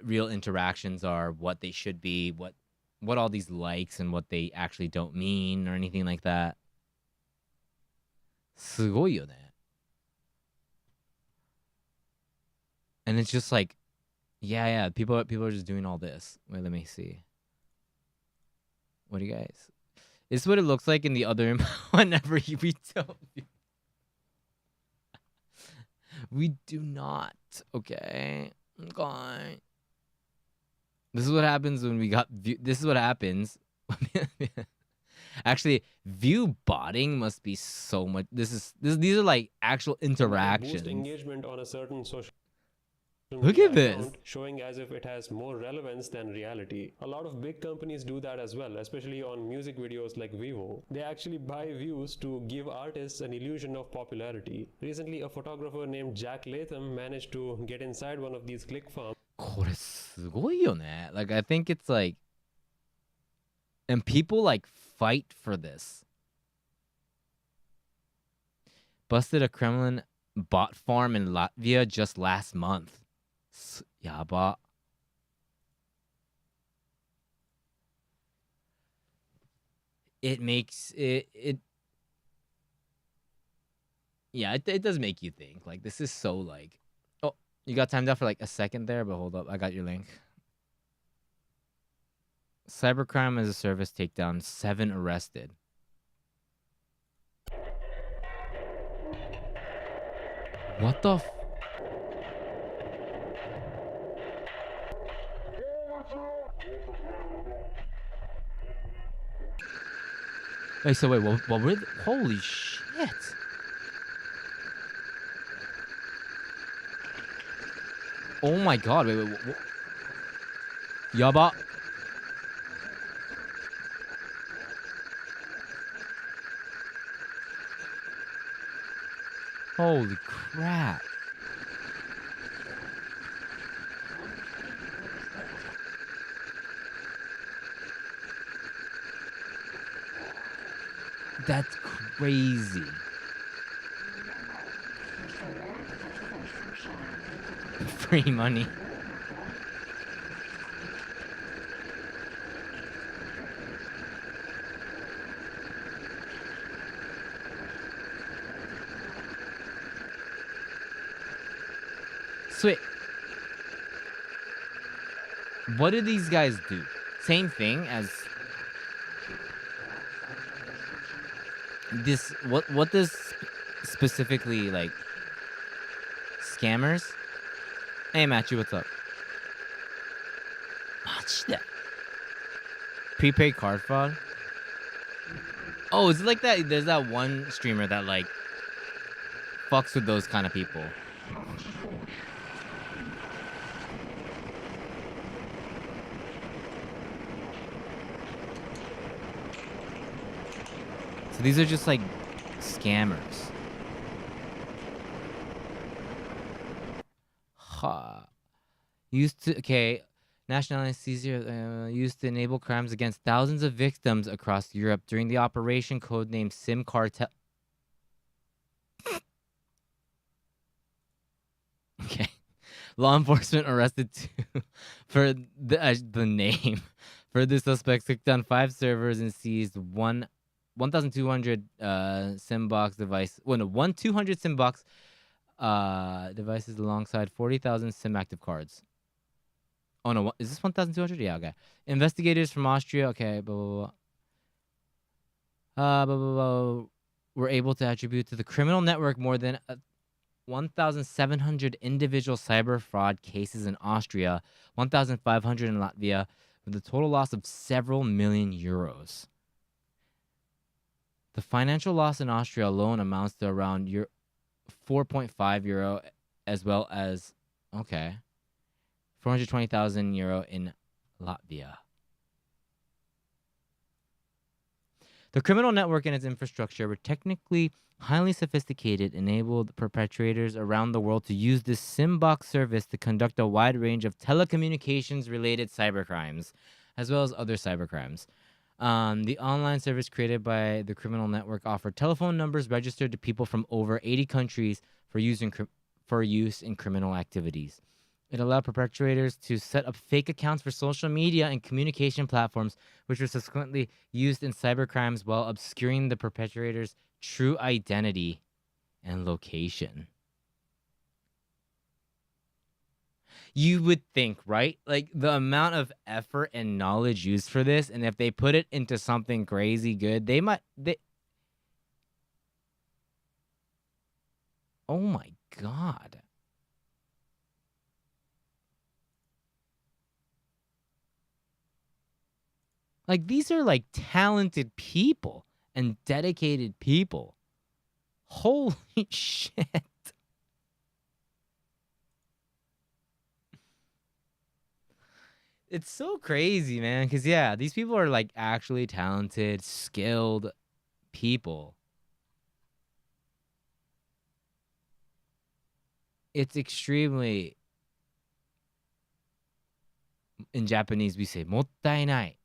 real interactions are, what they should be, what all these likes and what they actually don't mean or anything like that. すごいよね. And it's just like, yeah, people are just doing all this. Wait, let me see. What do you guys? This is what it looks like in the other whenever we don't. We do not. Okay. This is what happens when we got view. This is what happens. Actually, view botting must be so much. These are like actual interactions. Boost engagement on a certain social. Look at this. Showing as if it has more relevance than reality. A lot of big companies do that as well, especially on music videos like Vivo. They actually buy views to give artists an illusion of popularity. Recently, a photographer named Jack Latham managed to get inside one of these click farms. これすごいよね. Like I think it's like, and people like fight for this. Busted a Kremlin bot farm in Latvia just last month. やば. It makes it yeah, it does make you think. Like this is so like, oh, you got timed out for like a second there, but hold up, I got your link. Cybercrime as a service takedown, 7 arrested. What the Wait, so wait, what were holy shit. Oh my god, wait. Yaba. Holy crap. crazy. Free money. Sweet. What do these guys do? Same thing as this. What does specifically like scammers? Hey, Matthew, what's up? Watch that. Prepaid card fraud. Oh, is it like that? There's that one streamer that like fucks with those kind of people. So these are just like scammers. Ha. National anesthesia used to enable crimes against thousands of victims across Europe during the operation codenamed SIM Cartel. Okay. Law enforcement arrested two for the name. For the suspects clicked on 5 servers and seized 1,200 SIM box device. 1,200 SIM box devices alongside 40,000 SIM active cards. Oh no, is this 1,200? Yeah, okay. Investigators from Austria, okay, blah, blah, blah. Were able to attribute to the criminal network more than 1,700 individual cyber fraud cases in Austria, 1,500 in Latvia, with a total loss of several million euros. The financial loss in Austria alone amounts to around 4.5 euro, as well as 420,000 euro in Latvia. The criminal network and its infrastructure were technically highly sophisticated, enabled perpetrators around the world to use this SIM-box service to conduct a wide range of telecommunications-related cybercrimes, as well as other cybercrimes. The online service created by the criminal network offered telephone numbers registered to people from over 80 countries for use in criminal activities. It allowed perpetrators to set up fake accounts for social media and communication platforms, which were subsequently used in cybercrimes while obscuring the perpetrator's true identity and location. You would think, right? Like the amount of effort and knowledge used for this, and if they put it into something crazy good, oh my God. Like these are like talented people and dedicated people. Holy shit. It's so crazy, man. Because, yeah, these people are like actually talented, skilled people. It's extremely, in Japanese, we say, mottainai.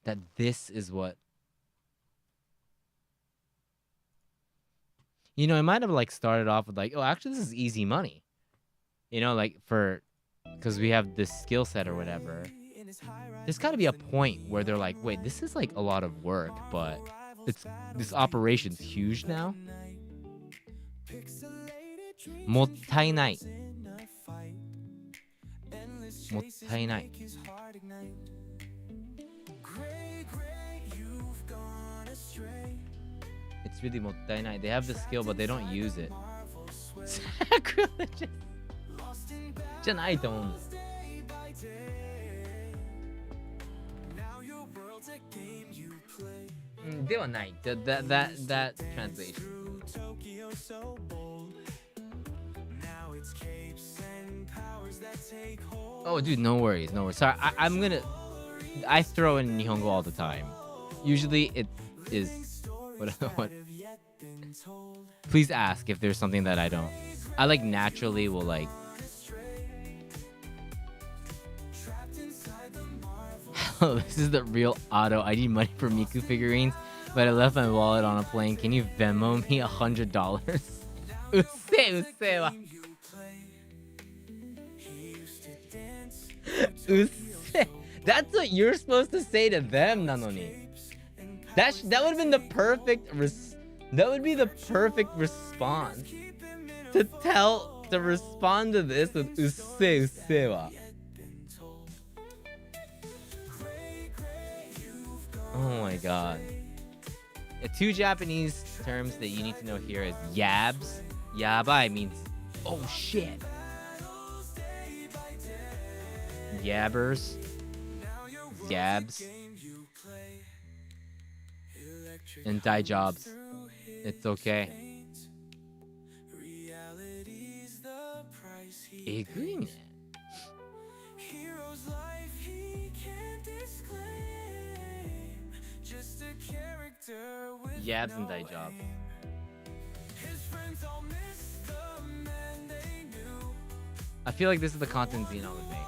That this is what, you know, it might have like started off with like, oh, actually this is easy money, you know, like because we have this skill set or whatever. There's got to be a point where they're like, wait, this is like a lot of work, but this operation's huge now. Mottainai. Mottainai. It's really mottainai. They have the skill, but they don't use it. Sacrilegious. じゃないと思うんです。ではない。That translation. Oh, dude, no worries, no worries. Sorry, I throw in Nihongo all the time. Usually it is what please ask if there's something that I don't. I like naturally will like. Oh, this is the real auto. I need money for Miku figurines. But I left my wallet on a plane. Can you Venmo me $100? Use. That's what you're supposed to say to them, Nanoni. That would have been the perfect that would be the perfect response. To respond to this with usewa. Oh my god. Two Japanese terms that you need to know here is yabs. Yabai means oh shit. Yabbers. Yabs. And die jobs. It's okay. Agreeing. Yabs and die job. I feel like this is the content Xenon would make.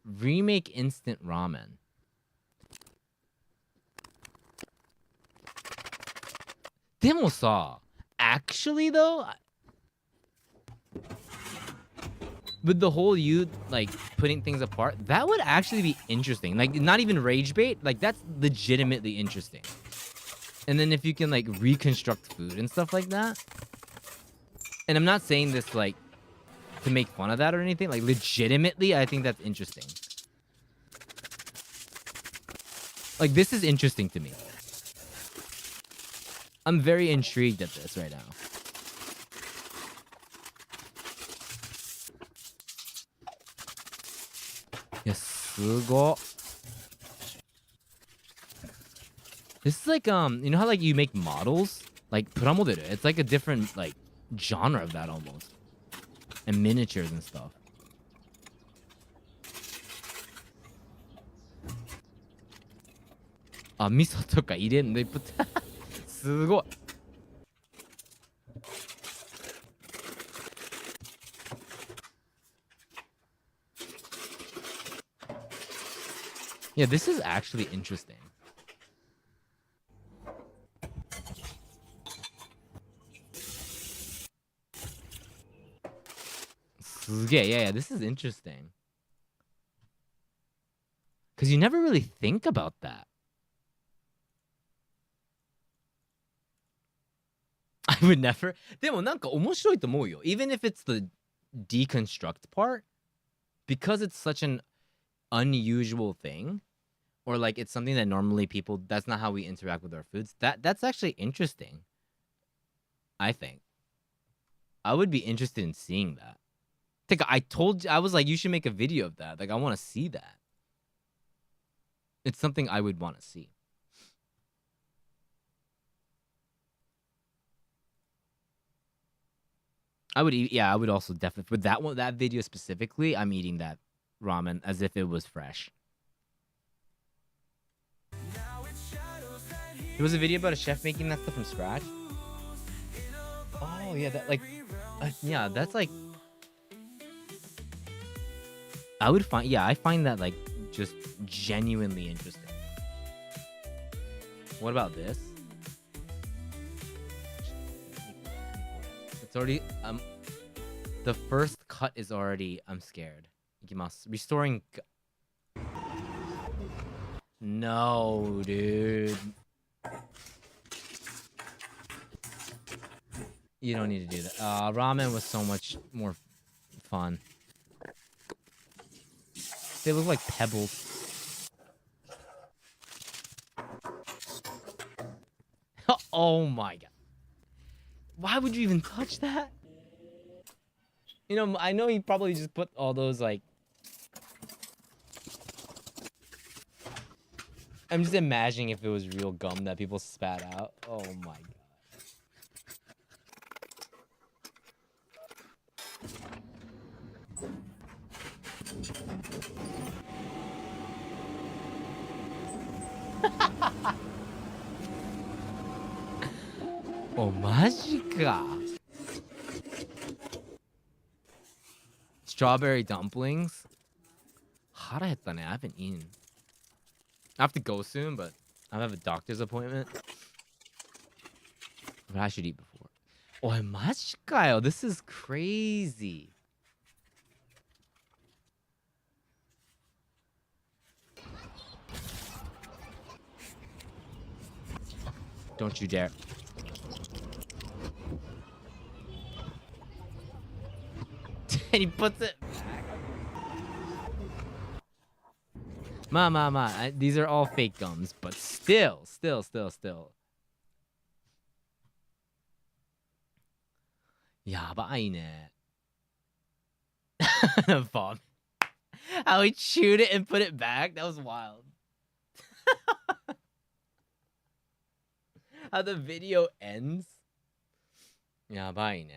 Remake instant ramen. Demo saw. Actually though, with the whole you like putting things apart, that would actually be interesting. Like not even rage bait, like that's legitimately interesting. And then if you can like reconstruct food and stuff like that. And I'm not saying this like to make fun of that or anything. Like legitimately, I think that's interesting. Like this is interesting to me. I'm very intrigued at this right now. Yes, sugo. This is like you know how like you make models? Like pramodel. It's like a different like genre of that almost. And miniatures and stuff. Miso とか入れんで、すごい。Yeah, this is actually interesting. Yeah, this is interesting. Because you never really think about that. I would never. でもなんか面白いと思うよ. Even if it's the deconstruct part, because it's such an unusual thing, or like it's something that normally people, that's not how we interact with our foods. That's actually interesting. I think. I would be interested in seeing that. I was like, you should make a video of that. Like, I want to see that. It's something I would want to see. I would eat, yeah, I would also definitely, with that one, that video specifically, I'm eating that ramen as if it was fresh. There was a video about a chef making that stuff from scratch. Oh, yeah, that, like, yeah, that's like, I would find, yeah, I find that, like, just genuinely interesting. What about this? It's already, the first cut is already, I'm scared. Ikimasu. Restoring. No, dude. You don't need to do that. Ramen was so much more fun. They look like pebbles. Oh my god. Why would you even touch that? You know, I know he probably just put all those, like... I'm just imagining if it was real gum that people spat out. Oh my god. Oh, マジか. Strawberry dumplings. Hara ne. I haven't eaten. I have to go soon, but I have a doctor's appointment. But I should eat before. Oh, machikayo. This is crazy. Don't you dare. And he puts it back. These are all fake gums, but still. Yabai ne. Vomit. How he chewed it and put it back? That was wild. How the video ends? Yabai ne.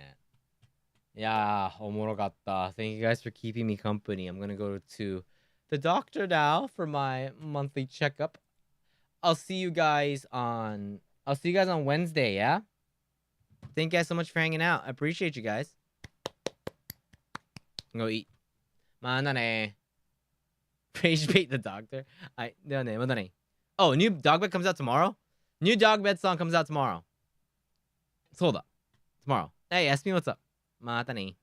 Yeah, omorokatta. Thank you guys for keeping me company. I'm gonna go to the doctor now for my monthly checkup. I'll see you guys on Wednesday, yeah? Thank you guys so much for hanging out. I appreciate you guys. Go eat. Mana ne. Rage bait the doctor. Oh, new dog bed comes out tomorrow? New dog bed song comes out tomorrow. Soda. Tomorrow. Hey, ask me what's up. Mata ne.